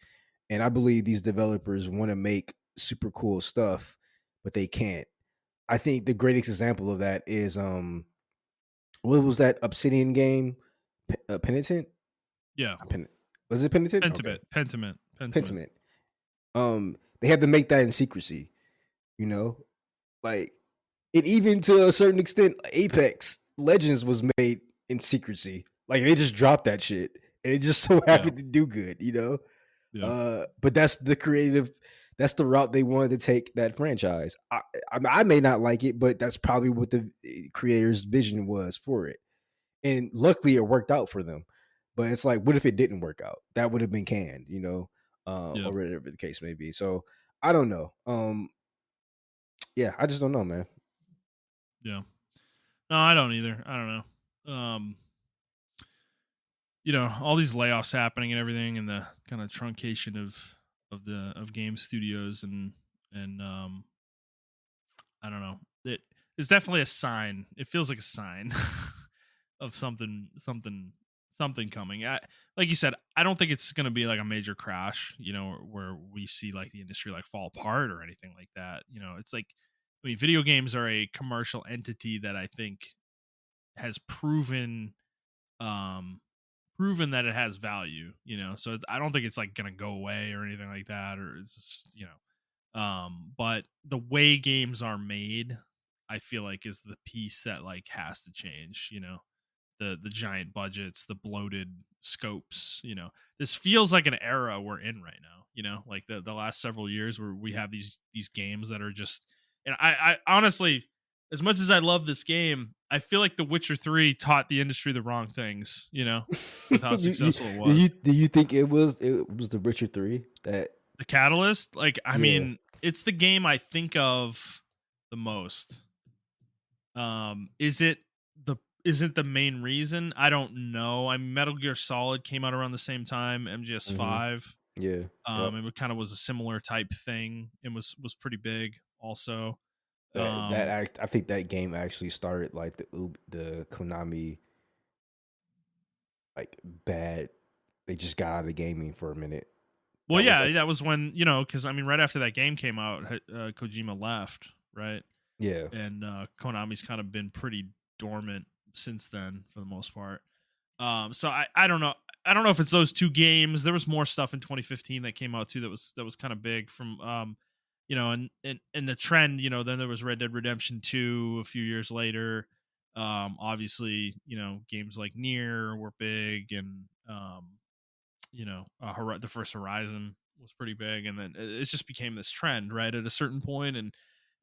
And I believe these developers want to make super cool stuff, but they can't. I think the greatest example of that is what was that Obsidian game? Penitent? Yeah. Pen- was it Penitent? Okay. Pentiment. Pentiment. They had to make that in secrecy, you know? Like, and even to a certain extent, Apex Legends was made in secrecy. Like they just dropped that shit. And it just so Yeah. happened to do good. Yeah. But that's the route they wanted to take that franchise. I may not like it, but that's probably what the creator's vision was for it. And luckily it worked out for them. But it's like, what if it didn't work out? That would have been canned, Yeah. or whatever the case may be. So I don't know. Yeah, I just don't know, man. Yeah. No, I don't either. I don't know. All these layoffs happening and everything, and the kind of truncation of of game studios, and I don't know. It's definitely a sign. It feels like a sign of something coming. Like you said, I don't think it's going to be like a major crash, where we see like the industry like fall apart or anything like that. It's like, I mean, video games are a commercial entity that I think has um proven that it has value, so I don't think it's like going to go away or anything like that, or it's just, but the way games are made, I feel like is the piece that like has to change, the giant budgets, the bloated scopes, this feels like an era we're in right now, like the last several years where we have these games that are just, and I honestly, as much as I love this game, I feel like The Witcher 3 taught the industry the wrong things, with how successful it was. Do you think it was the Richard 3 that The catalyst, like, I yeah. mean, it's the game I think of the most. Is it the isn't the main reason? I don't know. I mean, Metal Gear Solid came out around the same time, Mhm. MGS5. Yeah. Yep. It kind of was a similar type thing and was pretty big also. That I think that game actually started like the Konami like bad. They just got out of gaming for a minute. Well, That was yeah, like that was when, because I mean, right after that game came out, Kojima left, right? yeah. And Konami's kind of been pretty dormant since then for the most part. So I don't know. I don't know if it's those two games. There was more stuff in 2015 that came out too that was kind of big from and the trend, then there was Red Dead Redemption 2 a few years later. Obviously, games like Nier were big, and the first Horizon was pretty big, and then it just became this trend, right, at a certain point, and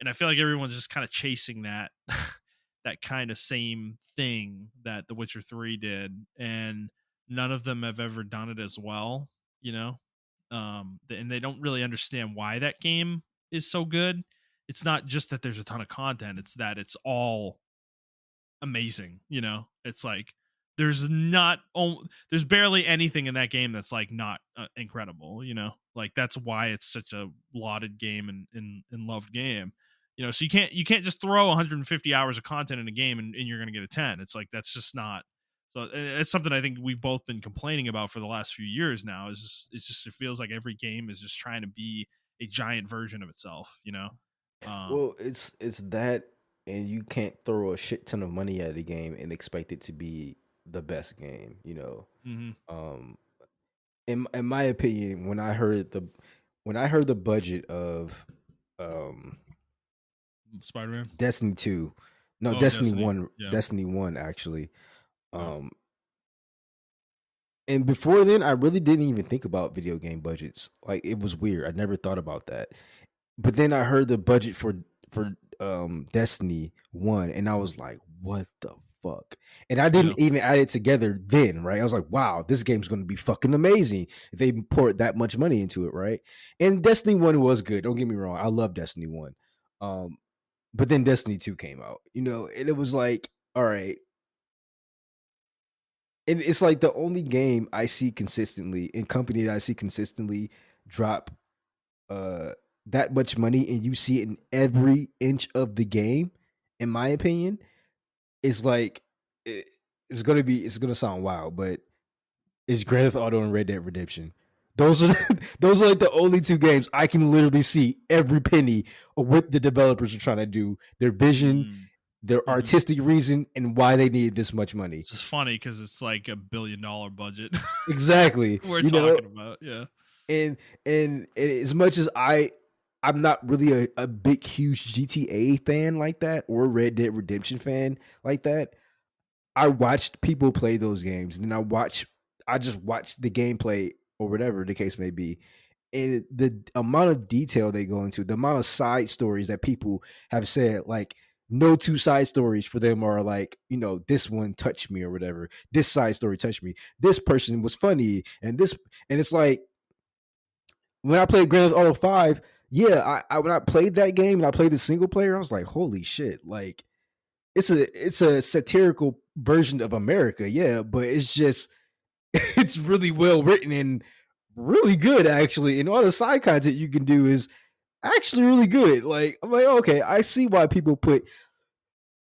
I feel like everyone's just kind of chasing that that kind of same thing that The Witcher 3 did, and none of them have ever done it as well, and they don't really understand why that game is so good. It's not just that there's a ton of content, it's that it's all amazing, it's like there's barely anything in that game that's like not incredible, like that's why it's such a lauded game and loved game, so you can't just throw 150 hours of content in a game and you're gonna get a 10. It's like that's just not, so it's something I think we've both been complaining about for the last few years now. It feels like every game is just trying to be a giant version of itself, um Well, it's that, and you can't throw a shit ton of money at a game and expect it to be the best game. mhm. Um, in my opinion, when I heard the budget of um Spider-Man. Destiny 2, no, Oh, Destiny Destiny, 1, yeah. Destiny 1 actually. Oh. Um, and before then, I really didn't even think about video game budgets. Like it was weird. I never thought about that. But then I heard the budget for Destiny 1 and I was like, "What the fuck?" And I Yeah. didn't even add it together then, right? I was like, "Wow, this game's going to be fucking amazing if they poured that much money into it," right? And Destiny 1 was good. Don't get me wrong. I love Destiny 1. Um but then Destiny 2 came out, and it was like, all right, and it's like the only game I see consistently and company that I see consistently drop uh that much money and you see it in every inch of the game, in my opinion, is like it, it's gonna sound wild, but it's Grand Theft Auto and Red Dead Redemption. Those are those are like the only two games I can literally see every penny of what the developers are trying to do, their vision, Mm. their Mhm. artistic reason, and why they needed this much money. It's just funny because it's like $1 billion budget Exactly. we're talking about. Yeah. And as much as I'm not really a big huge GTA fan like that or Red Dead Redemption fan like that. I watched people play those games and then I just watched the gameplay or whatever the case may be. And the amount of detail they go into, the amount of side stories that people have said, like no two side stories for them are like, this one touched me or whatever. This side story touched me. This person was funny. And it's like when I played Grand Theft Auto 5, yeah, I when I played that game and I played the single player, I was like, holy shit, like it's a satirical version of America, yeah, but it's just it's really well written and really good actually, and all the side content you can do is actually really good. Like I'm like, okay, I see why people put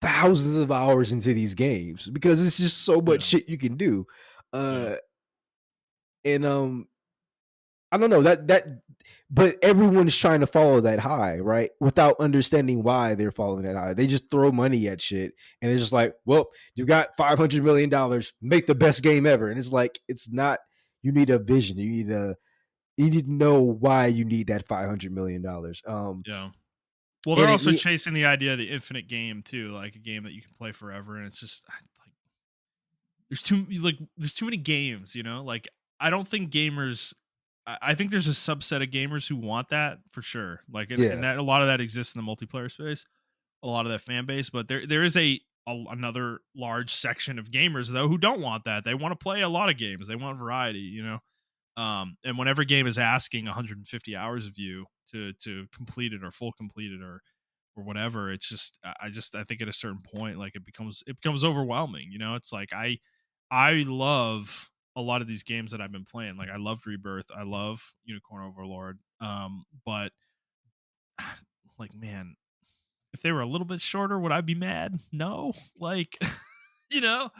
thousands of hours into these games because it's just so much Yeah, shit you can do. yeah, Uh and I don't know that but everyone's trying to follow that high, right? Without understanding why they're following that high. They just throw money at shit and it's just like, well, you got $500 million, make the best game ever. And it's like, it's not, you need a vision. You need to know why you need that $500 million. yeah. Well, they're And also it, chasing the idea of the infinite game too, like a game that you can play forever, and it's just like there's too many games, you know. Like I don't think gamers. I think there's a subset of gamers who want that for sure. Like, and yeah, that a lot of that exists in the multiplayer space, a lot of that fan base. But there is another large section of gamers though who don't want that. They want to play a lot of games. They want variety, you know. And whenever game is asking 150 hours of you to complete it or full complete it or whatever, it's just I think at a certain point like it becomes overwhelming. You know, it's like I love a lot of these games that I've been playing. Like I loved Rebirth, I love Unicorn Overlord, but like man, if they were a little bit shorter, would I be mad? No, like you know,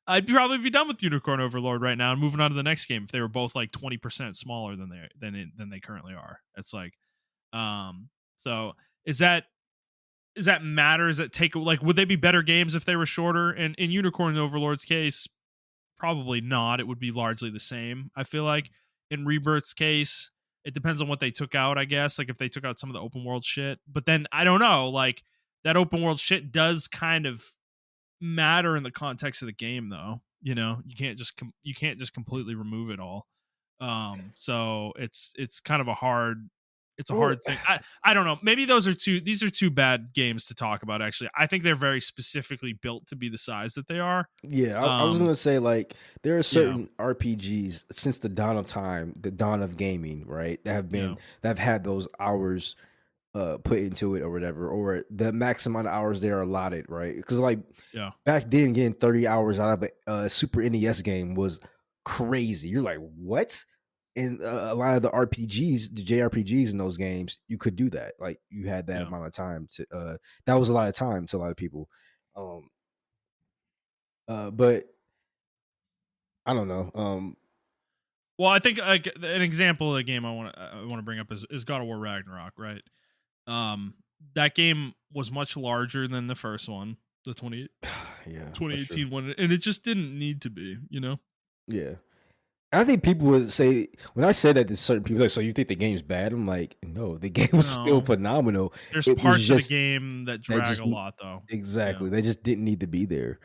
I'd probably be done with Unicorn Overlord right now and moving on to the next game if they were both like 20% smaller than they currently are. It's like, so is that matter? Is that take like would they be better games if they were shorter? And in Unicorn Overlord's case, probably not. It would be largely the same. I feel like in Rebirth's case, it depends on what they took out. I guess like if they took out some of the open world shit, but then I don't know. Like that open world shit does kind of matter in the context of the game though. You know, you can't just completely remove it all. So it's kind of a well, hard thing. I don't know. Maybe these are two bad games to talk about actually. I think they're very specifically built to be the size that they are. yeah. I was Um gonna say like there are yeah, certain RPGs since the dawn of time, the dawn of gaming, right? yeah, That have had those hours put into it or whatever, or the max amount of hours they are allotted, right? Because like yeah, back then, getting 30 hours out of a Super NES game was crazy. You're like, what? And a lot of the RPGs, the JRPGs in those games, you could do that. Like you had that yeah. amount of time to. That was a lot of time to a lot of people. Um, but I don't know. Well, I think like an example of the game I want to bring up is God of War Ragnarok, right? Um, that game was much larger than the first one, the Yeah, twenty that's true. eighteen one, and it just didn't need to be, you know? Yeah. I think people would say when I said that to certain people, like, so you think the game's bad? I'm like, no, the game was still No, phenomenal. there's It was parts of the just game that that drag just a lot, though. Yeah, exactly they just didn't need to be there.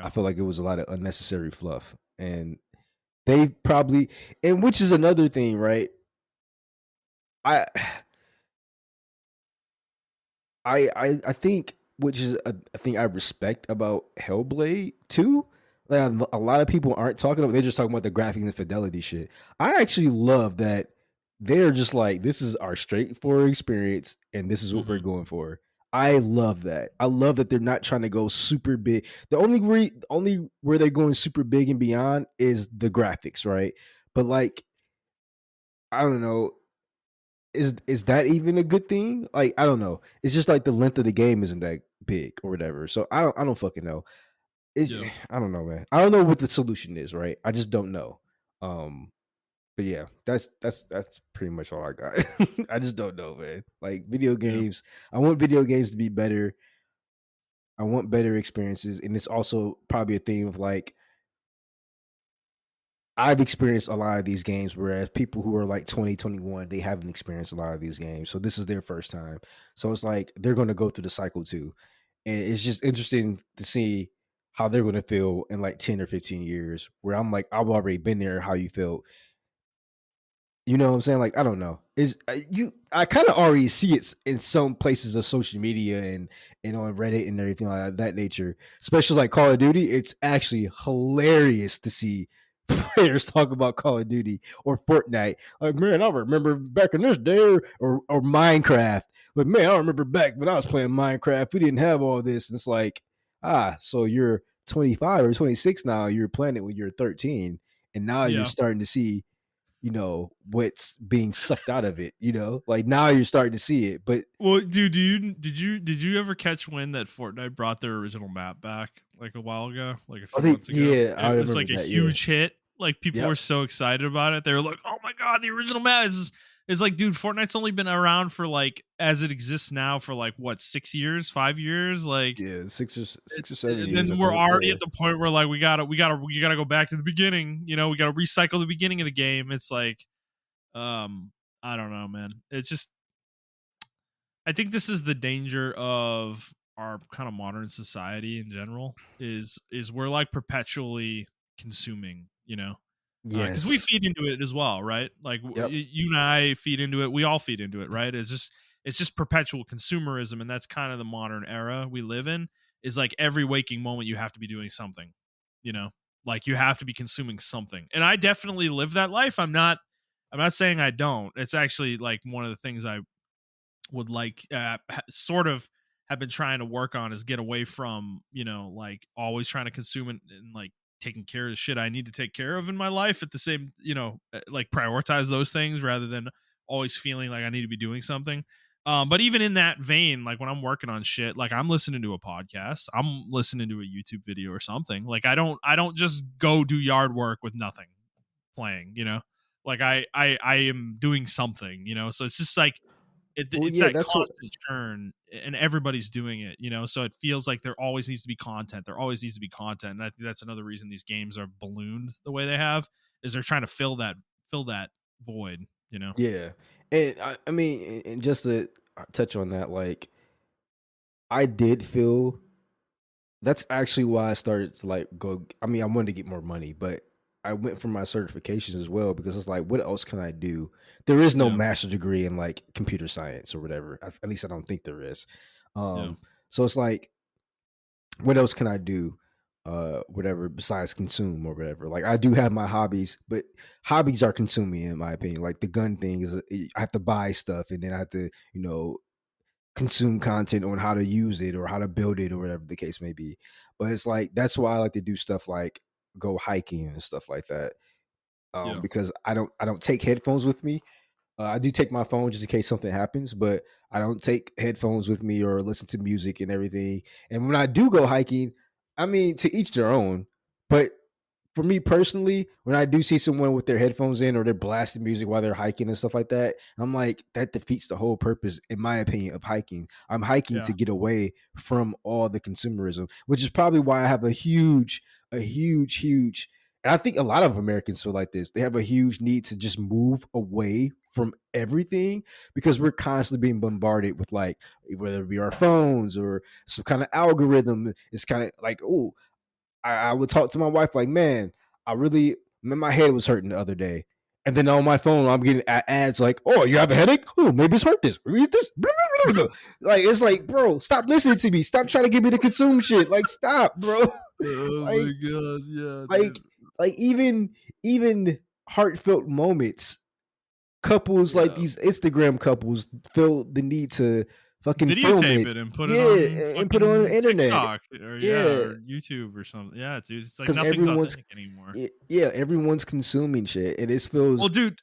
I yeah. feel like it was a lot of unnecessary fluff, and they probably and which is another thing, right? I I think which is a thing I respect about Hellblade 2. Like a lot of people aren't talking about, they're just talking about the graphics and fidelity shit. I actually love that they're just like, this is our straightforward experience and this is what we're Hmm. going for. I love that. I love that they're not trying to go super big. The only where they're going super big and beyond is the graphics, right? But like, I don't know, is that even a good thing? Like, I don't know. It's just like the length of the game isn't that big or whatever. So I don't fucking know. It's Yeah, I don't know, man. I don't know what the solution is, right? I just don't know. Um, but yeah, that's pretty much all I got. I just don't know, man. Like video yeah, games, I want video games to be better. I want better experiences, and it's also probably a thing of like I've experienced a lot of these games, whereas people who are like 20, 21, they haven't experienced a lot of these games. So this is their first time. So it's like they're going to go through the cycle too. And it's just interesting to see how they're going to feel in like 10 or 15 years, where I'm like, I've already been there, how you felt. You know what I'm saying? Like, I don't know. Is I kind of already see it in some places of social media and on Reddit and everything like that nature. Especially like Call of Duty, it's actually hilarious to see players talk about Call of Duty or Fortnite. Like, man, I remember back in this day, or Minecraft. But man, I remember back when I was playing Minecraft, we didn't have all this. And it's like, so you're 25 or 26 now. You're playing it when you're 13, and now you're yeah. starting to see. what's being sucked out of it. Like now you're starting to see it, but Well, dude, did you ever catch wind that Fortnite brought their original map back like a while ago, like a I few think months ago? yeah, I It was remember like a that. Yeah, huge hit. Like people yep, were so excited about it. They were like, "Oh my god, the original map is." It's like, dude, Fortnite's only been around for like as it exists now for like what 6 years, 5 years, like. yeah, 6 or And 7 years, I then we're think. already Yeah, at the point where like we gotta go back to the beginning. We gotta recycle the beginning of the game. It's like, um, I don't know, man. It's just I think this is the danger of our kind of modern society in general is we're like perpetually consuming, because we yes, feed into it as well, right? Like yep, you and I feed into it. We all feed into it, right? It's just perpetual consumerism, and that's kind of the modern era we live in. Is like every waking moment you have to be doing something, you know, like you have to be consuming something. And I definitely live that life. I'm not saying I don't. It's actually like one of the things I would like sort of have been trying to work on is get away from like always trying to consume and like taking care of the shit I need to take care of in my life at the same like prioritize those things rather than always feeling like I need to be doing something. But even in that vein, like when I'm working on shit, like I'm listening to a podcast, I'm listening to a YouTube video or something. Like I don't just go do yard work with nothing playing, like I am doing something, so it's just like well, it's yeah, that that's what. constant churn and everybody's doing it, so it feels like there always needs to be content. There always needs to be content. And I think that's another reason these games are ballooned the way they have is they're trying to fill that void, Yeah, and I mean, and just to touch on that, like I did feel that's actually why I started to like go. I mean, I wanted to get more money, but I went for my certifications as well because it's like, what else can I do? There is no Yeah. master's degree in like computer science or whatever. At least I don't think there is. Yeah. So it's like, what else can I do? Whatever besides consume or whatever. Like I do have my hobbies, but hobbies are consuming in my opinion. Like the gun thing is, I have to buy stuff and then I have to, consume content on how to use it or how to build it or whatever the case may be. But it's like that's why I like to do stuff like go hiking and stuff like that. Yeah. Because I don't take headphones with me. I do take my phone just in case something happens, but I don't take headphones with me or listen to music and everything. And when I do go hiking, I mean to each their own. But for me personally, when I do see someone with their headphones in or they're blasting music while they're hiking and stuff like that, I'm like, that defeats the whole purpose, in my opinion, of hiking. I'm hiking to Yeah. get away from all the consumerism, which is probably why I have a huge, and I think a lot of Americans feel like this. They have a huge need to just move away from everything because we're constantly being bombarded with like whether it be our phones or some kind of algorithm. It's kind of like, oh, I would talk to my wife like, man, I really, man, my head was hurting the other day. And then on my phone, I'm getting ads like, oh, you have a headache? Oh, maybe it's hurt this. Read this. Like, it's like, bro, stop listening to me. Stop trying to get me to consume shit. Like, stop, bro. Oh my like, god, yeah, like, dude. like even heartfelt moments, couples like Yeah. these Instagram couples feel the need to fucking film Videotape it. it and put it Yeah, on and put it on the fucking internet. TikTok or Yeah, or YouTube or something. Yeah, dude, it's like because nothing's authentic anymore. yeah, everyone's consuming shit, and it Well, feels. dude,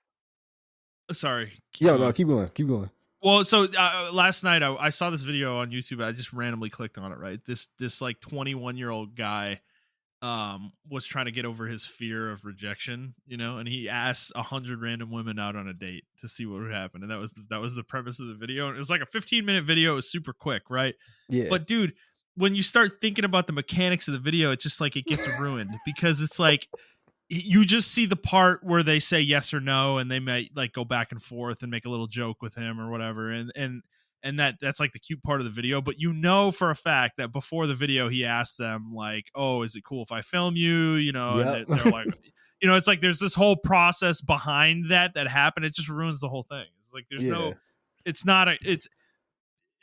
sorry, keep Yo, no, going. keep going, keep going. Well, so last night I saw this video on YouTube. I just randomly clicked on it. Right, this like 21-year-old guy was trying to get over his fear of rejection, and he asked 100 random women out on a date to see what would happen, and that was the premise of the video. And it was like a 15-minute video. It was super quick, right? Yeah, But dude, when you start thinking about the mechanics of the video, it just like it gets ruined because it's like you just see the part where they say yes or no, and they might like go back and forth and make a little joke with him or whatever, and that's like the cute part of the video. But for a fact that before the video he asked them like, oh, is it cool if I film you, and yep, they're like, it's like there's this whole process behind that happened. It just ruins the whole thing. It's like there's yeah, no, it's not a it's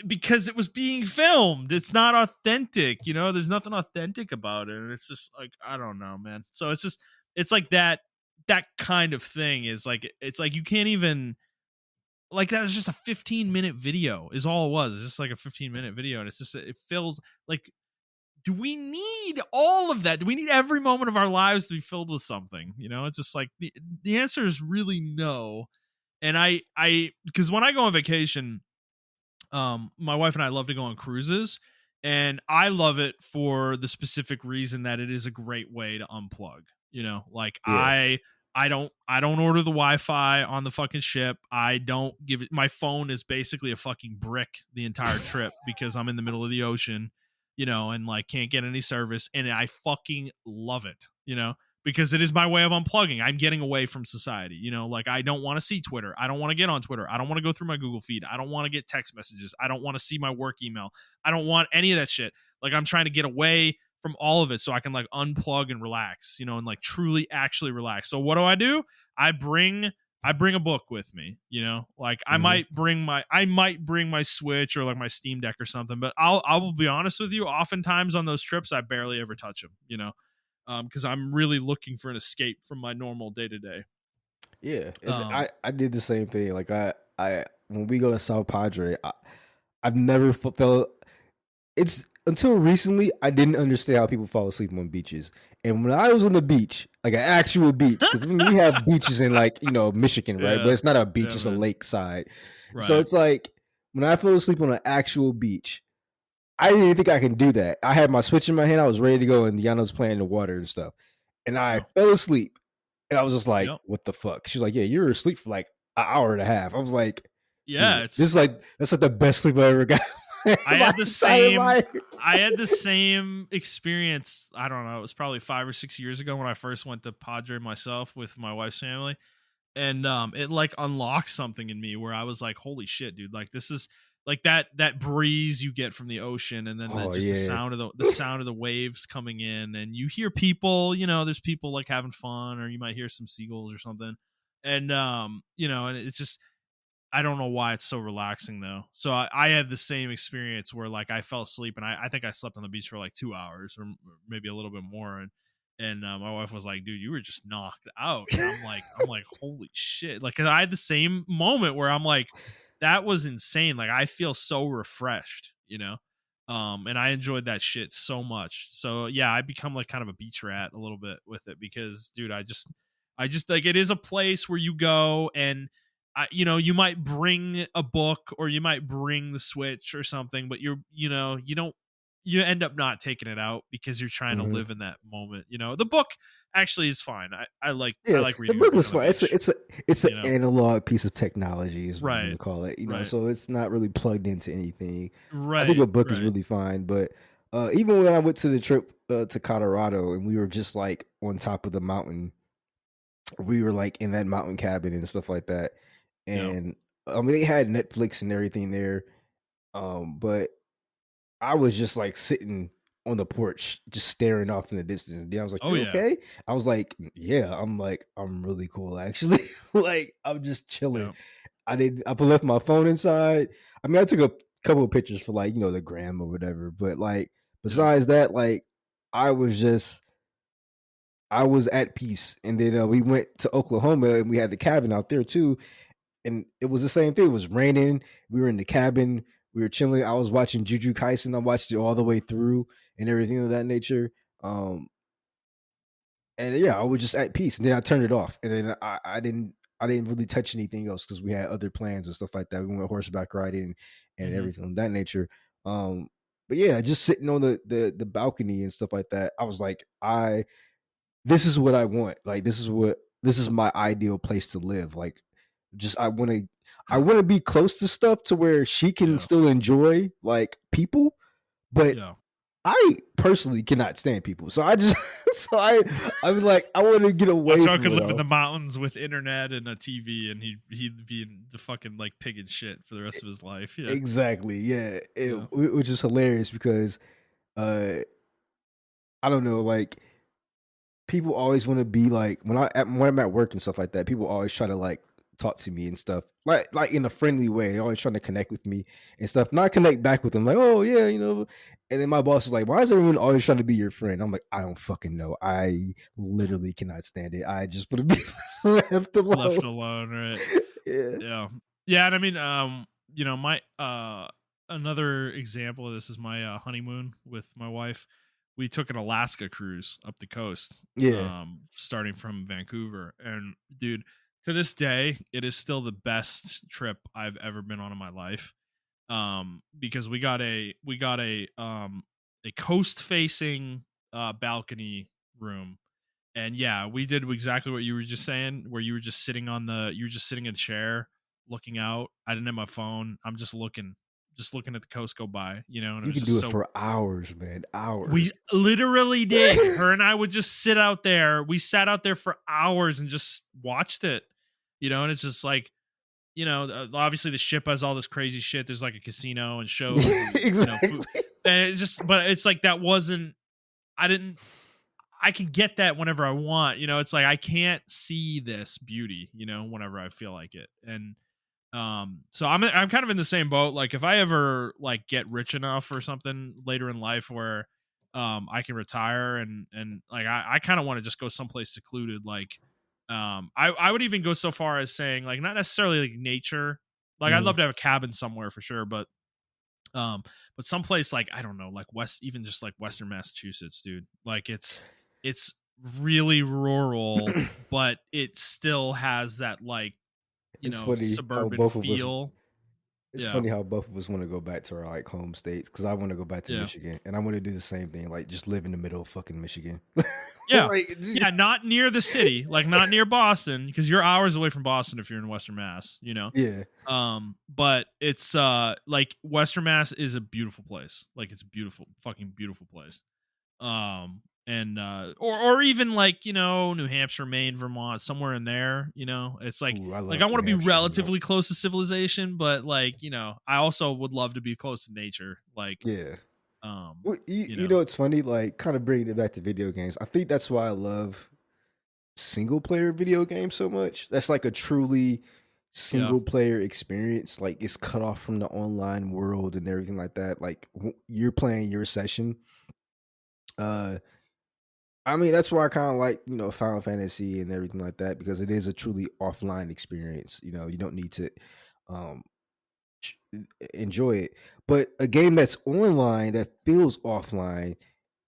because it was being filmed. It's not authentic, there's nothing authentic about it. And it's just like, I don't know, man. So it's like that kind of thing is like, it's like you can't even, like, that was just a 15-minute video is all it was. It's just like a 15-minute video. And it's just, it feels like, do we need all of that? Do we need every moment of our lives to be filled with something? It's just like the answer is really no. And because when I go on vacation, my wife and I love to go on cruises, and I love it for the specific reason that it is a great way to unplug. Like Yeah. I don't order the Wi-Fi on the fucking ship. I don't give it. My phone is basically a fucking brick the entire trip because I'm in the middle of the ocean, and like can't get any service, and I fucking love it. Because it is my way of unplugging. I'm getting away from society. Like I don't want to see Twitter. I don't want to get on Twitter. I don't want to go through my Google feed. I don't want to get text messages. I don't want to see my work email. I don't want any of that shit. Like I'm trying to get away from all of it so I can like unplug and relax, and like truly actually relax. So what do? I bring a book with me, like I Mhm. might bring my Switch or like my Steam Deck or something, but I will be honest with you, oftentimes on those trips I barely ever touch them, because I'm really looking for an escape from my normal day to day. Yeah, and Um, I did the same thing. Like I when we go to South Padre, I've never felt it's until recently I didn't understand how people fall asleep on beaches. And when I was on the beach, like an actual beach, because we have beaches in like Michigan, right? But yeah, it's not a beach; yeah, it's a man, lakeside. So right, it's like when I fell asleep on an actual beach, I didn't even think I can do that. I had my switch in my hand, I was ready to go, and Deanna was playing in the water and stuff. And I yeah, fell asleep, and I was just like, yep, "What the fuck?" She was like, "Yeah, you were asleep for like an hour and a half." I was like, yeah. "Dude, this is like that's like the best sleep I ever got in I my had the entire same. life." I had the same experience. I don't know. It was probably 5 or 6 years ago when I first went to Padre myself with my wife's family, and it like unlocked something in me where I was like, "Holy shit, dude! Like this is like that breeze you get from the ocean, and then Oh just the yeah. sound of the sound of the waves coming in, and you hear people. There's people like having fun, or you might hear some seagulls or something, and and it's just I don't know why it's so relaxing though. So I had the same experience where like I fell asleep and I think I slept on the beach for like 2 hours or maybe a little bit more and my wife was like, dude, you were just knocked out. And I'm like, holy shit. Like, 'cause I had the same moment where I'm like, that was insane. Like, I feel so refreshed, and I enjoyed that shit so much. So yeah, I become like kind of a beach rat a little bit with it because, dude, I just like it is a place where you go and you might bring a book or you might bring the Switch or something, but you don't, you end up not taking it out because you're trying to Mhm. live in that moment. The book actually is fine. I Yeah, like the reading a book book is on the fine. beach. It's an You know, analog piece of technology is what I'm right, gonna call it. right, So it's not really plugged into anything. I think a right, book is right. really fine, but even when I went to the trip to Colorado and we were just like on top of the mountain, we were like in that mountain cabin and stuff like that. Yeah. And I mean, they had Netflix and everything there, but I was just like sitting on the porch, just staring off in the distance. And then I was like, Oh "You yeah. okay?" I was like, "Yeah." I'm like, "I'm really cool, actually." Like, I'm just chilling. Yeah. I left my phone inside. I mean, I took a couple of pictures for like the gram or whatever, but like Yeah. besides that, like I was just I was at peace. And then we went to Oklahoma and we had the cabin out there too, and it was the same thing. It was raining. We were in the cabin. We were chilling. I was watching Juju Kaisen. I watched it all the way through and everything of that nature. And yeah, I was just at peace. And then I turned it off. And then I didn't really touch anything else because we had other plans and stuff like that. We went horseback riding and Hmm. everything of that nature. Um, but yeah, just sitting on the balcony and stuff like that. I was like, this is what I want. Like this is my ideal place to live. Like just I want to be close to stuff to where she can Yeah. still enjoy like people, but Yeah. I personally cannot stand people. So I just I'm like I want to get away Montrell from could it live in all. the mountains with internet and a TV, and he'd be in the fucking like pig and shit for the rest of his life. Yeah. Exactly. Yeah. Yeah. Which is hilarious because uh I don't know, like people always want to be like when I'm at work and stuff like that. People always try to like talk to me and stuff, like in a friendly way. They're always trying to connect with me and stuff. Not connect back with them, like oh yeah, And then my boss is like, "Why is everyone always trying to be your friend?" I'm like, "I don't fucking know. I literally cannot stand it. I just want to be left Left alone." alone, right? Yeah. Yeah. Yeah, and I mean, my another example of this is my honeymoon with my wife. we took an Alaska cruise up the coast, Yeah, starting from Vancouver. And dude, to this day, it is still the best trip I've ever been on in my life. Because we got a coast facing balcony room. And yeah, we did exactly what you were just saying, where you were just sitting in a chair looking out. I didn't have my phone. I'm just looking at the coast go by, and it you was can just do it so. for hours, man, We hours. literally did. Her and I would just sit out there. We sat out there for hours and just watched it, and it's just like, obviously the ship has all this crazy shit. There's like a casino and shows and, Exactly. food. And it's just, but it's like, that wasn't, I didn't, I can get that whenever I want, it's like, I can't see this beauty, whenever I feel like it. And, so I'm kind of in the same boat. Like, if I ever like get rich enough or something later in life where I can retire, and like I kind of want to just go someplace secluded. Like, I would even go so far as saying, like, not necessarily like nature. Like, I'd Mhm. love to have a cabin somewhere for sure, um but someplace like, I don't know, like even just like Western Massachusetts, dude. Like, it's really rural, but it still has that, like, It's funny how suburban both of us. feel. It's Yeah. funny how both of us want to go back to our like home states because I want to go back to Yeah. Michigan and I want to do the same thing, like just live in the middle of fucking Michigan. Yeah. Like, Yeah, not near the city, like not near Boston, because you're hours away from Boston if you're in Western Mass. yeah, But it's like Western Mass is a beautiful place. Like, it's a beautiful, fucking beautiful place. And or even like, New Hampshire, Maine, Vermont, somewhere in there, it's ooh, I like I love want New to be Hampshire, Vermont. relatively close to civilization, but like, I also would love to be close to nature, like, Yeah. um Well, you, you you know know, it's funny, like kind of bringing it back to video games. I think that's why I love single player video games so much. That's like a truly yeah. single player experience. Like it's cut off from the online world and everything like that. Like you're playing your session. Uh, I mean, that's why I kind of like, Final Fantasy and everything like that because it is a truly offline experience. You don't need to um ch- enjoy it. But a game that's online that feels offline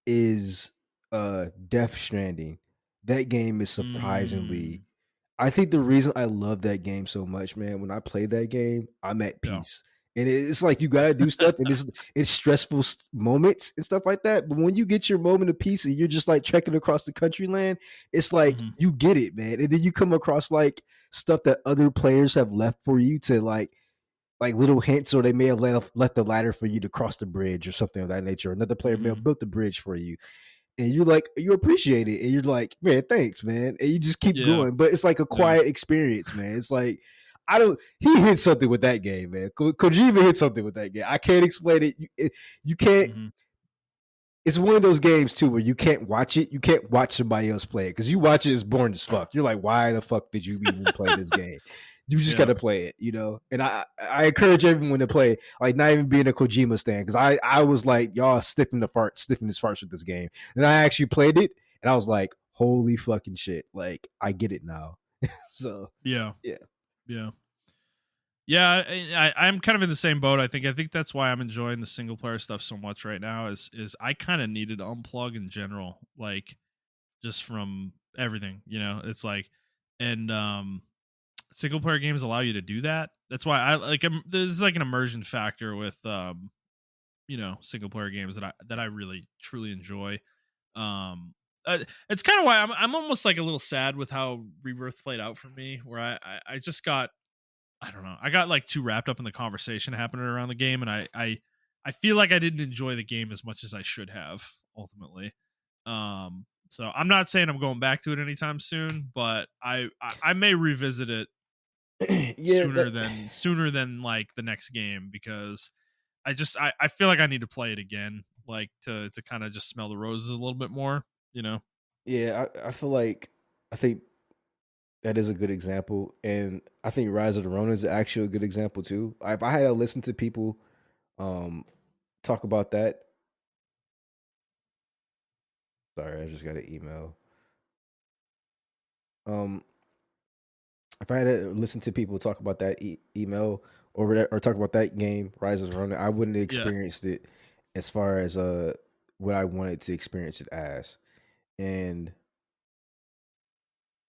is Death Stranding. That game is surprisingly. Mm, I think the reason I love that game so much, man, when I play that game, I'm at yeah. peace. And it's like you gotta do stuff, and it's stressful moments and stuff like that. But when you get your moment of peace, and you're just like trekking across the country land, it's like Mhm. you get it, man. And then you come across like stuff that other players have left for you to like little hints, or they may have left the ladder for you to cross the bridge or something of that nature. Another player may have Mhm. built the bridge for you, and you appreciate it, and you're like, man, thanks, man, and you just keep Yeah. going. But it's like a Yeah. quiet experience, man. It's like I don't. He hit something with that game, man. Kojima hit something with that game. I can't explain it. You can't. Mhm. It's one of those games too where you can't watch it. You can't watch somebody else play it because you watch it, it's boring as fuck. You're like, why the fuck did you even play this game? You just Yeah. gotta play it. And I encourage everyone to play, like not even being a Kojima stan, because I was like, y'all stiffing his farts with this game, and I actually played it, and I was like, holy fucking shit, like I get it now. So Yeah. yeah, Yeah. Yeah, I'm kind of in the same boat. I think that's why I'm enjoying the single player stuff so much right now. Is I kind of needed to unplug in general, like, just from everything. It's like, and single player games allow you to do that. That's why I like. There's like an immersion factor with single player games that I really truly enjoy. Um, it's kind of why I'm almost like a little sad with how Rebirth played out for me, where I just got, I don't know. I got like too wrapped up in the conversation happening around the game, and I feel like I didn't enjoy the game as much as I should have ultimately. So I'm not saying I'm going back to it anytime soon, but I may revisit it yeah, that sooner than like the next game, because I feel like I need to play it again, like to kind of just smell the roses a little bit more, you know. yeah. I feel like I think that is a good example, and I think Rise of the Rona is actually a good example too. If I had to listen to people um, talk about that, sorry, I just got an email. Um, if I had to listen to people talk about that email or talk about that game, Rise of the Rona, I wouldn't have Yeah. experienced it as far as what I wanted to experience it as. And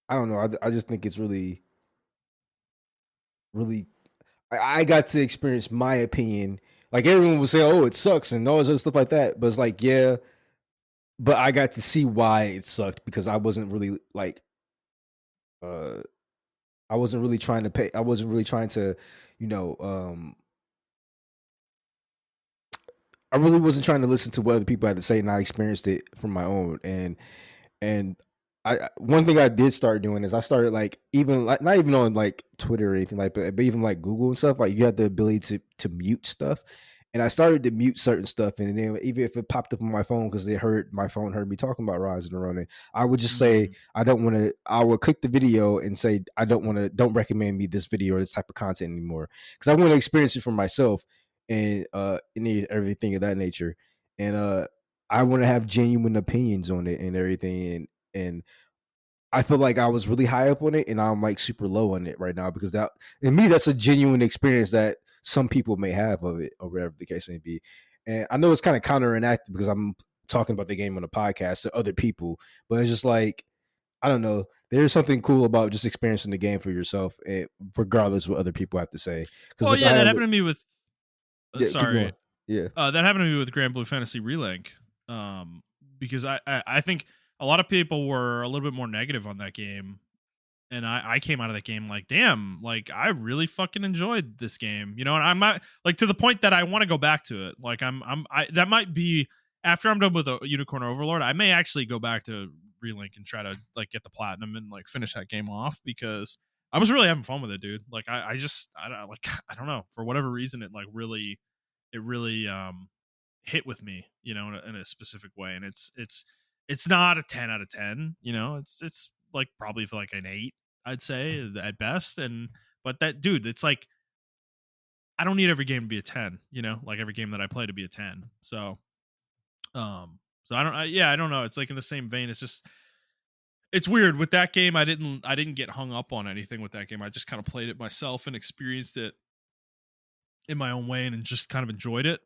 I don't know. I just think it's really, really. I got to experience my opinion. Like everyone would say, "Oh, it sucks," and all this other stuff like that. But it's like, yeah, but I got to see why it sucked because I wasn't really like, uh, I wasn't really trying to pay. I wasn't really trying to, you know, I really wasn't trying to listen to what other people had to say, and I experienced it from my own. And one thing I did start doing is I started like even like not even on like Twitter or anything like that, but even like Google and stuff. Like you have the ability to mute stuff, and I started to mute certain stuff, and then even if it popped up on my phone because my phone heard me talking about Rise and Running, I would just say Mm, I don't want to. I would click the video and say I don't want to. Don't recommend me this video or this type of content anymore because I want to experience it for myself and everything of that nature, and I want to have genuine opinions on it and everything, and I feel like I was really high up on it, and I'm like super low on it right now because that, in me, that's a genuine experience that some people may have of it, or whatever the case may be. And I know it's kind of counterinactive because I'm talking about the game on a podcast to other people, but it's just like I don't know. There's something cool about just experiencing the game for yourself, regardless of what other people have to say. Because well, like yeah, I that have, happened to me with. yeah, keep Sorry, going, yeah, that happened to me with Grand Blue Fantasy Relink. Because I think a lot of people were a little bit more negative on that game, and I came out of that game like, damn, like I really fucking enjoyed this game, you know. And I'm not like to the point that I want to go back to it. Like that might be after I'm done with a Unicorn Overlord, I may actually go back to Relink and try to like get the platinum and like finish that game off because I was really having fun with it, dude. Like I just I don't like I don't know, for whatever reason it really hit with me, you know, in a specific way. And it's not a 10 out of 10, you know. It's like probably for like an 8, I'd say at best. And but that dude, it's like I don't need every game to be a 10, you know, like every game that I play to be a 10. So I don't know. It's like in the same vein. It's just it's weird with that game. I didn't get hung up on anything with that game. I just kind of played it myself and experienced it in my own way and just kind of enjoyed it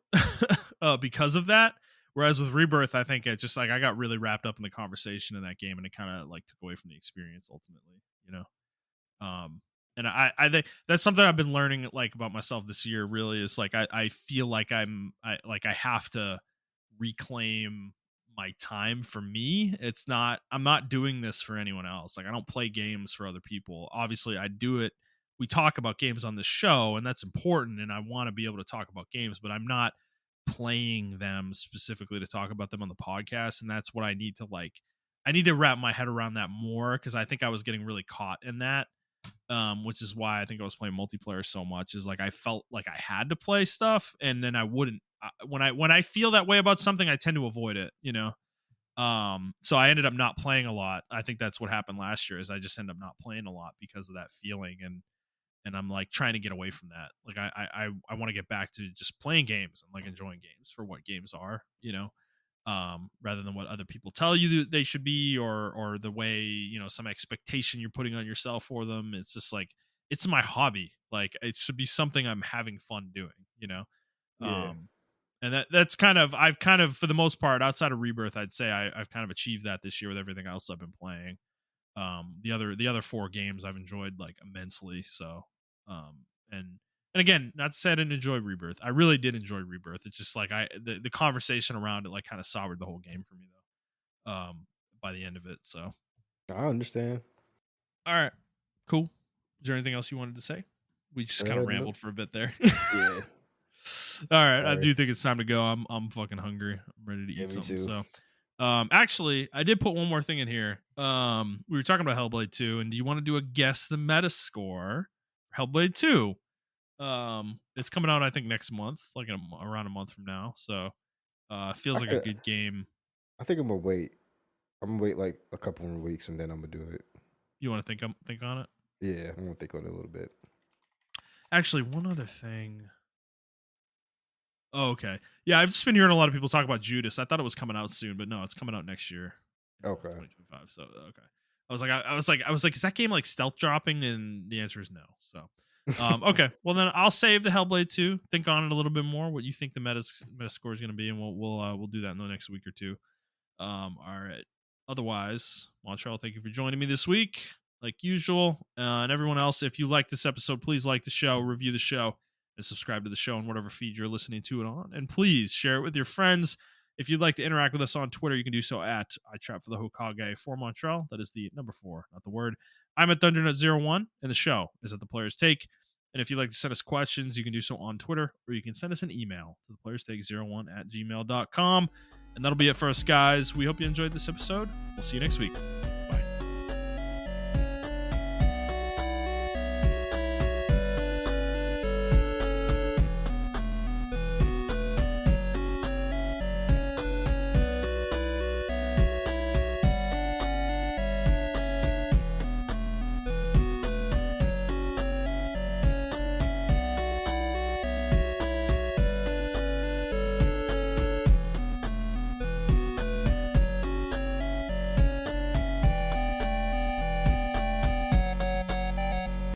because of that. Whereas with Rebirth, I think it just like I got really wrapped up in the conversation in that game, and it kind of like took away from the experience ultimately, you know. Um, and I think that's something I've been learning like about myself this year. Really, is like I feel like I have to reclaim my time for me. I'm not doing this for anyone else. Like I don't play games for other people. Obviously, I do it. We talk about games on this show, and that's important. And I want to be able to talk about games, but I'm not playing them specifically to talk about them on the podcast. And that's what I need to like. I need to wrap my head around that more because I think I was getting really caught in that, which is why I think I was playing multiplayer so much. Is like I felt like I had to play stuff, and then I wouldn't. When I feel that way about something, I tend to avoid it. You know. So I ended up not playing a lot. I think that's what happened last year. Is I just ended up not playing a lot because of that feeling, and I'm like trying to get away from that. Like I want to get back to just playing games and like enjoying games for what games are. You know. Rather than what other people tell you they should be, or the way, you know, some expectation you're putting on yourself for them. It's just like it's my hobby. Like it should be something I'm having fun doing, you know. yeah, And that's kind of I've kind of for the most part outside of Rebirth, I'd say I've kind of achieved that this year with everything else I've been playing. The other 4 games I've enjoyed like immensely. So um and and again, not to say I didn't enjoy Rebirth. I really did enjoy Rebirth. It's just like the conversation around it like kind of soured the whole game for me though. By the end of it. So I understand. all right, cool. Is there anything else you wanted to say? We just kind of No, rambled for a bit there. yeah, All right, I sorry, do think it's time to go. I'm fucking hungry. I'm ready to yeah, eat me something. too. So actually, I did put one more thing in here. We were talking about Hellblade 2, and do you want to do a guess the meta score for Hellblade 2? It's coming out I think next month, like around a month from now. So I feels like a could, good game. I think I'm gonna wait. I'm gonna wait like a couple more weeks and then I'm gonna do it. You want to think on it? Yeah, I'm gonna think on it a little bit. Actually, one other thing. Oh, okay. Yeah, I've just been hearing a lot of people talk about Judas. I thought it was coming out soon, but no, it's coming out next year, in Okay. 2025. So okay. I was like, is that game like stealth dropping? And the answer is no. So Okay, well then I'll save the Hellblade 2. Think on it a little bit more. What you think the meta score is going to be, and we'll do that in the next week or two. All right. Otherwise, Montrell, thank you for joining me this week, like usual. And everyone else, if you like this episode, please like the show, review the show, and subscribe to the show on whatever feed you're listening to it on. And please share it with your friends. If you'd like to interact with us on Twitter, you can do so at iTrap for the Hokage for Montrell. That is the number 4, not the word. I'm at ThunderNut01, and the show is at The Player's Take. And if you'd like to send us questions, you can do so on Twitter, or you can send us an email to theplayerstake01@gmail.com. And that'll be it for us, guys. We hope you enjoyed this episode. We'll see you next week.